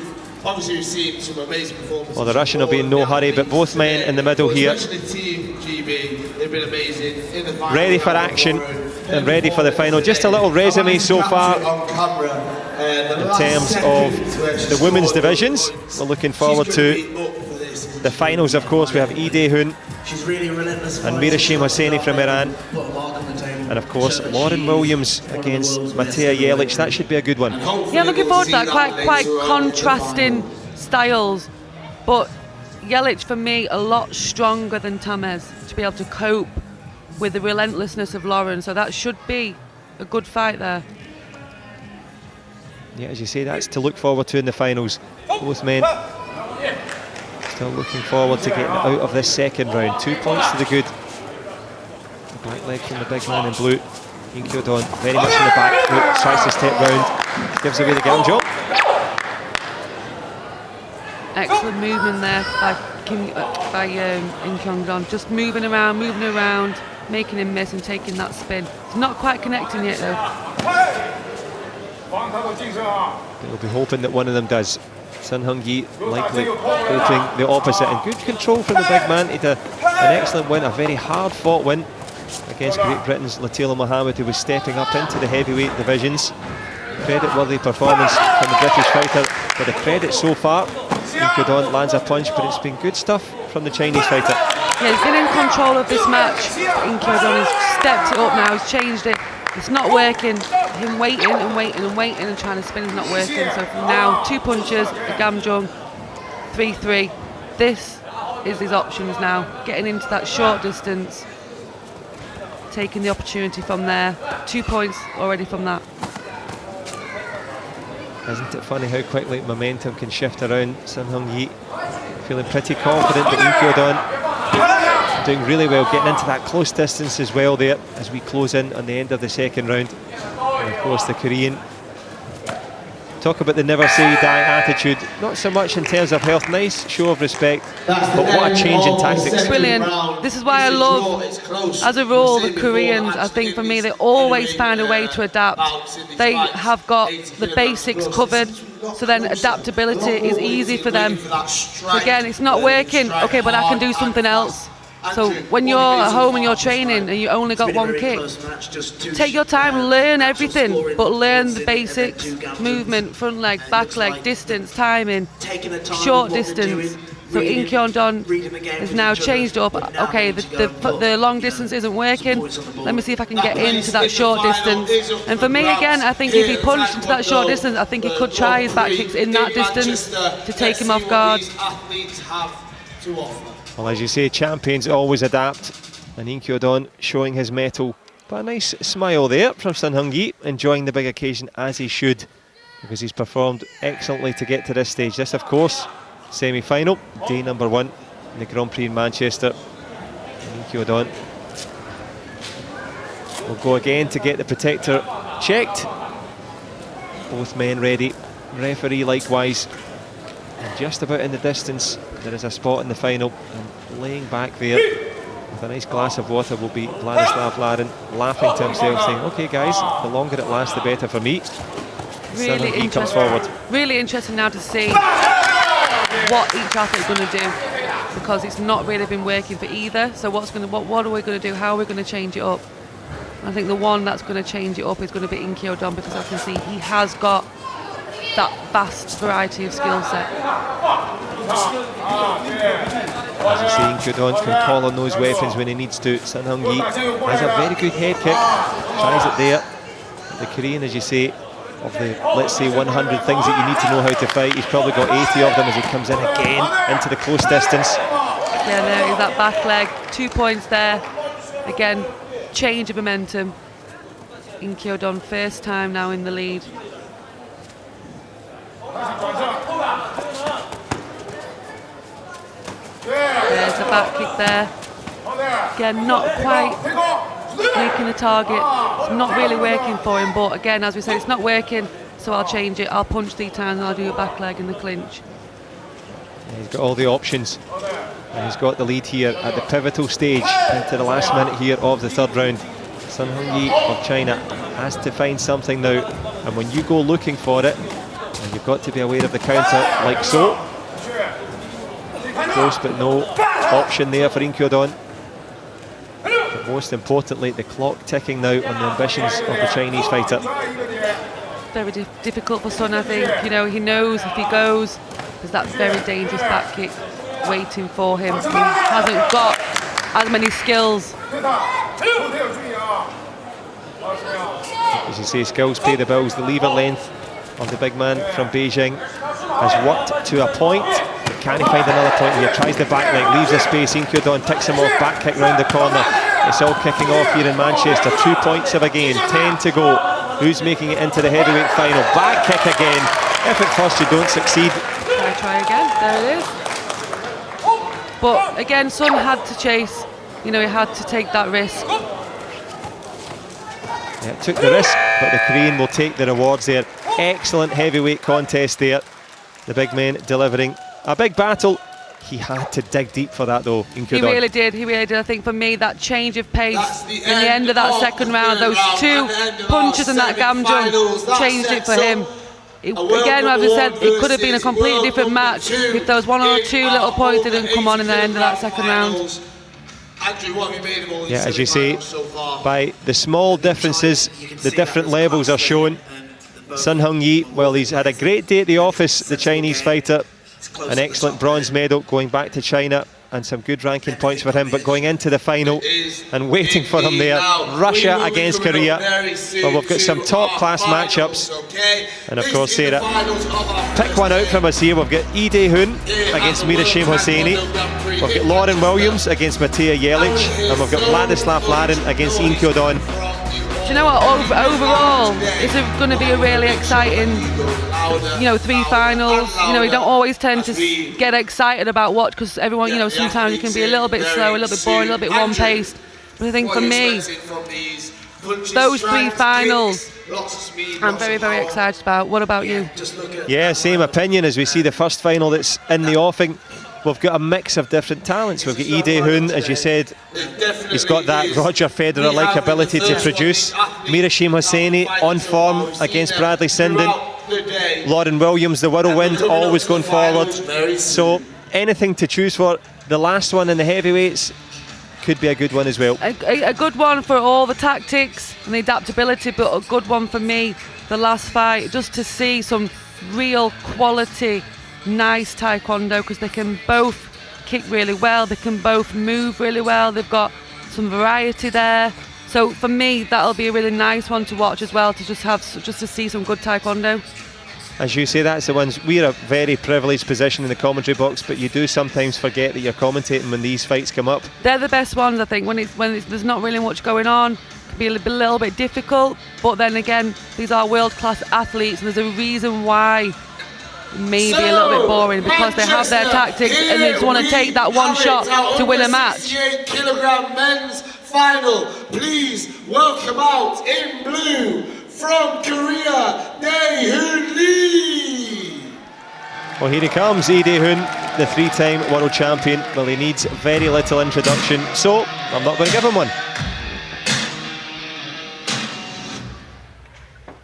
Speaker 3: Obviously we've seen some amazing performances.
Speaker 1: Well, the Russian will be in no hurry, but both men in the middle here,
Speaker 3: they've been amazing in the final,
Speaker 1: ready for action and ready for the final. Just a little resume so far in terms of the women's divisions. We're looking forward to the finals. Of course, we have Lee Dae-hoon and Mirashim Hosseini from Iran, and of course Lauren Williams against Matea Jelic. That should be a good one.
Speaker 2: Yeah, looking forward to that. Quite contrasting styles, but Jelic for me a lot stronger than Tamez to be able to cope with the relentlessness of Lauren, so that should be a good fight there.
Speaker 1: Yeah, as you say, that's to look forward to in the finals. Both men still looking forward to getting out of this second round. 2 points to the good. Back leg from the big man in blue. Ian Kyo-don very much in the back foot, tries to step round, gives away the gam job.
Speaker 2: Excellent movement there by Ian Kyo-don, just moving around, making him miss and taking that spin. He's not quite connecting yet though.
Speaker 1: We'll be hoping that one of them does. Sun Hung-yi likely hoping the opposite, and good control from the big man. He had an excellent win, a very hard fought win against Great Britain's Latila Mohammed, who was stepping up into the heavyweight divisions. Credit-worthy performance from the British fighter, but the credit so far. Ian Kyo-don lands a punch, but it's been good stuff from the Chinese fighter.
Speaker 2: Yeah, he's been in control of this match. Ian Kyo-don has stepped it up now, he's changed it. It's not working. Him waiting and trying to spin is not working. So from now, 2 punches, a gamjung, 3-3. This is his options now. Getting into that short distance, taking the opportunity from there. 2 points already from that.
Speaker 1: Isn't it funny how quickly momentum can shift around? Sun Hung-yi feeling pretty confident that Ian Kyo-don doing really well, getting into that close distance as well there as we close in on the end of the second round. And of course the Korean, talk about the never say die attitude, not so much in terms of health, nice show of respect, but what a change in tactics.
Speaker 2: Brilliant. This is why I love, as a rule, the Koreans. I think for me they always find a way to adapt. They have got the basics covered, so then adaptability is easy for them. So again, it's not working, okay, but I can do something else. So when you're at home and you're training and you only got one kick, take your time, learn everything, but learn the basics: movement, front leg, back leg, distance, timing, short distance. So Ian Kyo-don has now changed up. Okay, the long distance isn't working. Let me see if I can get into that short distance. And for me, again, I think if he punched into that short distance, I think he could try his back kicks in that distance to take him off guard.
Speaker 1: Well, as you say, champions always adapt, and Ian Kyo-don showing his mettle. But a nice smile there from Sun Hung-yi, enjoying the big occasion as he should, because he's performed excellently to get to this stage. This, of course, semi-final, day number 1 in the Grand Prix in Manchester. And Ian Kyo-don will go again to get the protector checked. Both men ready, referee likewise. And just about in the distance, there is a spot in the final, and laying back there with a nice glass of water will be Vladislav Larin, laughing to himself, saying, okay guys, the longer it lasts the better for me.
Speaker 2: Really interesting.
Speaker 1: Comes forward.
Speaker 2: Really interesting now to see what each athlete is going to do, because it's not really been working for either. So what are we going to do? How are we going to change it up? I think the one that's going to change it up is going to be Ian Kyo-don, because I can see he has got that vast variety of skill set.
Speaker 1: As you see, Ian Kyo-don can call on those weapons when he needs to. Sun Hung-yi has a very good head kick, tries it there. The Korean, as you say, of the, let's say, 100 things that you need to know how to fight, he's probably got 80 of them as he comes in again into the close distance.
Speaker 2: Yeah, there is that back leg, 2 points there. Again, change of momentum. Ian Kyo-don, first time now in the lead. There's a back kick there. Again, not quite making a target. It's not really working for him, but again, as we said, it's not working, so I'll change it. I'll punch 3 times and I'll do a back leg in the clinch.
Speaker 1: Yeah, he's got all the options, and he's got the lead here at the pivotal stage into the last minute here of the third round. Sun Hung-yi of China has to find something now, and when you go looking for it, you've got to be aware of the counter, like so. Close, but no option there for Ian Kyo-don. But most importantly, the clock ticking now on the ambitions of the Chinese fighter.
Speaker 2: Very difficult for Sun, I think. You know, he knows if he goes, there's that very dangerous back kick waiting for him. He hasn't got as many skills.
Speaker 1: As you say, skills pay the bills. The lever length of the big man from Beijing has worked to a point. Can he find another point here? Tries the back leg, leaves the space. Ian Kyo-don picks him off, back kick round the corner. It's all kicking off here in Manchester. 2 points of a gain, 10 to go. Who's making it into the heavyweight final? Back kick again. If at first you don't succeed.
Speaker 2: Try again, there it is. But again, Sun had to chase. You know, he had to take that risk.
Speaker 1: Yeah, took the risk, but the Korean will take the rewards there. Excellent heavyweight contest there. The big man delivering a big battle. He had to dig deep for that though.
Speaker 2: He really did. I think for me, that change of pace in the end of that second round, those two punches and that gam jump changed it for him. Again, as I said, it could have been a completely different match if there was one or two little points that didn't come on in the end of that second round.
Speaker 1: Yeah, as you say, by the small differences, the different levels are shown. Sun Hung Yi, well, he's had a great day at the office, the Chinese fighter. An excellent bronze medal going back to China and some good ranking points for him, but going into the final and waiting for him there, Russia against Korea. Well, we've got some top class matchups, and of course, Sarah, pick one out from us here. We've got Lee Dae-hoon against Mirashim Hosseini, we've got Lauren Williams against Matija Jelic, and we've got Vladislav Larin against Im Kyo-don.
Speaker 2: Do you know what, overall, it's going to be a really exciting, three finals. We don't always tend to get excited about what, because everyone, sometimes it can be a little bit slow, a little bit boring, a little bit one-paced. But I think for me, those three finals, I'm very, very excited about. What about you?
Speaker 1: Yeah, same opinion as we see the first final that's in the offing. We've got a mix of different talents. We've got Lee Dae-hoon, as you said, he's got that Roger Federer-like ability to produce. Mirashim Hosseini on form against Bradley Sinden. Lauren Williams, the whirlwind, always going forward. So anything to choose for. The last one in the heavyweights could be a good one as well.
Speaker 2: A good one for all the tactics and the adaptability, but a good one for me, the last fight, just to see some real quality, nice taekwondo, because they can both kick really well, they can both move really well, they've got some variety there. So for me, that'll be a really nice one to watch as well, to just to see some good taekwondo.
Speaker 1: As you say, that's the ones. We're a very privileged position in the commentary box, but you do sometimes forget that you're commentating when these fights come up.
Speaker 2: They're the best ones, I think, when there's not really much going on. It can be a little bit difficult, but then again, these are world-class athletes, and there's a reason why maybe a little bit boring, because they have their tactics and they just want to take that one shot to win a match.
Speaker 3: 68kg men's final. Please welcome out in blue from Korea, Dae-hoon Lee.
Speaker 1: Well, here he comes, Lee Dae-hoon, the three-time world champion. Well, he needs very little introduction, so I'm not going to give him one.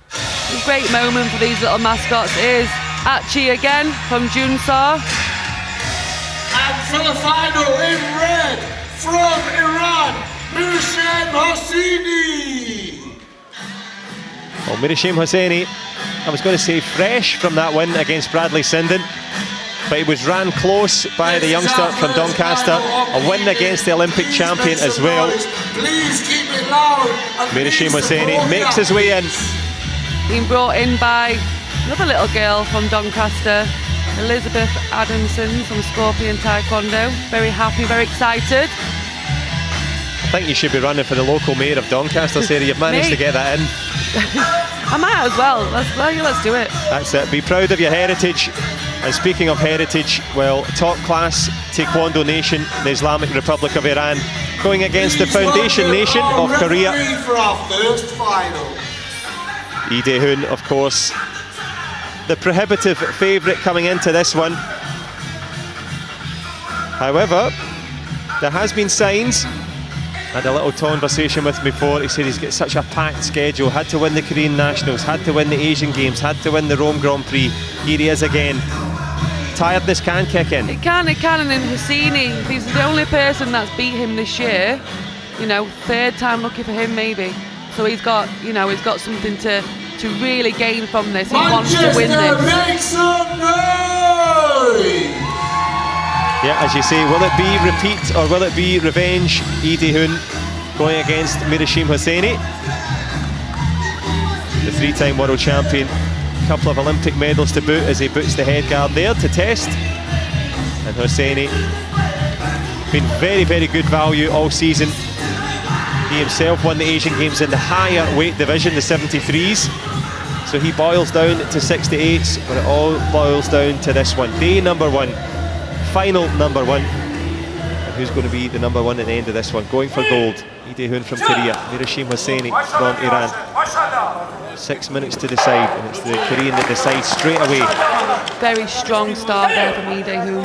Speaker 2: A great moment for these little mascots is Achi again from Junsa.
Speaker 3: And for the final in red from Iran, Mirashim Hosseini.
Speaker 1: Well, Mirashim Hosseini, I was going to say fresh from that win against Bradley Sinden, but he was ran close by the youngster from Doncaster. A win against the Olympic champion as well.
Speaker 3: Please keep it loud.
Speaker 1: Mirashim Hosseini makes his way in.
Speaker 2: Being brought in by another little girl from Doncaster, Elizabeth Adamson from Scorpion Taekwondo. Very happy, very excited.
Speaker 1: I think you should be running for the local mayor of Doncaster, Sarah. You've managed to get that in.
Speaker 2: I might as well. Let's do it.
Speaker 1: That's it. Be proud of your heritage. And speaking of heritage, well, top class Taekwondo nation, the Islamic Republic of Iran, going against the foundation nation of Korea.
Speaker 3: For our first final.
Speaker 1: Lee Dae-hoon, of course, the prohibitive favourite coming into this one. However, there has been signs. I had a little conversation with him before. He said he's got such a packed schedule, had to win the Korean Nationals, had to win the Asian Games, had to win the Rome Grand Prix. Here he is again. Tiredness can kick in.
Speaker 2: It can, and then Hosseini, he's the only person that's beat him this year. Third time lucky for him maybe. So he's got something to really gain from this. He wants to win this.
Speaker 3: Make some noise!
Speaker 1: Yeah, as you say, will it be repeat or will it be revenge? Lee Dae-hoon going against Mirashim Hosseini, the three-time world champion. A couple of Olympic medals to boot as he boots the head guard there to test. And Hosseini, been very, very good value all season. He himself won the Asian Games in the higher weight division, the 73s. So he boils down to 68s, but it all boils down to this one. Day number one, final number one. who's going to be the number one at the end of this one? Going for gold, Lee Dae-hoon from Korea, Mirashim Hosseini from Iran. 6 minutes to decide, and it's the Korean that decides straight away.
Speaker 2: Very strong start there from Lee Dae-hoon.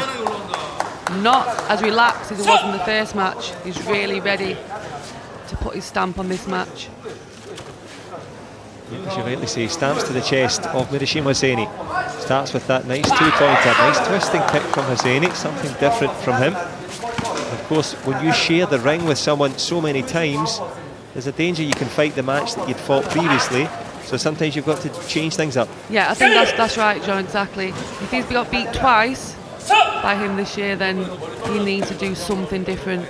Speaker 2: Not as relaxed as he was in the first match. He's really ready to put his stamp on this match.
Speaker 1: As you rightly say, stamps to the chest of Mirashim Hosseini. Starts with that nice two-pointer, nice twisting kick from Hosseini, something different from him. Of course, when you share the ring with someone so many times, there's a danger you can fight the match that you'd fought previously, so sometimes you've got to change things up.
Speaker 2: Yeah, I think that's right, John, exactly. If he's got beat twice by him this year, then he needs to do something different.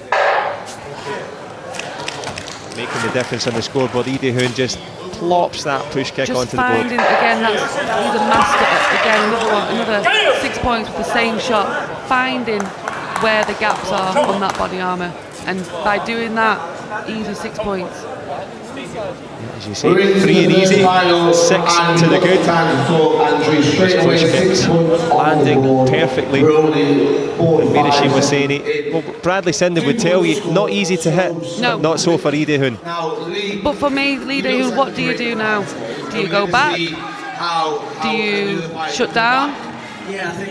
Speaker 1: Making the difference on the scoreboard, Lee Dae-hoon just plops that push kick onto the board.
Speaker 2: Again, he's a master. Again, another 6 points with the same shot. Finding where the gaps are on that body armour, and by doing that, easy 6 points.
Speaker 1: As you say, 3 and easy, 6 to the good. Those push kicks landing perfectly. Mirashim Hosseini, well, Bradley Sinden would tell you, not easy to hit.
Speaker 2: No.
Speaker 1: Not so for Lee Dae-hoon.
Speaker 2: But for me, Lee Dae-hoon, what do you do now? Do you go back? Do you shut down?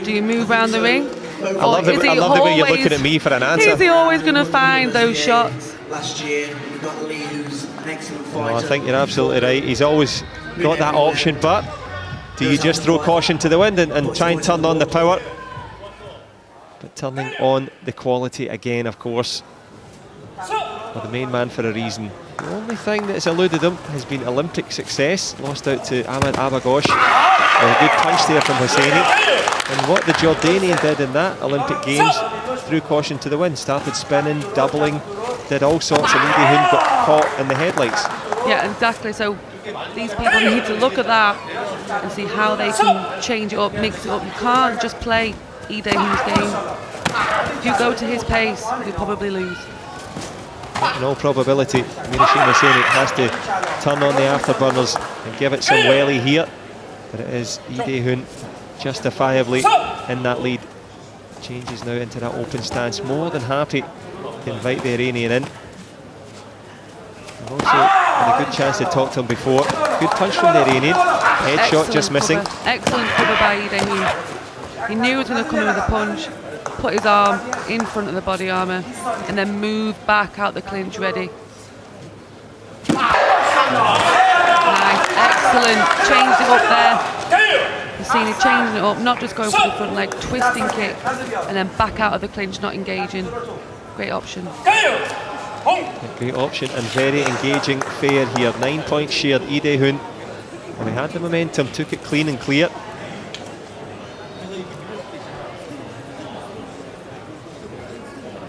Speaker 2: Do you move around the ring?
Speaker 1: I love the way you're looking at me for an answer.
Speaker 2: Is he always going to find those shots?
Speaker 4: Last year, we got Lee, who's an excellent fighter.
Speaker 1: I think you're absolutely right. He's always got that option, but do you just throw caution to the wind and try and turn on the power? But turning on the quality again, of course. Well, the main man for a reason. The only thing that's eluded him has been Olympic success. Lost out to Ahmed Abagosh. A good punch there from Hosseini. And what the Jordanian did in that Olympic Games, threw caution to the wind. Started spinning, doubling, did all sorts, and Lee Dae-hoon got caught in the headlights.
Speaker 2: Yeah, exactly. So these people need to look at that and see how they can change it up, mix it up. You can't just play Lee Dae-hoon's game. If you go to his pace, you'll probably lose.
Speaker 1: In all probability, Mirashim Hosseini has to turn on the afterburners and give it some welly here. But it is Lee Dae-hoon justifiably in that lead. Changes now into that open stance. More than happy to invite the Iranian in. We've also had a good chance to talk to him before. Good punch from the Iranian. Headshot just missing.
Speaker 2: Excellent cover by Lee Dae-hoon. He knew he was going to come in with a punch, put his arm in front of the body armour, and then move back out the clinch ready. Nice, excellent. Changed it up there. You've seen him changing it up, not just going for the front leg, twisting kick, and then back out of the clinch, not engaging. Great option.
Speaker 1: A great option and very engaging fair here. 9 points shared, Lee Dae-hoon. And he had the momentum, took it clean and clear.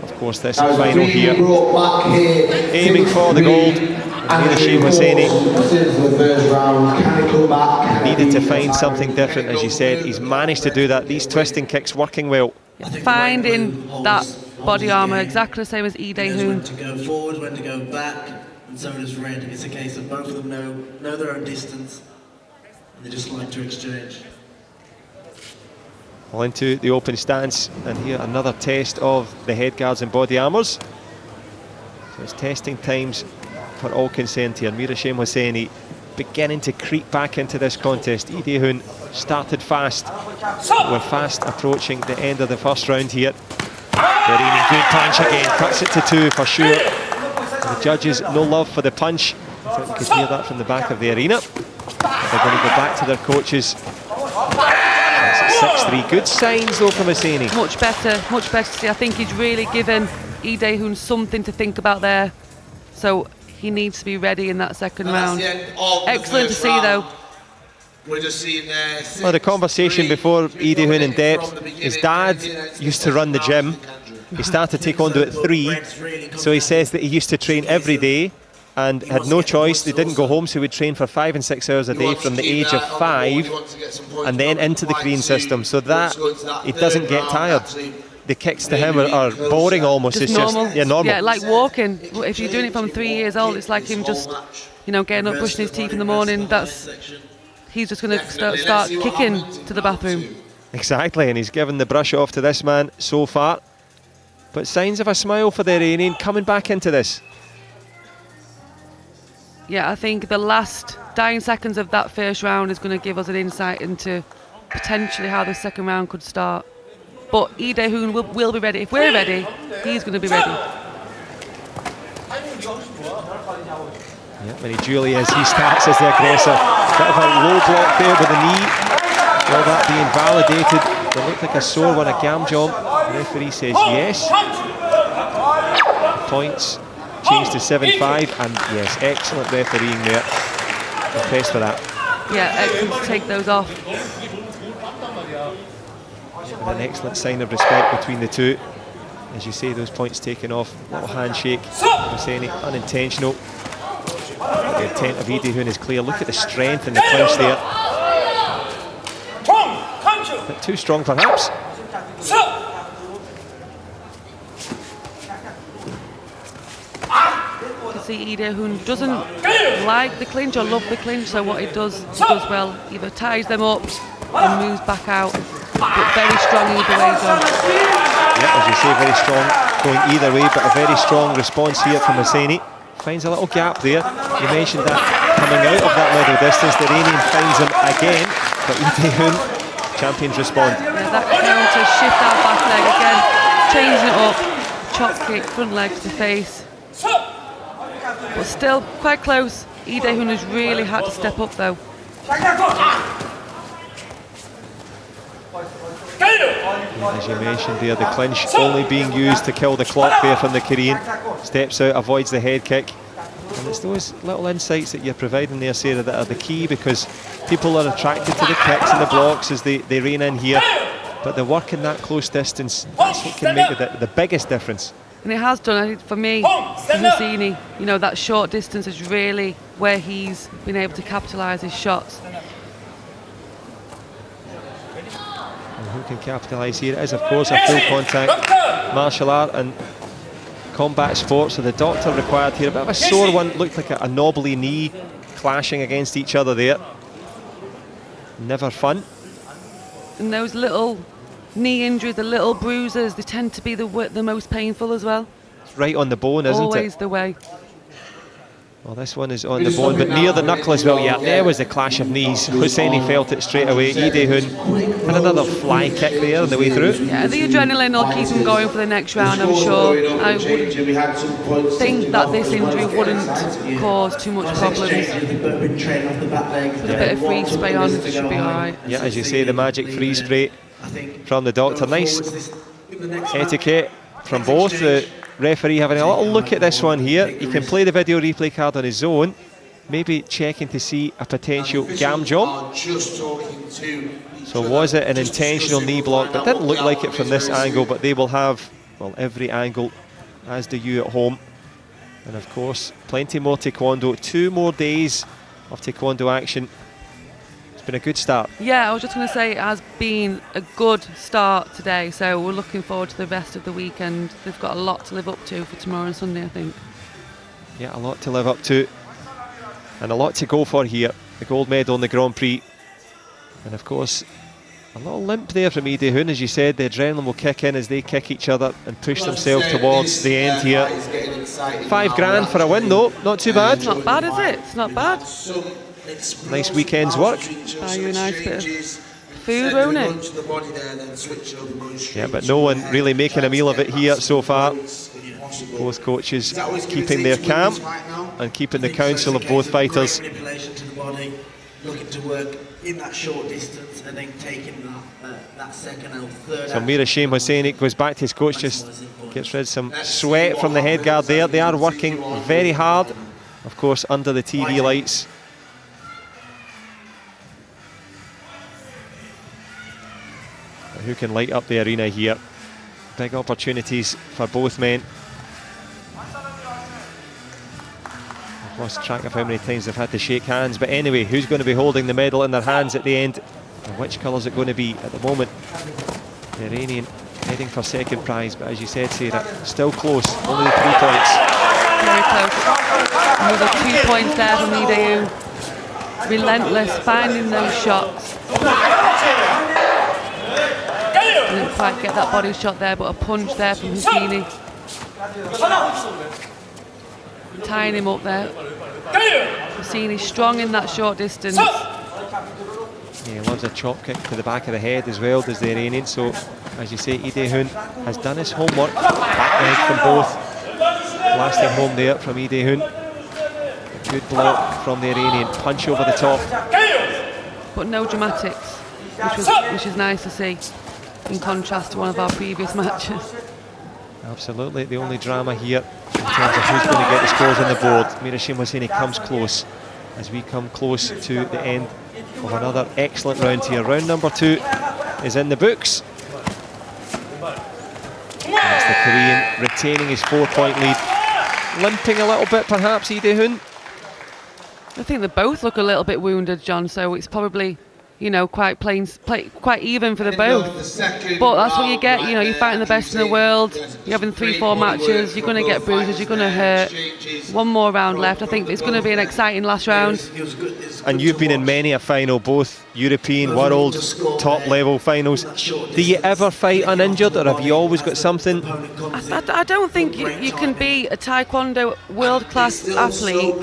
Speaker 1: Of course, this is final here. Aiming for the gold. Mirashim Hosseini needed to find something different, as you said. He's managed to do that. These twisting kicks working well.
Speaker 2: Finding that body armour exactly the same as Lee Dae-hoon.
Speaker 4: When to go forward, when to go back, and so does Red. It's a case of both of them know their own distance, and they just like to exchange.
Speaker 1: Well, into the open stance, and here another test of the headguards and body armours. So it's testing times for all concerned here. Mirashim Hosseini beginning to creep back into this contest. Lee Dae-hoon started fast. We're fast approaching the end of the first round here. The Iranian good punch again, cuts it to 2 for sure. And the judges, no love for the punch. I think you could hear that from the back of the arena. They're going to go back to their coaches. That's 6-3. Good signs though from Hosseini.
Speaker 2: Much better to see. I think he's really given Lee Dae-hoon something to think about there. So he needs to be ready in that second round. Excellent to see though.
Speaker 3: We're just seeing
Speaker 1: well, the conversation before Lee Dae-hoon in depth, his dad used to run the gym. He started to take on to it 3, so he says that he used to train every day and had no choice. They didn't go home, so he would train for 5 and 6 hours a day from the age of 5 and then into the Korean system, so that he doesn't get tired. The kicks to him are boring almost.
Speaker 2: Just
Speaker 1: it's
Speaker 2: normal.
Speaker 1: just normal.
Speaker 2: Yeah, like walking. If you're doing it from 3 years old, it's like him just, getting up, brushing his teeth in the morning. He's just going to start kicking to the bathroom.
Speaker 1: Exactly, and he's given the brush off to this man so far. But signs of a smile for the Iranian coming back into this.
Speaker 2: Yeah, I think the last dying seconds of that first round is going to give us an insight into potentially how the second round could start. But Lee Dae-hoon will be ready. If we're ready, he's going to be ready.
Speaker 1: Yeah, Many Julie as he starts as the aggressor. Bit of a low block there with the knee. All that being validated. It looked like a sore one, a gam jump. The referee says yes. Points changed to 7-5, and yes, excellent refereeing there. Impressed with that.
Speaker 2: Yeah, excellent to take those off.
Speaker 1: And an excellent sign of respect between the two. As you say, those points taken off. Little handshake. Hosseini, unintentional. The intent of Lee Dae-hoon is clear. Look at the strength in the clinch there. A bit too strong, perhaps.
Speaker 2: You can see Lee Dae-hoon doesn't like the clinch or love the clinch, so what he does well. Either ties them up and moves back out, but very strong either way, John.
Speaker 1: Yeah, as you say, very strong going either way, but a very strong response here from Hosseini. Finds a little gap there. You mentioned that coming out of that middle distance, the Iranian finds him again, but Lee Dae-hoon, champions respond.
Speaker 2: Yeah, that counter, shift out back leg again, changing it up, chop kick, front leg to the face. But still quite close. Lee Dae-hoon has really had to step up though.
Speaker 1: As you mentioned there, the clinch only being used to kill the clock there from the Korean. Steps out, avoids the head kick. And it's those little insights that you're providing there, Sarah, that are the key, because people are attracted to the kicks and the blocks as they rein in here. But the work in that close distance, that's what can make the biggest difference.
Speaker 2: And it has done, I think, for me, Hosseini, you know, that short distance is really where he's been able to capitalise his shots.
Speaker 1: Who can capitalise here? It is, of course, a full contact martial art and combat sport, so the doctor required here. A bit of a sore one, looked like a knobbly knee clashing against each other there. Never fun.
Speaker 2: And those little knee injuries, the little bruises, they tend to be the most painful as well.
Speaker 1: It's right on the bone, isn't it?
Speaker 2: Always the way.
Speaker 1: Well, this one is on the bone, but near the knuckle as well. Yeah, there was the clash of knees. Hosseini felt it straight away. Lee Dae-hoon had another fly kick there on the way through.
Speaker 2: Yeah, the adrenaline will keep him going for the next round, I'm sure. I would think that this injury wouldn't cause too much problems. With a bit of freeze spray on, it should be alright.
Speaker 1: Yeah, as you say, the magic freeze spray from the doctor. Nice etiquette from both. The referee having a little look at this one here. He can play the video replay card on his own, maybe checking to see a potential gam jump. So was it an intentional knee block? But didn't look like it from this angle, but they will have, well, every angle, as do you at home. And of course, plenty more taekwondo, 2 more days of taekwondo action. It's been a good start.
Speaker 2: Yeah, I was just going to say it has been a good start today, so we're looking forward to the rest of the weekend. They've got a lot to live up to for tomorrow and Sunday, I think.
Speaker 1: Yeah, a lot to live up to and a lot to go for here. The gold medal in the Grand Prix. And of course, a little limp there from Lee Dae-hoon. As you said, the adrenaline will kick in as they kick each other and push themselves towards the end here. $5 for a win though, not too bad.
Speaker 2: It's not bad, is it? It's not bad.
Speaker 1: Nice weekend's work.
Speaker 2: Buy you a nice bit of food, won't it?
Speaker 1: Yeah, but no one really making a meal of it here so far. Both coaches keeping their calm and keeping the counsel of both fighters.
Speaker 4: Looking to work in that short distance and then taking that second and third.
Speaker 1: So Mira Shame Hosseini goes back to his coach, just gets rid of some sweat from the head guard there. They are working very hard, of course, under the TV lights. Who can light up the arena here? Big opportunities for both men. I've lost track of how many times they've had to shake hands, but anyway, who's going to be holding the medal in their hands at the end? And which colour is it going to be? At the moment, the Iranian heading for second prize, but as you said, Sarah, still close, only 3 points.
Speaker 2: Very close. Another 2 points there from Lee Dae-hoon. Relentless, finding those shots. Didn't quite get that body shot there, but a punch there from Husseini. Tying him up there. Husseini strong in that short distance.
Speaker 1: Yeah, he loves a chop kick to the back of the head as well, does the Iranian. So, as you say, Lee Dae-hoon has done his homework. Back leg from both. Blasting home there from Lee Dae-hoon. Good block from the Iranian. Punch over the top.
Speaker 2: But no dramatics, which is nice to see, in contrast to one of our previous matches.
Speaker 1: Absolutely, the only drama here in terms of who's going to get the scores on the board. Mirashima Hosseini comes close as we come close to the end of another excellent round here. Round number 2 is in the books. That's the Korean retaining his 4-point lead. Limping a little bit perhaps, Lee Dae-hoon.
Speaker 2: I think they both look a little bit wounded, John, so it's probably, you know, quite quite even for the both. But that's what you get, you know, you're fighting the best in the world, you're having 3-4 matches, you're going to get bruises, you're going to hurt. One more round left. I think it's going to be an exciting last round.
Speaker 1: And you've been in many a final, both European, world, top level finals. Do you ever fight uninjured, or have you always got something?
Speaker 2: I don't think you can be a Taekwondo world-class athlete,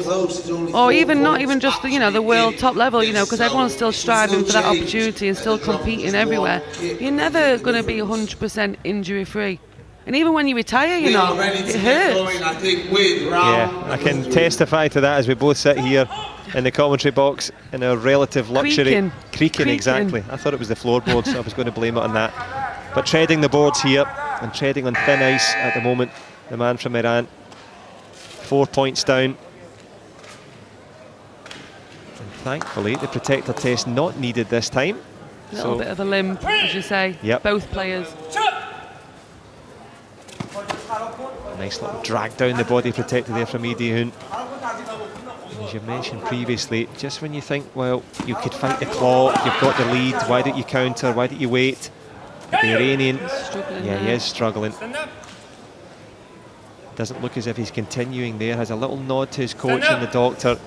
Speaker 2: or even not even just the, you know, the world top level, you know, because everyone's still striving for that opportunity and still competing everywhere. You're never going to be 100% injury-free. And even when you retire, you're not. It hurts.
Speaker 1: Yeah, I can testify to that as we both sit here in the commentary box in our relative luxury. Creaking, exactly. I thought it was the floorboards, so I was going to blame it on that. But treading the boards here and treading on thin ice at the moment, the man from Iran. 4 points down. And thankfully, the protector test not needed this time.
Speaker 2: A little bit of a limp, as you say.
Speaker 1: Yep.
Speaker 2: Both players.
Speaker 1: Nice little drag down the body protector there from Lee Dae-hoon. As you mentioned previously, just when you think, well, you could fight the clock, you've got the lead, why don't you counter, why don't you wait? The Iranian, he is struggling. Doesn't look as if he's continuing there, has a little nod to his coach and the doctor.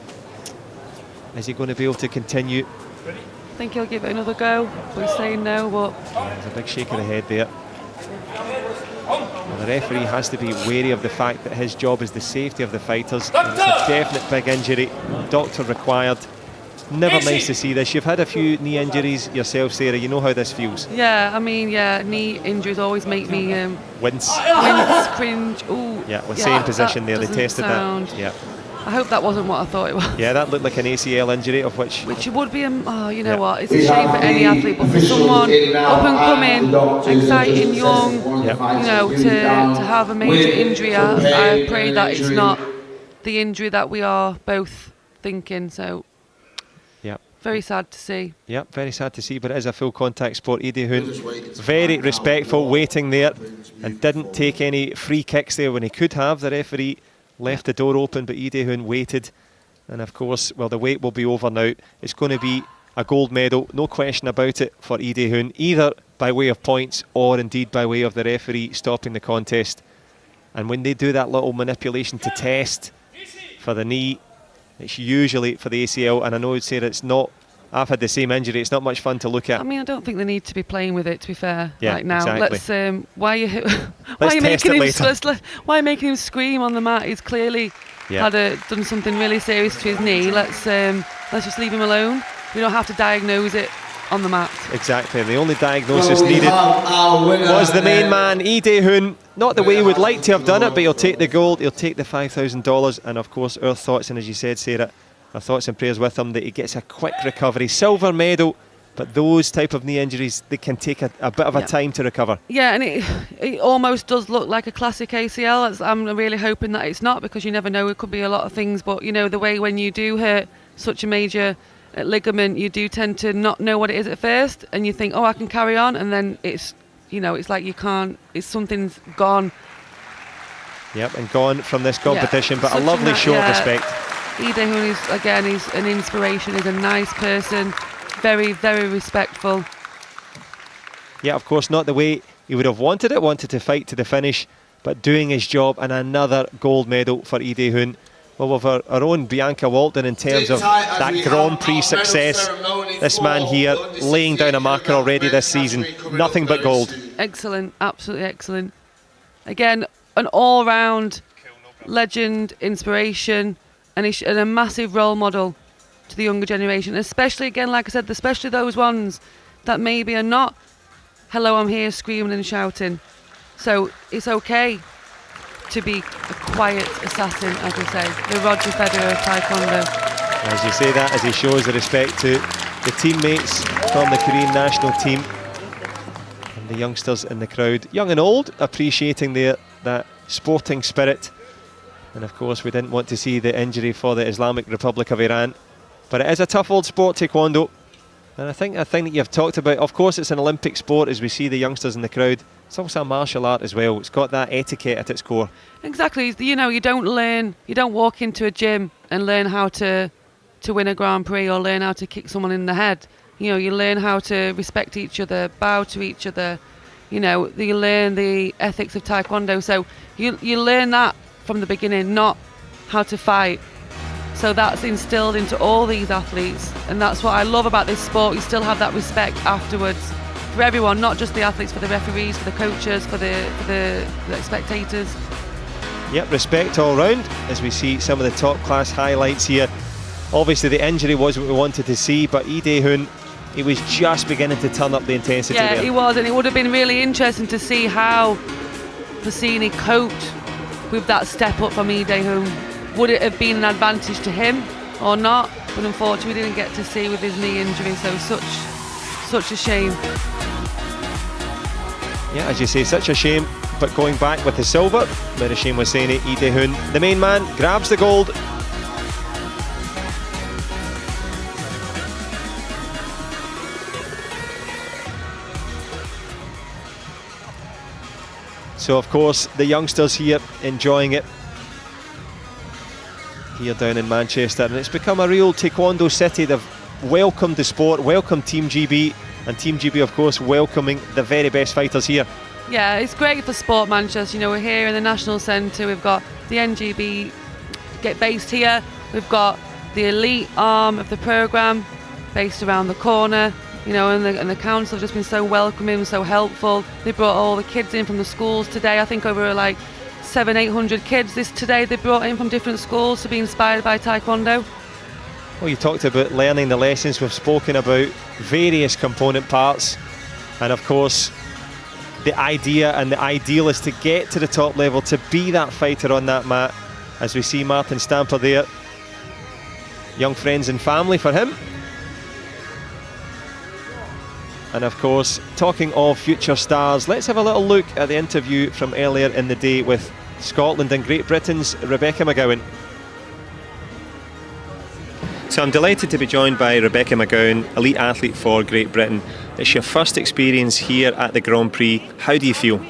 Speaker 1: Is he going to be able to continue?
Speaker 2: I think he'll give it another go, but he's saying no, but...
Speaker 1: There's a big shake of the head there. Well, the referee has to be wary of the fact that his job is the safety of the fighters. And it's a definite big injury, doctor required. Never nice to see this. You've had a few knee injuries yourself, Sarah. You know how this feels.
Speaker 2: Yeah, I mean, yeah, knee injuries always make me
Speaker 1: wince,
Speaker 2: cringe. Ooh,
Speaker 1: yeah, well, same position there. They tested that. Yeah.
Speaker 2: I hope that wasn't what I thought it was.
Speaker 1: Yeah, that looked like an ACL injury, of which
Speaker 2: it would be. You know what? It's a shame for any athlete, but for someone up and coming, exciting, young, you know, to have a major injury, I pray that it's not the injury that we are both thinking. So. Very sad to see. Yep,
Speaker 1: very sad to see, but it is a full contact sport. Lee Dae-hoon, very respectful, waiting there, and didn't take any free kicks there when he could have. The referee left the door open, but Lee Dae-hoon waited. And of course, well, the wait will be over now. It's going to be a gold medal, no question about it, for Lee Dae-hoon, either by way of points or indeed by way of the referee stopping the contest. And when they do that little manipulation to test for the knee, it's usually for the ACL, and I know, Sarah, it's not. I've had the same injury. It's not much fun to look at.
Speaker 2: I mean, I don't think they need to be playing with it. To be fair,
Speaker 1: yeah,
Speaker 2: right now,
Speaker 1: exactly.
Speaker 2: Let's. Why are you making him scream on the mat? He's clearly done something really serious to his knee. Let's just leave him alone. We don't have to diagnose it on the mat.
Speaker 1: Exactly. The only diagnosis needed was the main man, Lee Dae-hoon. Not the way he would like to have done it, but he'll take the gold, he'll take the $5,000, and of course our thoughts, and as you said, Sarah, our thoughts and prayers with him that he gets a quick recovery. Silver medal, but those type of knee injuries, they can take a bit of a time to recover.
Speaker 2: Yeah, and it almost does look like a classic ACL. I'm really hoping that it's not, because you never know, it could be a lot of things, but you know, the way when you do hurt such a major ligament, you do tend to not know what it is at first, and you think, oh, I can carry on, and then it's, you know, it's like you can't, it's something's gone.
Speaker 1: Yep, and gone from this competition, but a lovely show of respect.
Speaker 2: Lee Dae-hoon is, again, he's an inspiration, he's a nice person, very, very respectful.
Speaker 1: Yeah, of course, not the way he would have wanted to fight to the finish, but doing his job, and another gold medal for Lee Dae-hoon. Well, with our own Bianca Walton in terms of that Grand Prix success, this man here laying down a marker already this season. Nothing but gold.
Speaker 2: Excellent, absolutely excellent. Again, an all-round legend, inspiration, and a massive role model to the younger generation, especially, again, like I said, especially those ones that maybe are not, hello, I'm here, screaming and shouting. So it's okay to be a quiet assassin, as we say, the Roger Federer of Taekwondo.
Speaker 1: As you say that, as he shows the respect to the teammates from the Korean national team and the youngsters in the crowd, young and old, appreciating that sporting spirit. And of course, we didn't want to see the injury for the Islamic Republic of Iran. But it is a tough old sport, Taekwondo. And I think a thing that you've talked about, of course, it's an Olympic sport as we see the youngsters in the crowd. It's also a martial art as well. It's got that etiquette at its core.
Speaker 2: Exactly. You know, you don't walk into a gym and learn how to win a Grand Prix or learn how to kick someone in the head. You know, you learn how to respect each other, bow to each other. You know, you learn the ethics of Taekwondo. So you learn that from the beginning, not how to fight. So that's instilled into all these athletes, and that's what I love about this sport. You still have that respect afterwards for everyone, not just the athletes, for the referees, for the coaches, for the spectators.
Speaker 1: Yep, respect all round as we see some of the top class highlights here. Obviously the injury was what we wanted to see, but Lee Dae-hoon, he was just beginning to turn up the intensity
Speaker 2: Yeah,
Speaker 1: there.
Speaker 2: he was, and it would have been really interesting to see how Fassini coped with that step up from Lee Dae-hoon. Would it have been an advantage to him or not? But unfortunately we didn't get to see with his knee injury, so such a shame.
Speaker 1: Yeah, as you say, such a shame, but going back with the silver, very shame was saying it, Lee Dae-hoon, the main man, grabs the gold. So of course the youngsters here enjoying it here down in Manchester, and it's become a real Taekwondo city. They've welcomed the sport, welcomed Team GB, and Team GB of course welcoming the very best fighters here.
Speaker 2: Yeah, it's great for sport, Manchester. You know, we're here in the National Centre, we've got the NGB get based here, we've got the elite arm of the programme based around the corner. You know, and the council have just been so welcoming, so helpful. They brought all the kids in from the schools today. I think over like 700-800 kids today they brought in from different schools to be inspired by Taekwondo.
Speaker 1: Well, you talked about learning the lessons. We've spoken about various component parts, and of course the idea and the ideal is to get to the top level, to be that fighter on that mat. As we see Martin Stamper there, young friends and family for him. And of course, talking of future stars, let's have a little look at the interview from earlier in the day with Scotland and Great Britain's Rebecca McGowan. So I'm delighted to be joined by Rebecca McGowan, elite athlete for Great Britain. It's your first experience here at the Grand Prix. How do you feel?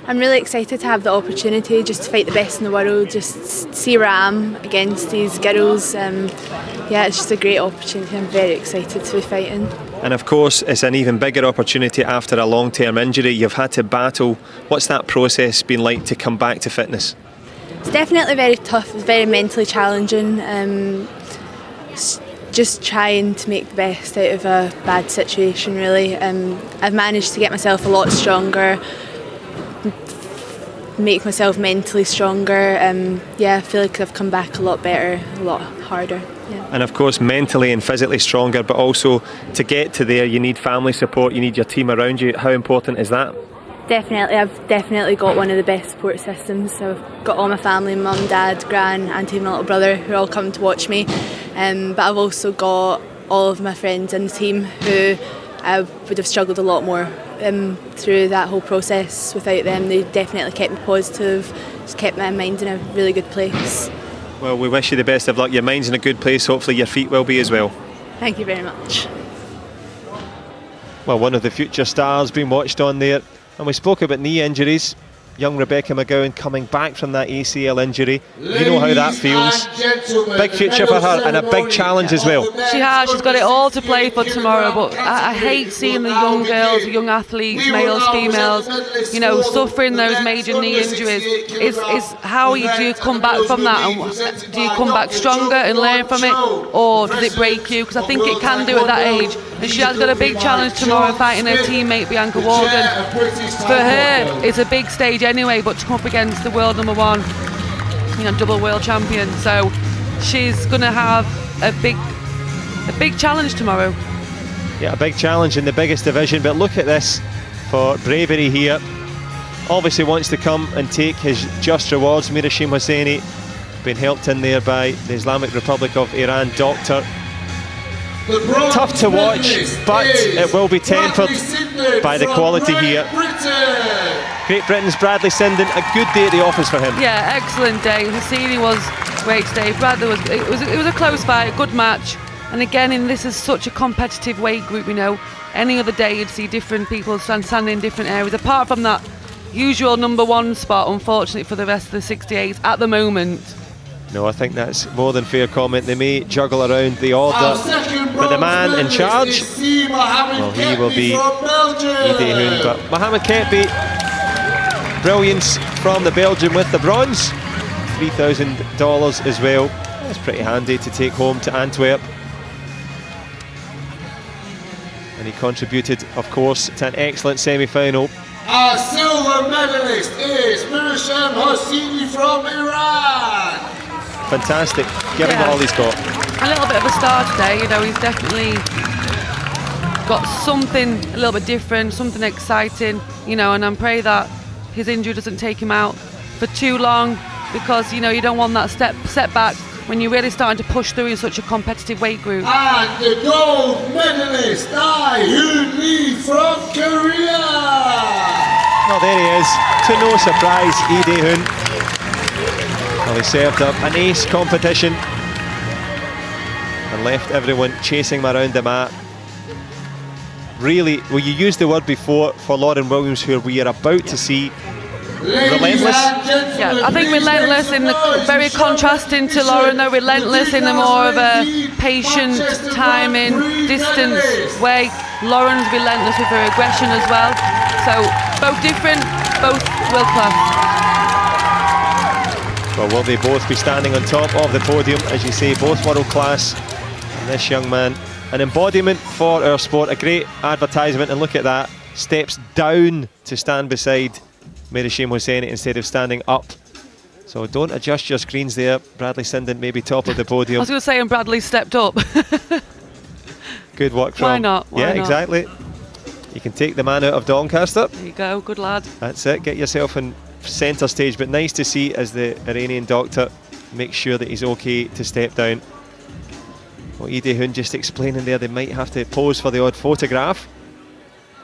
Speaker 5: I'm really excited to have the opportunity just to fight the best in the world, just see where I am against these girls. Yeah, it's just a great opportunity. I'm very excited to be fighting.
Speaker 1: And of course, it's an even bigger opportunity after a long-term injury. You've had to battle. What's that process been like to come back to fitness?
Speaker 5: It's definitely very tough, it's very mentally challenging. Just trying to make the best out of a bad situation, really. I've managed to get myself a lot stronger, make myself mentally stronger. Yeah, I feel like I've come back a lot better, a lot harder. Yeah.
Speaker 1: And of course mentally and physically stronger, but also to get to there you need family support, you need your team around you. How important is that?
Speaker 5: Definitely, I've definitely got one of the best support systems. So I've got all my family, mum, dad, gran, auntie and my little brother who all come to watch me. But I've also got all of my friends in the team who I would have struggled a lot more through that whole process. Without them, they definitely kept me positive, just kept my mind in a really good place.
Speaker 1: Well, we wish you the best of luck. Your mind's in a good place, hopefully your feet will be as well.
Speaker 5: Thank you very much.
Speaker 1: Well, one of the future stars being watched on there, and we spoke about knee injuries. Young Rebecca McGowan coming back from that ACL injury. You know how that feels. Big future for her and a big challenge as well.
Speaker 2: She has, she's got it all to play for tomorrow, but I hate seeing the young girls, young athletes, males, females, you know, suffering those major knee injuries. Is how do you come back from that? And do you come back stronger and learn from it, or does it break you? Because I think it can do at that age, and she has got a big challenge tomorrow fighting her teammate Bianca Morgan. For her, it's a big stage anyway, but to come up against the world #1, double world champion, so she's going to have a big challenge tomorrow.
Speaker 1: Yeah, a big challenge in the biggest division, but look at this for bravery here. Obviously wants to come and take his just rewards. Mirashim Hosseini been helped in there by the Islamic Republic of Iran doctor. Tough to watch, but it will be tempered by the quality here. Great Britain's Bradley Sinden, a good day at the office for him.
Speaker 2: Yeah, excellent day. Hosseini was great today. Bradley it was a close fight, a good match. And again, this is such a competitive weight group, Any other day you'd see different people standing in different areas, apart from that usual #1 spot, unfortunately, for the rest of the 68s at the moment.
Speaker 1: No, I think that's more than fair comment. They may juggle around the order, but the man in charge, well, he will be Idehun. But Mohamed Ketby, brilliance from the Belgian with the bronze, $3,000 as well. That's pretty handy to take home to Antwerp. And he contributed, of course, to an excellent semi-final.
Speaker 3: Our silver medalist is Mirashim Hosseini from Iran.
Speaker 1: Fantastic, give him all he's got.
Speaker 2: A little bit of a star today, he's definitely got something a little bit different, something exciting, and I pray that his injury doesn't take him out for too long, because, you don't want that setback when you're really starting to push through in such a competitive weight group.
Speaker 3: And the gold medalist, Hyun Lee from Korea.
Speaker 1: Oh, there he is, to no surprise, Lee Dae-hoon. Well, he served up an ace competition and left everyone chasing him around the mat. Really, well, you used the word before for Lauren Williams, who we are about to see relentless.
Speaker 2: Yeah, I think relentless in the very contrasting to Lauren, though, relentless in the more of a patient, timing, distance way. Lauren's relentless with her aggression as well. So both different, both world class.
Speaker 1: Well, will they both be standing on top of the podium? As you say, both world class. And this young man, an embodiment for our sport, a great advertisement. And look at that, steps down to stand beside Mirashim Hosseini instead of standing up. So don't adjust your screens there. Bradley Sinden maybe top of the podium.
Speaker 2: I was going to say, and Bradley stepped up.
Speaker 1: Good work from...
Speaker 2: Why not? Why
Speaker 1: yeah,
Speaker 2: not?
Speaker 1: Exactly. You can take the man out of Doncaster.
Speaker 2: There you go, good lad.
Speaker 1: That's it, get yourself in centre stage, but nice to see as the Iranian doctor makes sure that he's okay to step down. Well, Lee Dae-hoon just explaining there, they might have to pose for the odd photograph.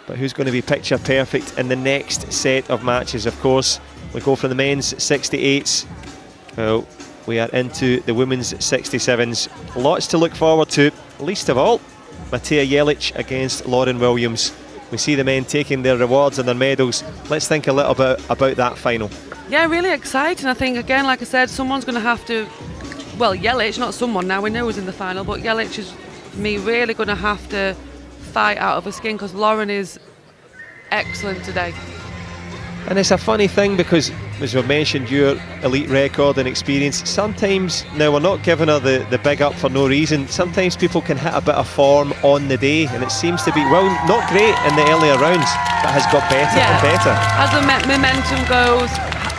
Speaker 1: But who's going to be picture perfect in the next set of matches? Of course, we go from the men's 68s. Well, we are into the women's 67s. Lots to look forward to, least of all, Matija Jelic against Lauren Williams. We see the men taking their rewards and their medals. Let's think a little bit about that final.
Speaker 2: Yeah, really exciting. I think, again, like I said, someone's going to have to... Well, Jelic, not someone now, we know who's in the final, but Jelic is, really going to have to fight out of her skin, because Lauren is excellent today.
Speaker 1: And it's a funny thing because, as we mentioned, your elite record and experience, sometimes, now we're not giving her the big up for no reason, sometimes people can hit a bit of form on the day, and it seems to be, well, not great in the earlier rounds, but has got better and better.
Speaker 2: As the momentum goes,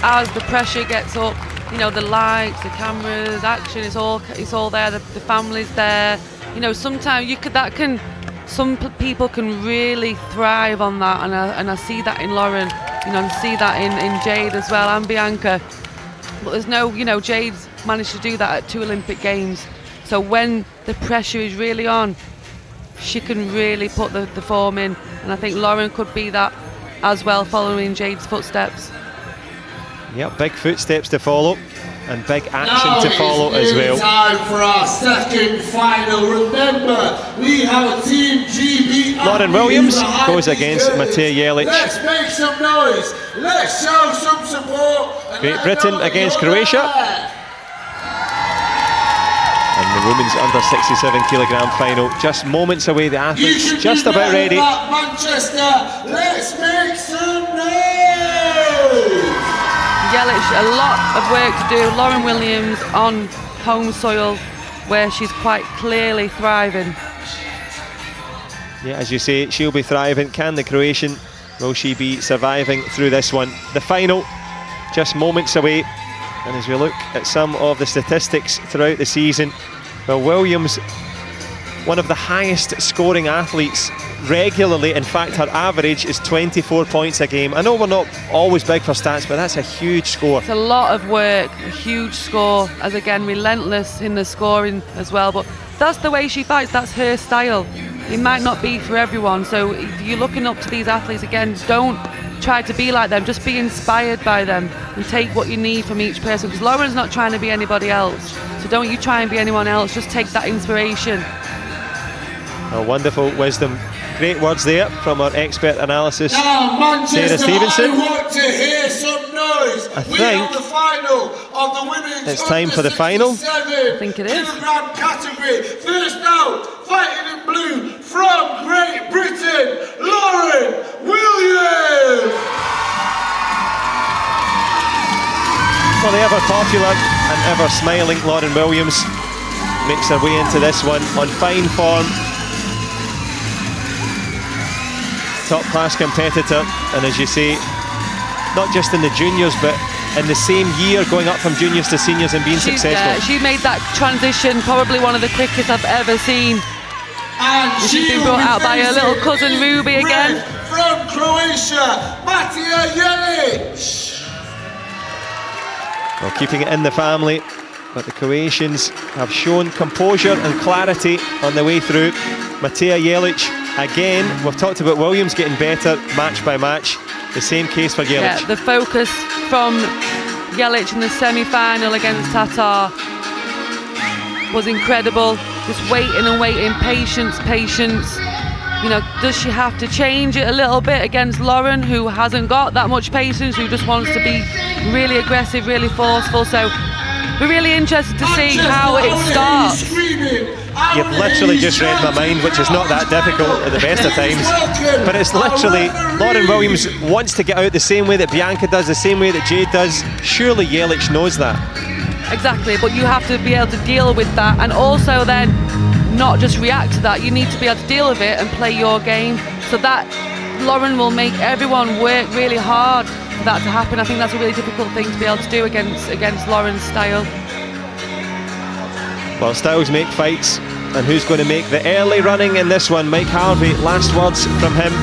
Speaker 2: as the pressure gets up, the lights, the cameras, action, it's all there, the family's there. Sometimes some people can really thrive on that, and I see that in Lauren, and see that in Jade as well, and Bianca. But there's no, Jade's managed to do that at 2 Olympic Games. So when the pressure is really on, she can really put the form in, and I think Lauren could be that as well, following Jade's footsteps.
Speaker 1: Yeah, big footsteps to follow and big action to follow as well.
Speaker 3: Time for our second final. Remember, we have a Team GB.
Speaker 1: Lauren Williams goes against Matija Jelic.
Speaker 3: Let's make some noise. Let's show some support.
Speaker 1: Great Britain against Croatia. And the women's under 67 kilogram final, just moments away. The athletes just about ready.
Speaker 3: Manchester, let's make some noise.
Speaker 2: Jelic, a lot of work to do. Lauren Williams on home soil, where she's quite clearly thriving.
Speaker 1: Yeah, as you say, she'll be thriving. Can the Croatian, will she be surviving through this one? The final, just moments away. And as we look at some of the statistics throughout the season, well, Williams, one of the highest scoring athletes regularly. In fact, her average is 24 points a game. I know we're not always big for stats, but that's a huge score.
Speaker 2: It's a lot of work, a huge score, as again, relentless in the scoring as well. But that's the way she fights, that's her style. It might not be for everyone, so if you're looking up to these athletes, again, don't try to be like them, just be inspired by them and take what you need from each person, because Lauren's not trying to be anybody else, so don't you try and be anyone else, just take that inspiration.
Speaker 1: A wonderful wisdom. Great words there from our expert analysis,
Speaker 3: Now, Manchester,
Speaker 1: Sarah Stevenson.
Speaker 3: I want to hear some noise.
Speaker 1: I
Speaker 3: We
Speaker 1: think
Speaker 3: have the final of the women's
Speaker 1: it's time for the final.
Speaker 2: I think it is.
Speaker 3: kilogram category. First out, fighting in blue from Great Britain, Lauren Williams.
Speaker 1: Well, the ever popular and ever smiling Lauren Williams makes her way into this one on fine form. Top class competitor, and as you say, not just in the juniors but in the same year, going up from juniors to seniors and being successful.
Speaker 2: She made that transition probably one of the quickest I've ever seen.
Speaker 3: And
Speaker 2: She's been brought out by her little cousin Ruby again.
Speaker 3: From Croatia, Matija Jelic.
Speaker 1: Well, keeping it in the family, but the Croatians have shown composure and clarity on the way through. Matija Jelic, again, we've talked about Williams getting better match by match. The same case for Jelic.
Speaker 2: Yeah, the focus from Jelic in the semi-final against Tatar was incredible. Just waiting and waiting, patience. You know, does she have to change it a little bit against Lauren, who hasn't got that much patience, who just wants to be really aggressive, really forceful? So we're really interested to see how it starts.
Speaker 1: You've literally just read my mind, which is not that difficult at the best of times, but it's literally Lauren Williams wants to get out the same way that Bianca does, the same way that Jade does. Surely Jelic knows that.
Speaker 2: Exactly, but you have to be able to deal with that, and also then not just react to that. You need to be able to deal with it and play your game, so that Lauren will make everyone work really hard for that to happen. I think that's a really difficult thing to be able to do against Lauren's style.
Speaker 1: Well, styles make fights, and who's going to make the early running in this one? Mike Harvey, last words from him.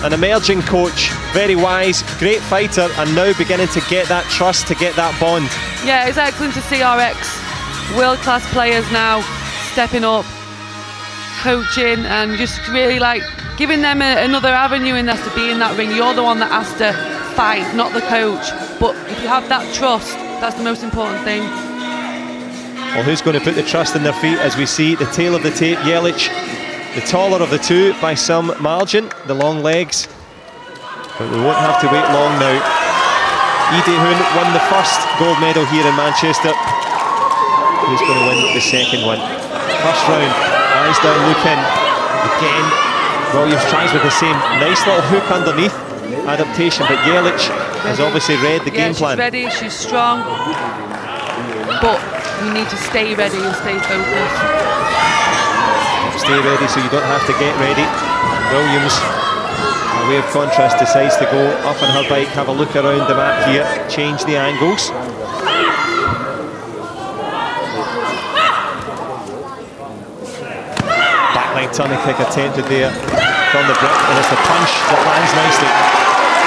Speaker 1: An emerging coach, very wise, great fighter, and now beginning to get that trust, to get that bond.
Speaker 2: Yeah, it's excellent to see our ex-world-class players now stepping up, coaching, and just really like giving them another avenue in there to be in that ring. You're the one that has to fight, not the coach. But if you have that trust, that's the most important thing.
Speaker 1: Well, who's going to put the trust in their feet as we see the tail of the tape? Jelic, the taller of the two by some margin, the long legs. But we won't have to wait long now. Ide Hoon won the first gold medal here in Manchester. Who's going to win the second one? First round, eyes down, look in. Again, Williams tries with the same nice little hook underneath adaptation, but Jelic has obviously read the game plan.
Speaker 2: She's ready, she's strong, but you need to stay ready and stay focused.
Speaker 1: Stay ready so you don't have to get ready. Williams, by way of contrast, decides to go up on her bike, have a look around the map here, change the angles. Backline turning kick attempted there from the brick, and it's the punch that lands nicely.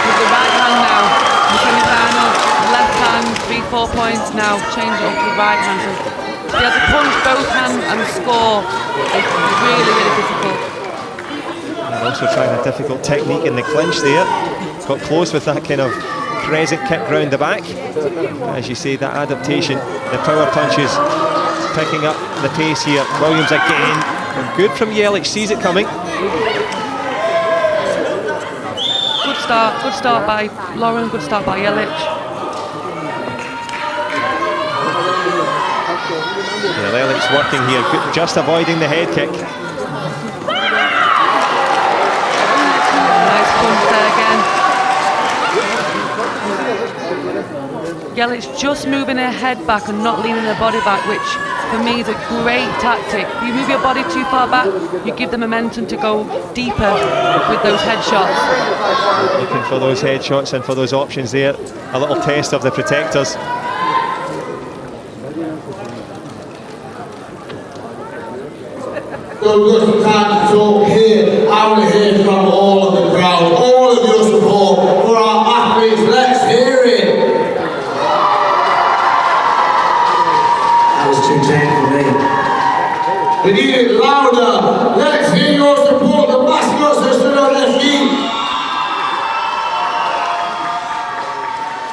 Speaker 2: With the right hand now, the semi-final, left hand, 3-4 points now, change it up to the right hand. So to be able to punch both hands and score is really, really difficult.
Speaker 1: And also trying a difficult technique in the clinch there. Got close with that kind of crescent kick round the back. As you say, that adaptation, the power punches, picking up the pace here. Williams again, and good from Jelic, sees it coming.
Speaker 2: Good start by Lauren, good start by Jelic.
Speaker 1: Yeah, Jelic's working here, just avoiding the head kick.
Speaker 2: Nice punch there again. Jelic just moving her head back and not leaning her body back, which for me, is a great tactic. If you move your body too far back, you give the momentum to go deeper with those headshots.
Speaker 1: Looking for those headshots and for those options there. A little test of the protectors.
Speaker 3: So we've got some time to talk here. I want to hear from all of the crowd, all of your support for our athletes. Let's hear it.
Speaker 4: That was too tame for me.
Speaker 3: We need it louder. Let's hear your support. The mascots are stood on their feet.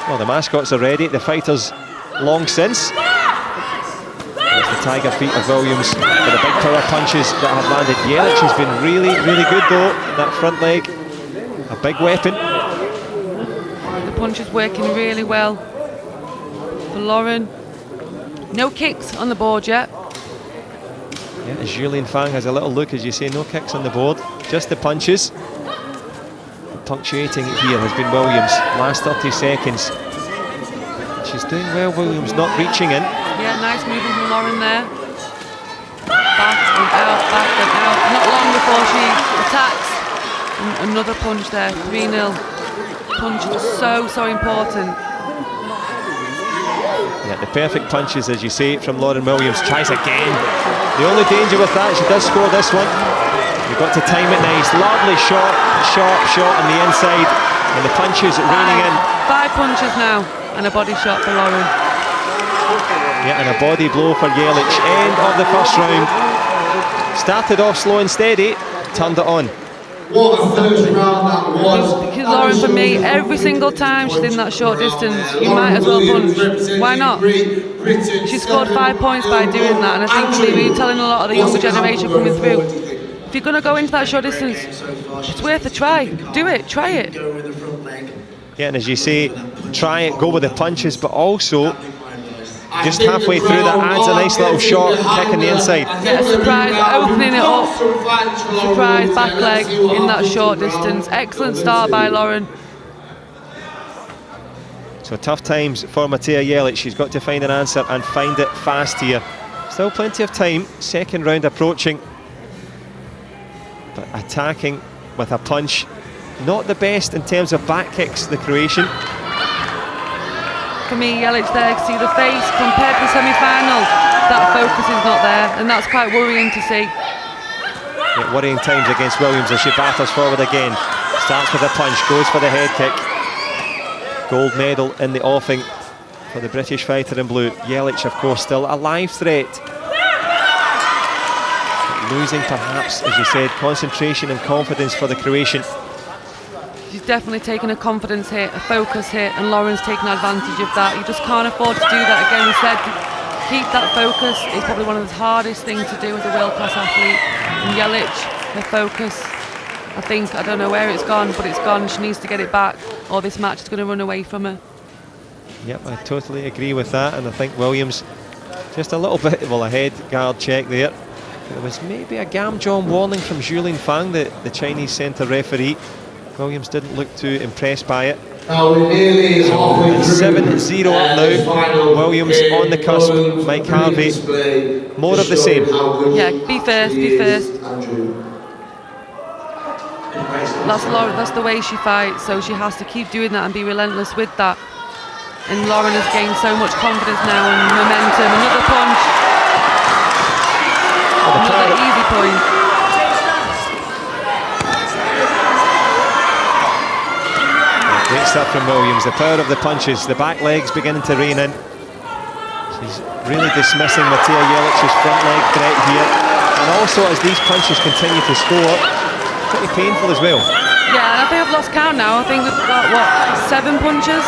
Speaker 1: Well, the mascots are ready. The fighters long since. There's the tiger feet of Williams for the big power punches that have landed. Yelich has been really, really good though. That front leg, a big weapon.
Speaker 2: The punch is working really well for Lauren. No kicks on the board yet.
Speaker 1: Yeah, as Julian Fang has a little look, as you say, no kicks on the board, just the punches. Punctuating it here has been Williams. Last 30 seconds. She's doing well, Williams, not reaching in.
Speaker 2: Yeah, nice movement from Lauren there. Back and out, back and out. Not long before she attacks. And another punch there, 3-0. Punch is so important.
Speaker 1: Yeah, the perfect punches, as you say, from Lauren Williams. Tries again. The only danger with that, she does score this one. You've got to time it nice. Lovely shot, sharp shot on the inside. And the punches raining in.
Speaker 2: 5 punches now, and a body shot for Lauren.
Speaker 1: Yeah, and a body blow for Yelich. End of the first round. Started off slow and steady, turned it on.
Speaker 3: What a first round that was.
Speaker 2: Because Lauren, for me, every single time she's in that short distance, you might as well punch. Why not? She scored 5 points by doing that, and I think for me, we're telling a lot of the younger generation coming through, if you're going to go into that short distance, it's worth a try. Do it, try it.
Speaker 1: Yeah, and as you say, try it, go with the punches, but also just halfway through that adds a nice little shot kick in the inside.
Speaker 2: Yeah, a surprise, opening it up. Surprise back leg in that short distance. Excellent start by Lauren.
Speaker 1: So tough times for Matija Yelich. She's got to find an answer and find it fast here. Still plenty of time, second round approaching. But attacking with a punch, not the best in terms of back kicks, the Croatian.
Speaker 2: For me, Yelich there, see the face, compared to the semi-final, that focus is not there, and that's quite worrying to see.
Speaker 1: Yeah, worrying times against Williams as she batters forward again. Starts with a punch, goes for the head kick. Gold medal in the offing for the British fighter in blue. Yelich, of course, still a live threat. Losing perhaps, as you said, concentration and confidence for the Croatian.
Speaker 2: She's definitely taken a confidence hit, a focus hit, and Lauren's taken advantage of that. You just can't afford to do that again. We said keep that focus. It's probably one of the hardest things to do as a world-class athlete. And Yelich, her focus, I don't know where it's gone, but it's gone. She needs to get it back, or this match is going to run away from her.
Speaker 1: Yep, I totally agree with that, and I think Williams just a little bit, well, a head guard check there. There was maybe a Gamjong warning from Julian Fang, the Chinese centre referee. Williams didn't look too impressed by it.
Speaker 3: We're nearly halfway through.
Speaker 1: 7-0 up now. Williams on the cusp. Mike Harvey, more of the same.
Speaker 2: Yeah, be first, be first. That's Lauren, that's the way she fights, so she has to keep doing that and be relentless with that. And Lauren has gained so much confidence now and momentum. Another punch. Another easy point.
Speaker 1: Great stuff from Williams. The power of the punches. The back legs beginning to rein in. She's really dismissing Matija Jelić's front leg threat here. And also, as these punches continue to score, pretty painful as well.
Speaker 2: Yeah, and I think I've lost count now. I think we've got, what, 7 punches?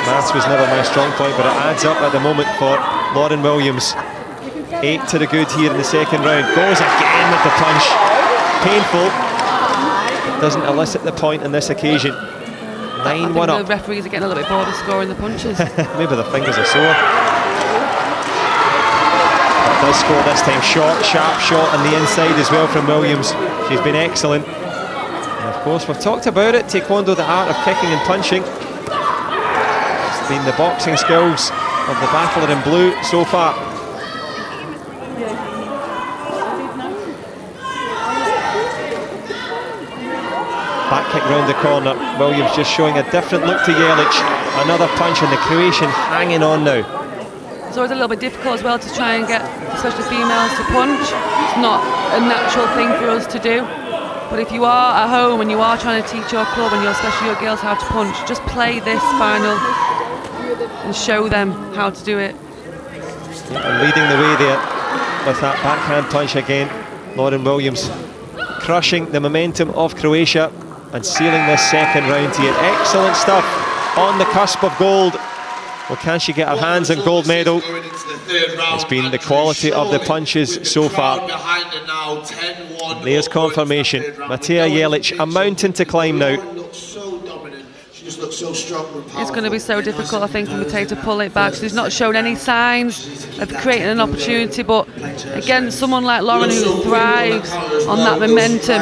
Speaker 1: Maths was never my strong point, but it adds up at the moment for Lauren Williams. 8 to the good here in the second round. Goes again with the punch. Painful. Doesn't elicit the point on this occasion. 9-1 up.
Speaker 2: The referees are getting a little bit bored of scoring the punches.
Speaker 1: Maybe the fingers are sore. But does score this time. Short, sharp shot on the inside as well from Williams. She's been excellent. And of course, we've talked about it. Taekwondo, the art of kicking and punching. It's been the boxing skills of the battler in blue so far. Back kick round the corner. Williams just showing a different look to Jelic. Another punch, and the Croatian hanging on now.
Speaker 2: It's always a little bit difficult as well to try and get, especially females, to punch. It's not a natural thing for us to do. But if you are at home and you are trying to teach your club and especially your girls how to punch, just play this final and show them how to do it.
Speaker 1: Yeah, and leading the way there with that backhand punch again. Lauren Williams crushing the momentum of Croatia and sealing this second round here. Excellent stuff on the cusp of gold. Well, can she get her hands on gold medal? It's been the quality of the punches so far. There's confirmation. Matea Jelic, a mountain to climb now.
Speaker 2: It's going to be so difficult, I think, for Matea to pull it back. She's not shown any signs of creating an opportunity, but again, someone like Lauren who thrives on that momentum,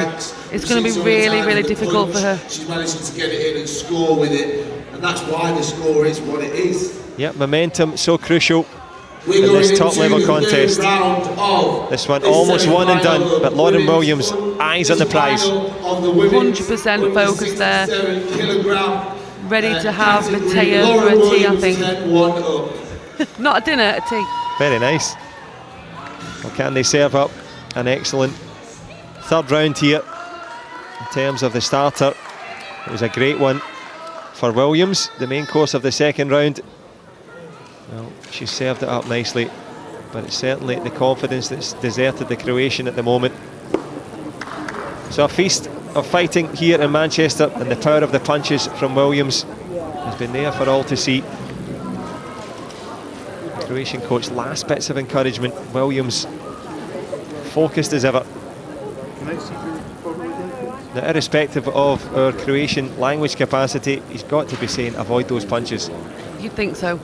Speaker 2: it's going to be really, really difficult for her.
Speaker 3: She's managing to get it in and score with it, and that's why the score is what it is.
Speaker 1: Yeah, momentum so crucial in this top level contest. This one almost won and done, but Lauren Williams, eyes on the prize.
Speaker 2: 100% focused there. Ready to have Matea for a tea, I think. Not a dinner, a tea.
Speaker 1: Very nice. Well, can they serve up an excellent third round here in terms of the starter? It was a great one for Williams, the main course of the second round. Well, she served it up nicely, but it's certainly the confidence that's deserted the Croatian at the moment. So a feast of fighting here in Manchester, and the power of the punches from Williams has been there for all to see. The Croatian coach, last bits of encouragement. Williams focused as ever. Now, irrespective of our Croatian language capacity, he's got to be saying avoid those punches.
Speaker 2: You'd think so.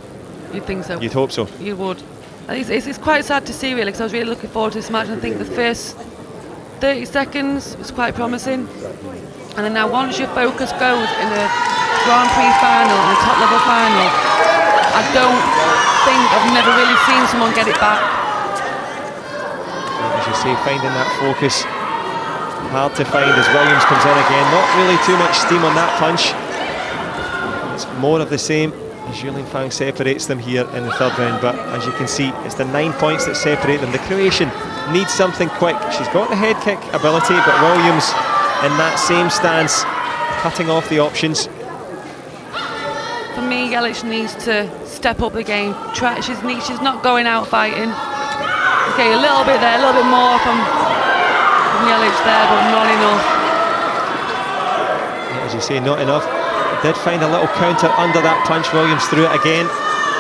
Speaker 2: You'd think so.
Speaker 1: You'd hope so.
Speaker 2: You would. It's quite sad to see, really, because I was really looking forward to this match. And I think the first 30 seconds was quite promising. And then now once your focus goes in a Grand Prix final, in a top level final, I don't think I've never really seen someone get it back.
Speaker 1: As you say, finding that focus, hard to find as Williams comes in again. Not really too much steam on that punch. It's more of the same as Julian Fang separates them here in the third round, but as you can see, it's the 9 points that separate them. The Croatian needs something quick. She's got the head kick ability, but Williams in that same stance, cutting off the options.
Speaker 2: For me, Jelic needs to step up the game. She's not going out fighting. Okay, a little bit there, a little bit more from Jelic there, but not enough.
Speaker 1: As you say, not enough. Did find a little counter under that punch. Williams threw it again.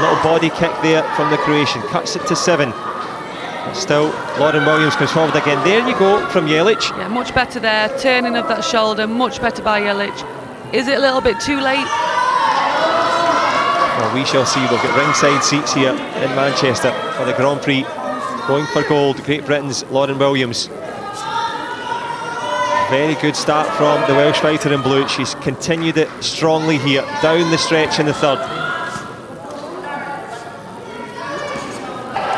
Speaker 1: Little body kick there from the Croatian. Cuts it to 7. But still, Lauren Williams comes forward again. There you go from Jelic.
Speaker 2: Yeah, much better there. Turning of that shoulder, much better by Jelic. Is it a little bit too late?
Speaker 1: Well, we shall see. We've got ringside seats here in Manchester for the Grand Prix. Going for gold, Great Britain's Lauren Williams. Very good start from the Welsh fighter in blue. She's continued it strongly here, down the stretch in the third.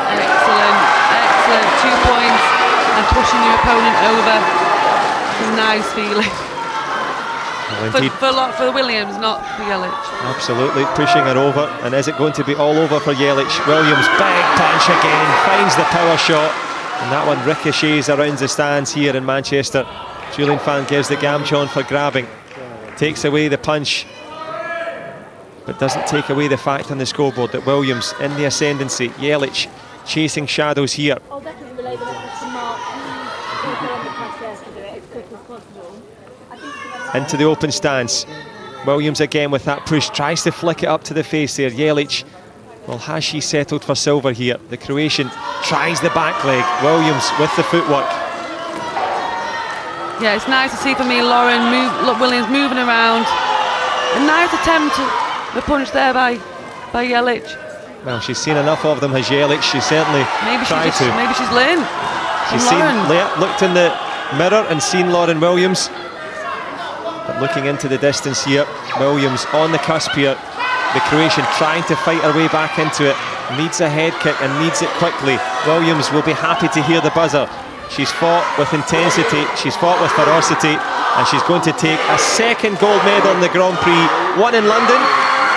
Speaker 2: Excellent, 2 points and pushing your opponent over. It's a nice feeling.
Speaker 1: Well,
Speaker 2: for Williams, not for Jelic.
Speaker 1: Absolutely, pushing her over. And is it going to be all over for Jelic? Williams, big punch again, finds the power shot, and that one ricochets around the stands here in Manchester. Julian Fan gives the Gamchon for grabbing, takes away the punch, but doesn't take away the fact on the scoreboard that Williams in the ascendancy. Jelic chasing shadows here.
Speaker 5: I'll definitely relay that to Mark. To do it as quick as possible.
Speaker 1: Into the open stance. Williams again with that push, tries to flick it up to the face there. Jelic, well, has she settled for silver here? The Croatian tries the back leg. Williams with the footwork.
Speaker 2: Yeah, it's nice to see for me Williams moving around. A nice attempt to punch there by Jelic.
Speaker 1: Well, she's seen enough of them, has Jelic. She certainly tried to.
Speaker 2: Maybe she's learned.
Speaker 1: She's looked in the mirror and seen Lauren Williams. But looking into the distance here, Williams on the cusp here. The Croatian trying to fight her way back into it. Needs a head kick and needs it quickly. Williams will be happy to hear the buzzer. She's fought with intensity, she's fought with ferocity, and she's going to take a second gold medal in the Grand Prix, one in London,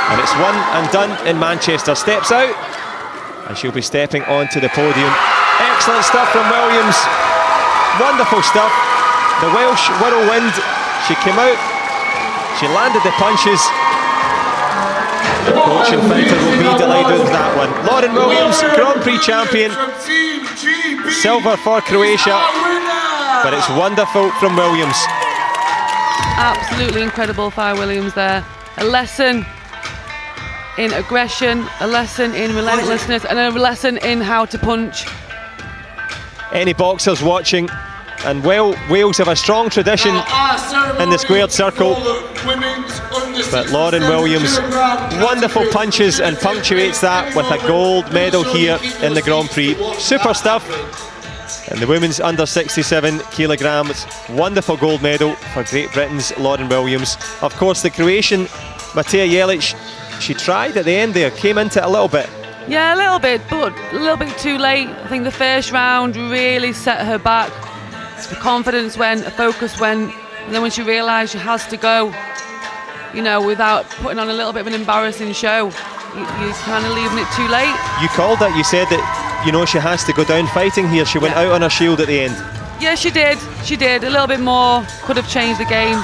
Speaker 1: and it's one and done in Manchester. Steps out, and she'll be stepping onto the podium. Excellent stuff from Williams, wonderful stuff. The Welsh whirlwind, she came out, she landed the punches. The coach and fighter will be delighted with that one. Lauren Williams, Grand Prix champion, silver for Croatia, but it's wonderful from Williams.
Speaker 2: Absolutely incredible for Williams there. A lesson in aggression, a lesson in relentlessness, and a lesson in how to punch.
Speaker 1: Any boxers watching, and Wales have a strong tradition in the squared circle, but Lauren Williams, wonderful punches and punctuates that with a gold medal here in the Grand Prix. Super stuff. And the women's under 67 kilograms, wonderful gold medal for Great Britain's Lauren Williams. Of course, the Croatian Mateja Jelic, she tried at the end there, came into it a little bit.
Speaker 2: Yeah, a little bit, but a little bit too late. I think the first round really set her back. The confidence went, the focus went, and then when she realised she has to go, you know, without putting on a little bit of an embarrassing show, you're kind of leaving it too late.
Speaker 1: You called that, you said that, you know, she has to go down fighting here. She went out on her shield at the end.
Speaker 2: Yeah, she did. A little bit more, could have changed the game,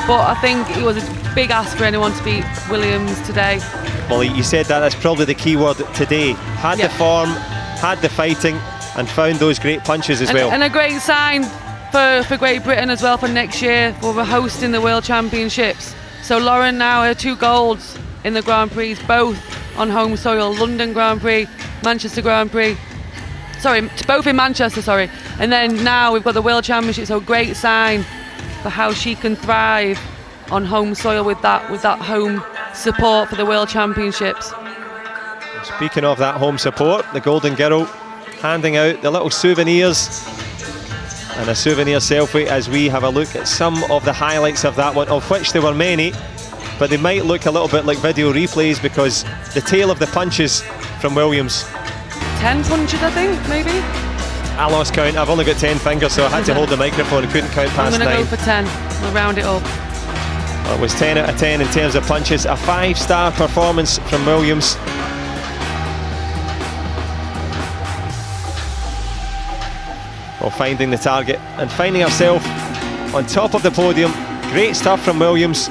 Speaker 2: but I think it was a big ask for anyone to beat Williams today.
Speaker 1: Molly, you said that's probably the key word today. Had the form, had the fighting, and found those great punches as well.
Speaker 2: And a great sign for Great Britain as well for next year, for we're hosting the World Championships. So Lauren now, her 2 golds in the Grand Prix, both on home soil. London Grand Prix, Manchester Grand Prix. Sorry, both in Manchester, sorry. And then now we've got the World Championships, so great sign for how she can thrive on home soil with that home support for the World Championships.
Speaker 1: Speaking of that home support, the Golden Girl handing out the little souvenirs and a souvenir selfie as we have a look at some of the highlights of that one, of which there were many, but they might look a little bit like video replays because the tail of the punches from Williams.
Speaker 2: 10 punches, I think, maybe?
Speaker 1: I lost count. I've only got 10 fingers, so I had to hold the microphone and couldn't count past 9.
Speaker 2: I'm going to go for 10. We'll round it up.
Speaker 1: Well, it was 10 out of 10 in terms of punches. A 5-star performance from Williams. Well, finding the target and finding herself on top of the podium. Great stuff from Williams.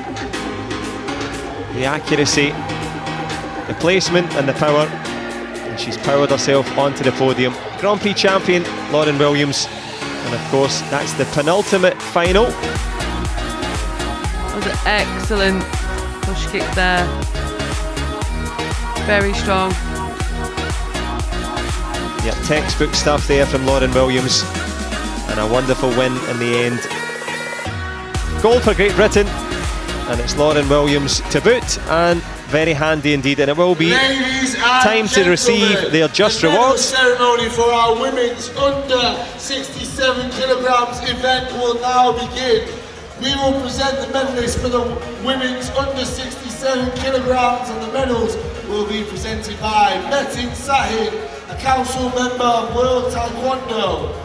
Speaker 1: The accuracy, the placement and the power. And she's powered herself onto the podium. Grand Prix champion Lauren Williams. And of course, that's the penultimate final.
Speaker 2: That was an excellent push kick there. Very strong.
Speaker 1: Yep, textbook stuff there from Lauren Williams. And a wonderful win in the end. Gold for Great Britain. And it's Lauren Williams to boot. And very handy indeed. And it will be time to receive their just rewards.
Speaker 3: The ceremony for our women's under 67 kilograms event will now begin. We will present the medalists for the women's under 67 kilograms, and the medals will be presented by Metin Sahin, a council member of World Taekwondo,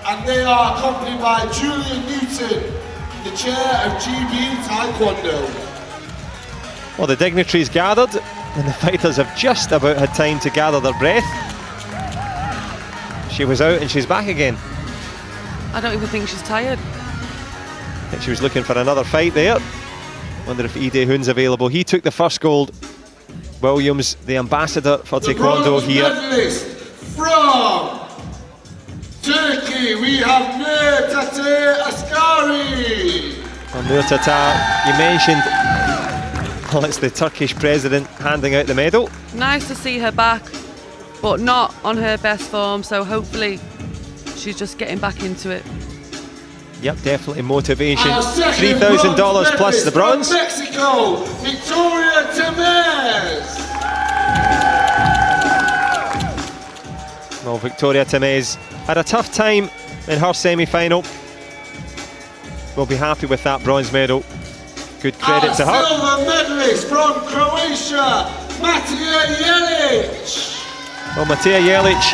Speaker 3: and they are accompanied by Julian Newton, the chair of GB Taekwondo.
Speaker 1: Well, the dignitaries gathered, and the fighters have just about had time to gather their breath. She was out and she's back again.
Speaker 2: I don't even think she's tired.
Speaker 1: I think she was looking for another fight there. Wonder if Ide Hoon's available. He took the first gold. Williams, the ambassador for Taekwondo here.
Speaker 3: Medalist from Turkey, we have Nur Tate Askari.
Speaker 1: Well, Nur Tata, you mentioned, well, it's the Turkish president handing out the medal.
Speaker 2: Nice to see her back, but not on her best form, so hopefully she's just getting back into it.
Speaker 1: Yep, definitely motivation. $3,000 plus the bronze.
Speaker 3: From Mexico, Victoria Temez.
Speaker 1: Well, Victoria Temez had a tough time in her semi-final. We'll be happy with that bronze medal. Good credit to her.
Speaker 3: Silver medalist from Croatia, Mateja Jelic.
Speaker 1: Well, Mateja Jelic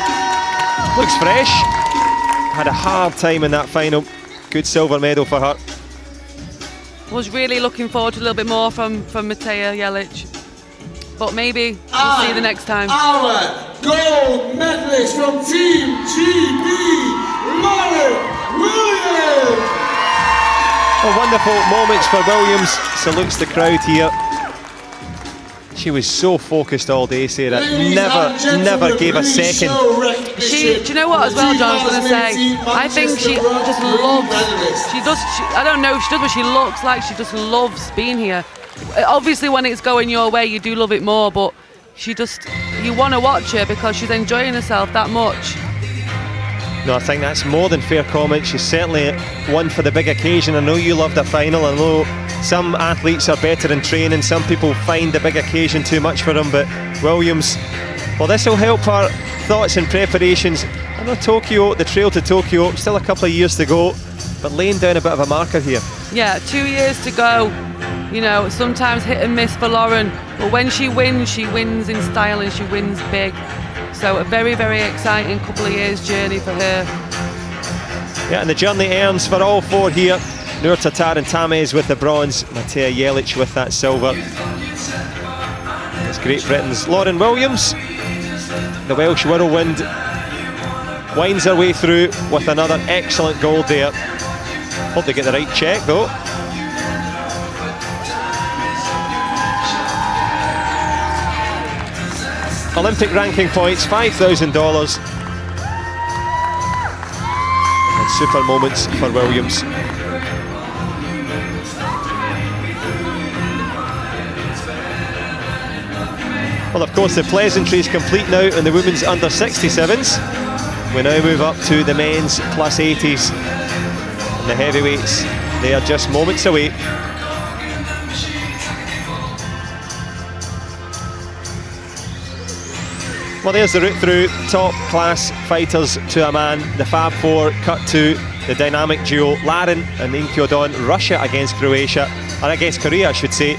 Speaker 1: looks fresh. had a hard time in that final. Good silver medal for her.
Speaker 2: Was really looking forward to a little bit more from Matej Jelic, but maybe we'll see the next time.
Speaker 3: Our gold medalist from Team GB, Lauren Williams.
Speaker 1: Oh, wonderful moments for Williams. Salutes the crowd here. She was so focused all day, Sarah. Never gave a second.
Speaker 2: Do you know what as well, John, I was going to say? I think she just loves, I don't know, she does, but she looks like she just loves being here. Obviously when it's going your way, you do love it more, but you want to watch her because she's enjoying herself that much.
Speaker 1: No, I think that's more than fair comment. She's certainly one for the big occasion. I know you loved the final. I know some athletes are better in training. Some people find the big occasion too much for them. But Williams, well, this will help her thoughts and preparations. I know Tokyo, the trail to Tokyo, still a couple of years to go, but laying down a bit of a marker here.
Speaker 2: Yeah, 2 years to go. You know, sometimes hit and miss for Lauren, but when she wins in style and she wins big. So a very, very exciting couple of years journey for her.
Speaker 1: Yeah, and the journey earns for all four here. Noor Tatar and Tamez with the bronze, Matej Jelic with that silver. It's Great Britain's Lauren Williams. The Welsh whirlwind winds her way through with another excellent gold there. Hope they get the right check though. Olympic ranking points, $5,000. And super moments for Williams. Well, of course, the pleasantry is complete now in the women's under 67s. We now move up to the men's plus 80s. And the heavyweights, they are just moments away. Well, there's the route through. Top class fighters to a man. The Fab Four cut to the dynamic duo Laren and Inkyodon. Russia against Croatia, or against Korea I should say.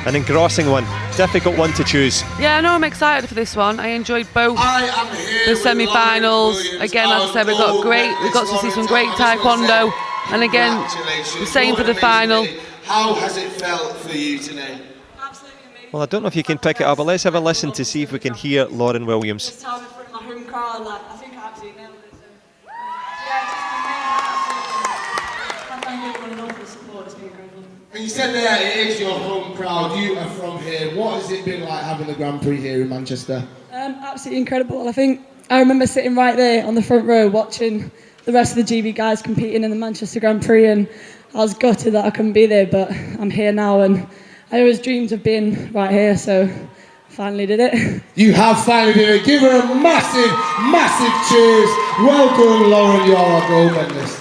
Speaker 1: An engrossing one, difficult one to choose.
Speaker 2: Yeah, I know, I'm excited for this one. I enjoyed both the semi-finals. Again, as I said, we got to see some great taekwondo, and again, the same for the final.
Speaker 3: How has it felt for you today?
Speaker 1: Well, I don't know if you can pick it up, but let's have a listen to see if we can hear Lauren Williams.
Speaker 6: This time in front of my home crowd, I think I absolutely nailed it. So, yeah, just thank everyone else for the support. It's been incredible.
Speaker 3: And you said there it is your home crowd. You are from here. What has it been like having the Grand Prix here in Manchester?
Speaker 6: Absolutely incredible. I think I remember sitting right there on the front row watching the rest of the GB guys competing in the Manchester Grand Prix, and I was gutted that I couldn't be there, but I'm here now, and I always dreamed of being right here, so finally did it.
Speaker 3: You have finally did it. Give her a massive, massive cheers. Welcome, Lauren, you're our gold medalist.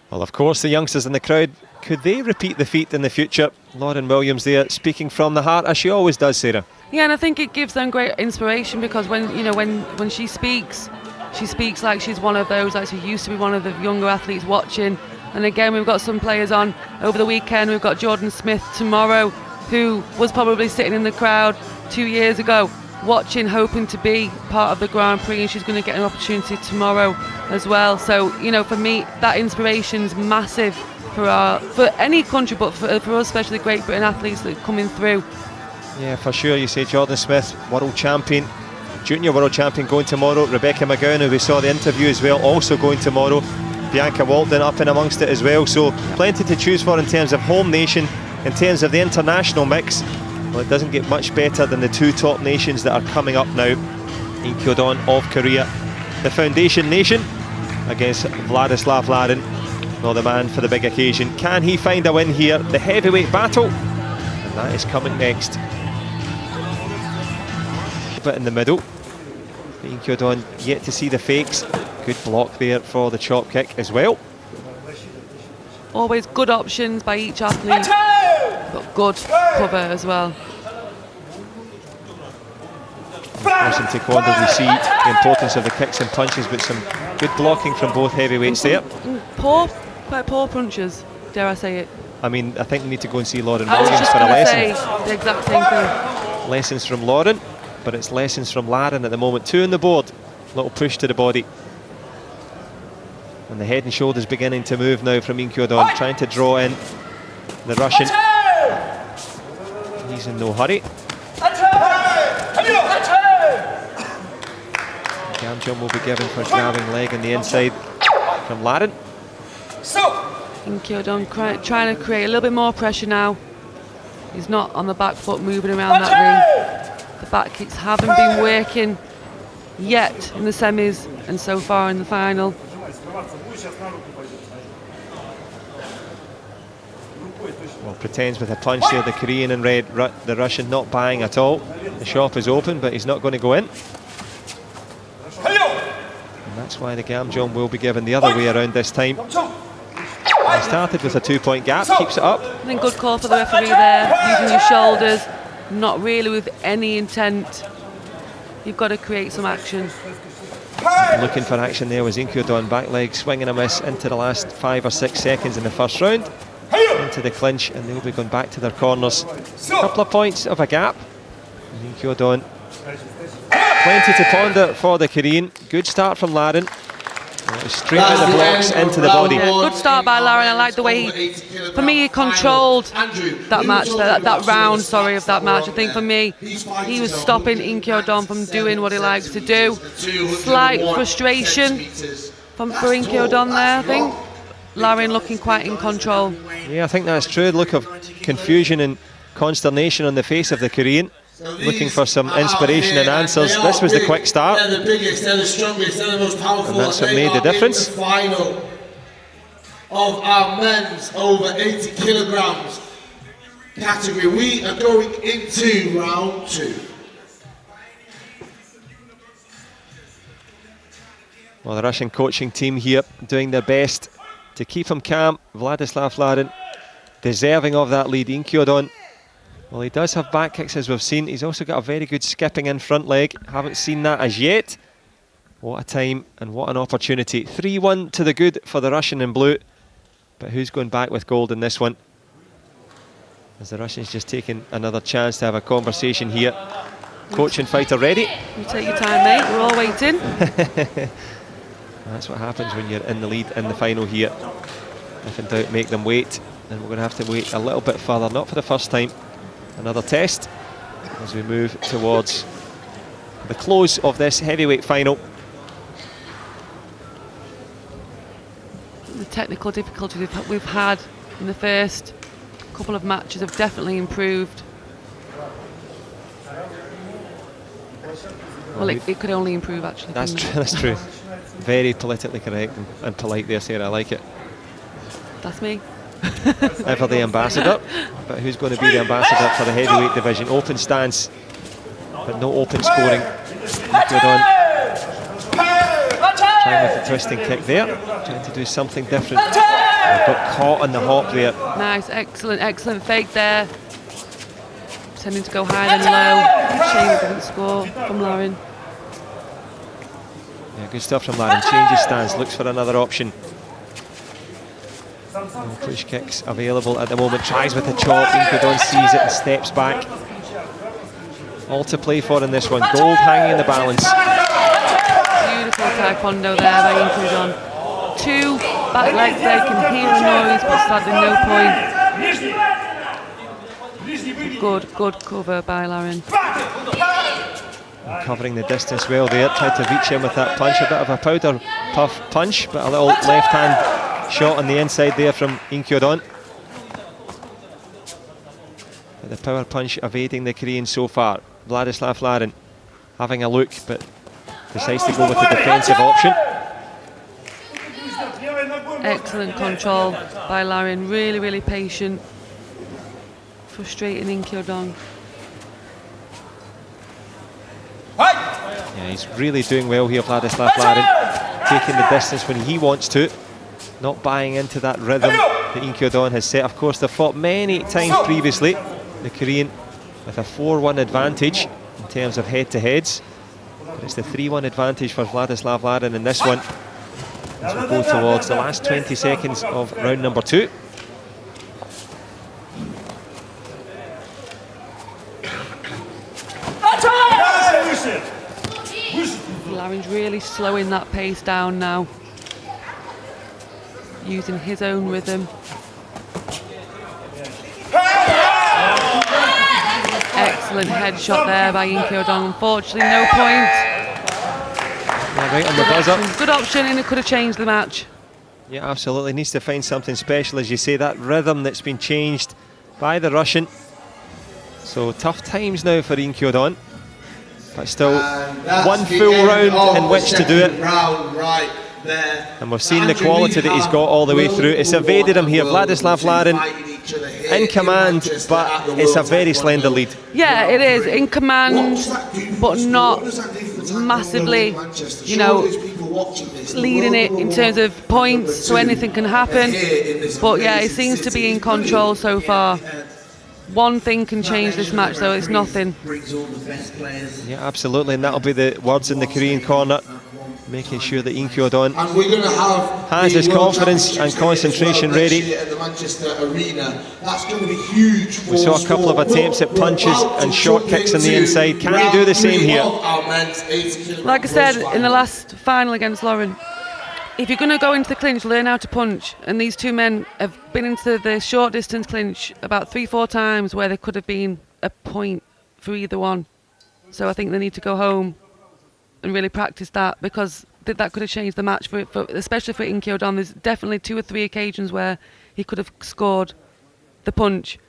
Speaker 1: Well, of course, the youngsters in the crowd, could they repeat the feat in the future? Lauren Williams there, speaking from the heart, as she always does, Sarah.
Speaker 2: Yeah, and I think it gives them great inspiration, because when she speaks like she's one of those, like she used to be one of the younger athletes watching. And again, we've got some players on over the weekend. We've got Jordan Smith tomorrow, who was probably sitting in the crowd 2 years ago watching, hoping to be part of the Grand Prix, and she's going to get an opportunity tomorrow as well. So, you know, for me, that inspiration's massive for any country, but for us, especially Great Britain athletes that are coming through.
Speaker 1: Yeah, for sure. You say Jordan Smith, world champion, junior world champion, going tomorrow. Rebecca McGowan, who we saw the interview as well, also going tomorrow. Bianca Walton up in amongst it as well. So plenty to choose for in terms of home nation, in terms of the international mix. Well, it doesn't get much better than the two top nations that are coming up now. Inkyodon of Korea, the foundation nation, against Vladislav Laren, well, the man for the big occasion. Can he find a win here? The heavyweight battle, and that is coming next. A bit in the middle. Inkyodon yet to see the fakes. Good block there for the chop kick as well.
Speaker 2: Always good options by each athlete, but good cover as well.
Speaker 1: Of course, in taekwondo we see the importance of the kicks and punches, but some good blocking from both heavyweights there.
Speaker 2: Quite poor punches, dare I say it.
Speaker 1: I mean, I think we need to go and see Lauren Williams for a lesson.
Speaker 2: I was just going to say the exact same thing.
Speaker 1: lessons from Lauren, but it's lessons from Laren at the moment. 2 on the board. Little push to the body. And the head and shoulders beginning to move now from Inkyodon, trying to draw in the Russian. He's in no hurry. Gam jump will be given for grabbing leg on the inside from Laren.
Speaker 2: Inkyodon trying to create a little bit more pressure now. He's not on the back foot moving around that ring. The back kicks haven't been working yet in the semis and so far in the final.
Speaker 1: Well, pretends with a punch there, the Korean in red, the Russian not buying at all. The shop is open, but he's not going to go in. And that's why the Gam jump will be given the other way around this time. He started with a 2-point gap, keeps it up.
Speaker 2: I think good call for the referee there, using your shoulders, not really with any intent. You've got to create some action.
Speaker 1: Looking for action there was Inkyodon, back leg swinging a miss into the last 5 or 6 seconds in the first round. Into the clinch, and they'll be going back to their corners. Couple of points of a gap. And Inkyodon, plenty to ponder for the Korean. Good start from Laren. Straight in the blocks into the body.
Speaker 2: Yeah, good start by Laren. I like the way for me, he controlled that match, that round, sorry, of that match. I think for me, he was stopping Inkyodon from doing what he likes to do. Slight frustration for Inkyodon there, I think. Laren looking quite in control.
Speaker 1: Yeah, I think that's true. Look of confusion and consternation on the face of the Korean. Looking for some inspiration and answers. This was the quick start.
Speaker 3: They're the biggest, they're the strongest, they're the most powerful.
Speaker 1: And that's what made the difference.
Speaker 3: The final of our men's over 80 kilograms category. We are going into round 2.
Speaker 1: Well, the Russian coaching team here doing their best to keep him calm. Vladislav Laren deserving of that lead. Inkyodon, well, he does have back kicks as we've seen. He's also got a very good skipping in front leg. Haven't seen that as yet. What a time and what an opportunity. 3-1 to the good for the Russian in blue. But who's going back with gold in this one? As the Russians just taking another chance to have a conversation here. Coach and fighter ready.
Speaker 2: You take your time, mate. We're all waiting.
Speaker 1: That's what happens when you're in the lead in the final here. If in doubt, make them wait. And we're going to have to wait a little bit further, not for the first time. Another test as we move towards the close of this heavyweight final.
Speaker 2: The technical difficulties we've had in the first couple of matches have definitely improved. Well, it could only improve, actually.
Speaker 1: That's true. That's true. Very politically correct and polite there, Sarah. I like it.
Speaker 2: That's me.
Speaker 1: Ever the ambassador, but who's going to be the ambassador for the heavyweight division? Open stance, but no open scoring. Good on. Trying with the twisting kick there, trying to do something different. Got caught on the hop there.
Speaker 2: Nice, excellent fake there. Pretending to go high then low. Shame it didn't score from Laren.
Speaker 1: Yeah, good stuff from Laren. Changes stance, looks for another option. No push kicks available at the moment. Tries with the chop. Inkyodon sees it and steps back. All to play for in this one. Gold hanging in the balance.
Speaker 2: Beautiful taekwondo there by Inkyodon. 2 back legs there. You can hear the noise, but sadly no point. Good cover by Laren.
Speaker 1: Covering the distance well there. Tried to reach in with that punch. A bit of a powder puff punch, but a little left hand shot on the inside there from Inkyodon. The power punch evading the Korean so far. Vladislav Laren having a look, but decides to go with the defensive option.
Speaker 2: Excellent control by Laren. Really patient. Frustrating Inkyodon.
Speaker 1: Yeah, he's really doing well here, Vladislav Laren. Taking the distance when he wants to. Not buying into that rhythm that Inkyodon has set. Of course, they've fought many times previously. The Korean with a 4-1 advantage in terms of head-to-heads. But it's the 3-1 advantage for Vladislav Laren in this one. As we go towards the last 20 seconds of round number 2.
Speaker 2: really slowing that pace down now, using his own rhythm. Excellent headshot there by Inky Odong. Unfortunately, no point.
Speaker 1: Yeah, right on the buzzer.
Speaker 2: Good option, and it could have changed the match.
Speaker 1: Yeah, absolutely. Needs to find something special, as you say, that rhythm that's been changed by the Russian. So tough times now for Inky Odong, but still one full round in which to do it. And we've seen the quality that he's got all the way through. It's evaded him here. Vladislav Larin in command, but it's a very slender lead.
Speaker 2: Yeah, it is in command, but not massively, you know, leading it in terms of points, so anything can happen. But yeah, it seems to be in control so far. One thing can change this match, though. It's nothing.
Speaker 1: Yeah, absolutely, and that'll be the words in the Korean corner, making sure that Inky Odong has his confidence and concentration ready.
Speaker 3: At the Manchester Arena. That's going to be huge.
Speaker 1: We saw a couple of attempts at punches and short kicks on the inside. Can he do the same here?
Speaker 2: Like I said in the last final against Lauren, if you're going to go into the clinch, learn how to punch. And these two men have been into the short distance clinch about 3-4 times where there could have been a point for either one. So I think they need to go home and really practice that, because that could have changed the match, especially for Inky Odong. There's definitely 2 or 3 occasions where he could have scored the punch.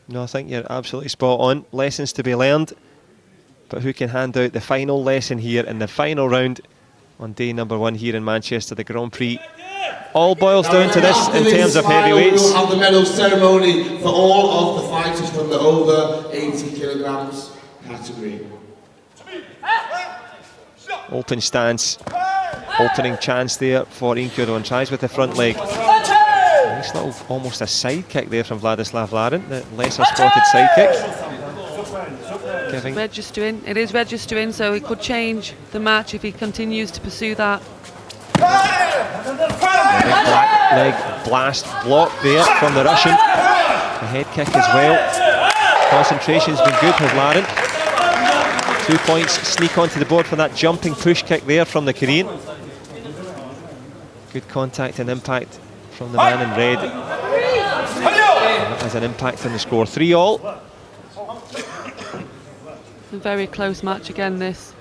Speaker 1: No, I think you're absolutely spot on. Lessons to be learned, but who can hand out the final lesson here in the final round on day number 1 here in Manchester, the Grand Prix? All boils down to this in terms of heavyweights.
Speaker 3: We'll have the medal ceremony for all of the fighters from the over 80 kilograms category.
Speaker 1: Open stance, opening chance there for Inky Odong. Tries with the front leg. Nice little, almost a side kick there from Vladislav Larin, the lesser spotted side kick.
Speaker 2: Registering, it is registering, so it could change the match if he continues to pursue that.
Speaker 1: Black leg blast block there from the Russian. The head kick as well. Concentration's been good with Larin. 2 points, sneak onto the board for that jumping push kick there from the Korean. Good contact and impact from the man in red. And that has an impact on the score. 3-all.
Speaker 2: A very close match again, this.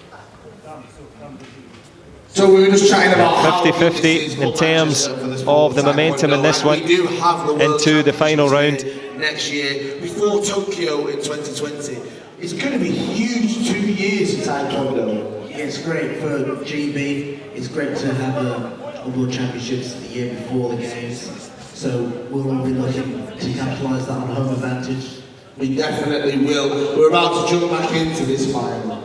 Speaker 3: So we were just chatting about
Speaker 1: 50-50 in terms of the momentum in this one into the final round.
Speaker 3: Next year, before Tokyo in 2020. It's going to be huge 2 years in Taekwondo.
Speaker 4: It's great for GB. It's great to have the World Championships the year before the Games. So we'll all be looking to capitalise that on home advantage.
Speaker 3: We definitely will. We're about to jump back into this final.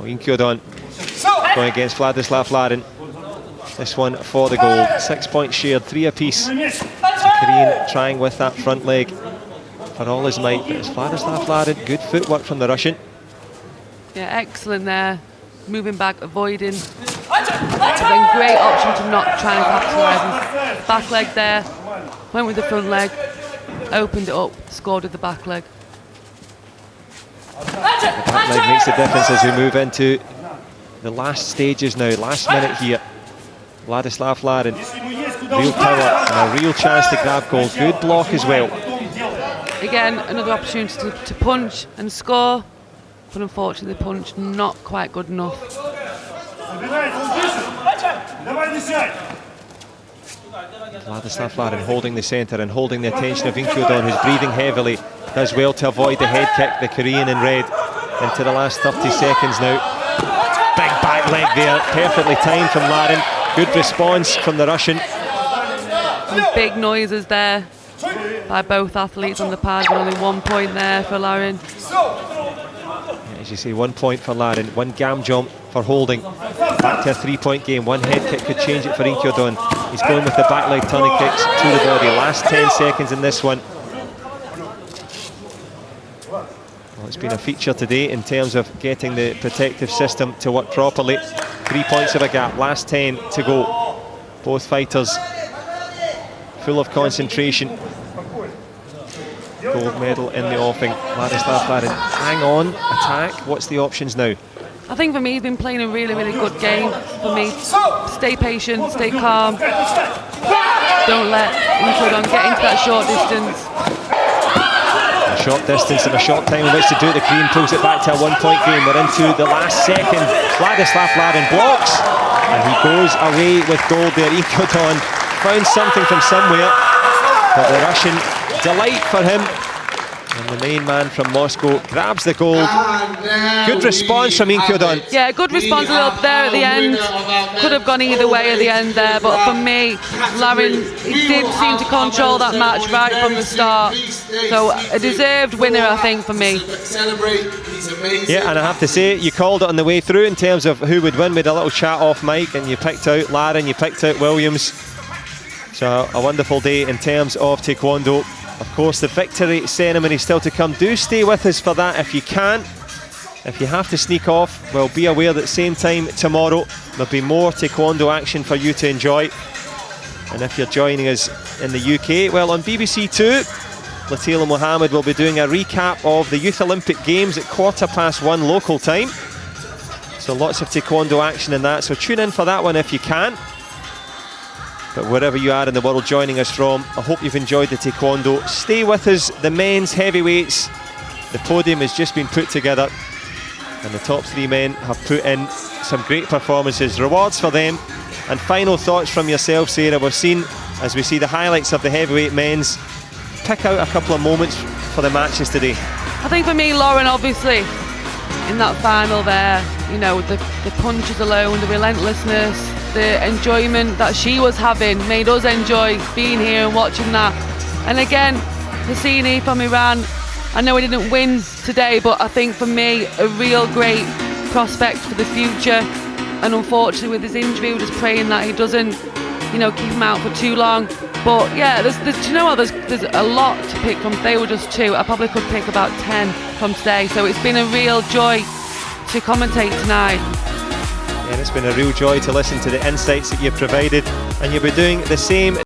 Speaker 1: Inky Odong going against Vladislav Larin. This one for the goal. 6 points shared, 3 apiece. Korean trying with that front leg for all his might, but it's Vladislav Larin. Good footwork from the Russian.
Speaker 2: Yeah, excellent there. Moving back, avoiding. Then great option to not try and capitalise. His back leg there. Went with the front leg. Opened it up. Scored with the back leg.
Speaker 1: The back leg makes the difference as we move into the last stages now. Last minute here. Vladislav Larin. Real power and a real chance to grab goal. Good block as well.
Speaker 2: Again, another opportunity to punch and score, but unfortunately the punch not quite good enough.
Speaker 1: Vladislav Larin holding the centre and holding the attention of Inky Odong, who's breathing heavily. Does well to avoid the head kick, the Korean in red. Into the last 30 seconds now. Big back leg there, perfectly timed from Larin. Good response from the Russian.
Speaker 2: Some big noises there by both athletes on the pad. Only 1 point there for Larin.
Speaker 1: Yeah, as you say, 1 point for Larin, 1 gam jump for holding. Back to a 3-point game. 1 head kick could change it for Inky Odong. He's going with the back leg turning kicks to the body. Last 10 seconds in this one. Well, it's been a feature today in terms of getting the protective system to work properly. 3 points of a gap, last 10 to go. Both fighters full of concentration. gold medal in the offing. Ladislav Larin, hang on, attack. What's the options now?
Speaker 2: I think for me, he's been playing a really, really good game. For me, stay patient, stay calm. Don't let Incodon get into that short distance.
Speaker 1: A short distance and a short time in which to do it. The Green pulls it back to a 1-point game. We're into the last second. Ladislav Larin blocks, and he goes away with gold there. Incodon found something from somewhere, but the Russian delight for him. And the main man from Moscow grabs the gold. Good response from Incodon.
Speaker 2: Yeah, good response a little there at the end. Could have gone either way at the end there, but for me, Larin, he did seem to control that match right from the start. So a deserved winner, I think, for me.
Speaker 1: Yeah, and I have to say, you called it on the way through in terms of who would win. We had a little chat off mic, and you picked out Larin, you picked out Williams. So a wonderful day in terms of taekwondo. Of course, the victory ceremony still to come. Do stay with us for that if you can. If you have to sneak off, well, be aware that same time tomorrow there'll be more taekwondo action for you to enjoy. And if you're joining us in the UK, well, on BBC Two, Latila Mohammed will be doing a recap of the Youth Olympic Games at 1:15 local time. So lots of taekwondo action in that, so tune in for that one if you can. But wherever you are in the world joining us from, I hope you've enjoyed the taekwondo. Stay with us, the men's heavyweights. The podium has just been put together, and the top three men have put in some great performances. Rewards for them. And final thoughts from yourself, Sarah. We've seen, as we see the highlights of the heavyweight men's, pick out a couple of moments for the matches today.
Speaker 2: I think for me, Lauren, obviously, in that final there, you know, the punches alone, the relentlessness, the enjoyment that she was having made us enjoy being here and watching that. And again, Hassini from Iran, I know he didn't win today, but I think for me, a real great prospect for the future. And unfortunately with his injury, we're just praying that he doesn't, you know, keep him out for too long. But yeah, there's you know what, there's a lot to pick from. They were just two. I probably could pick about 10 from today. So it's been a real joy to commentate tonight.
Speaker 1: And it's been a real joy to listen to the insights that you've provided, and you'll be doing the same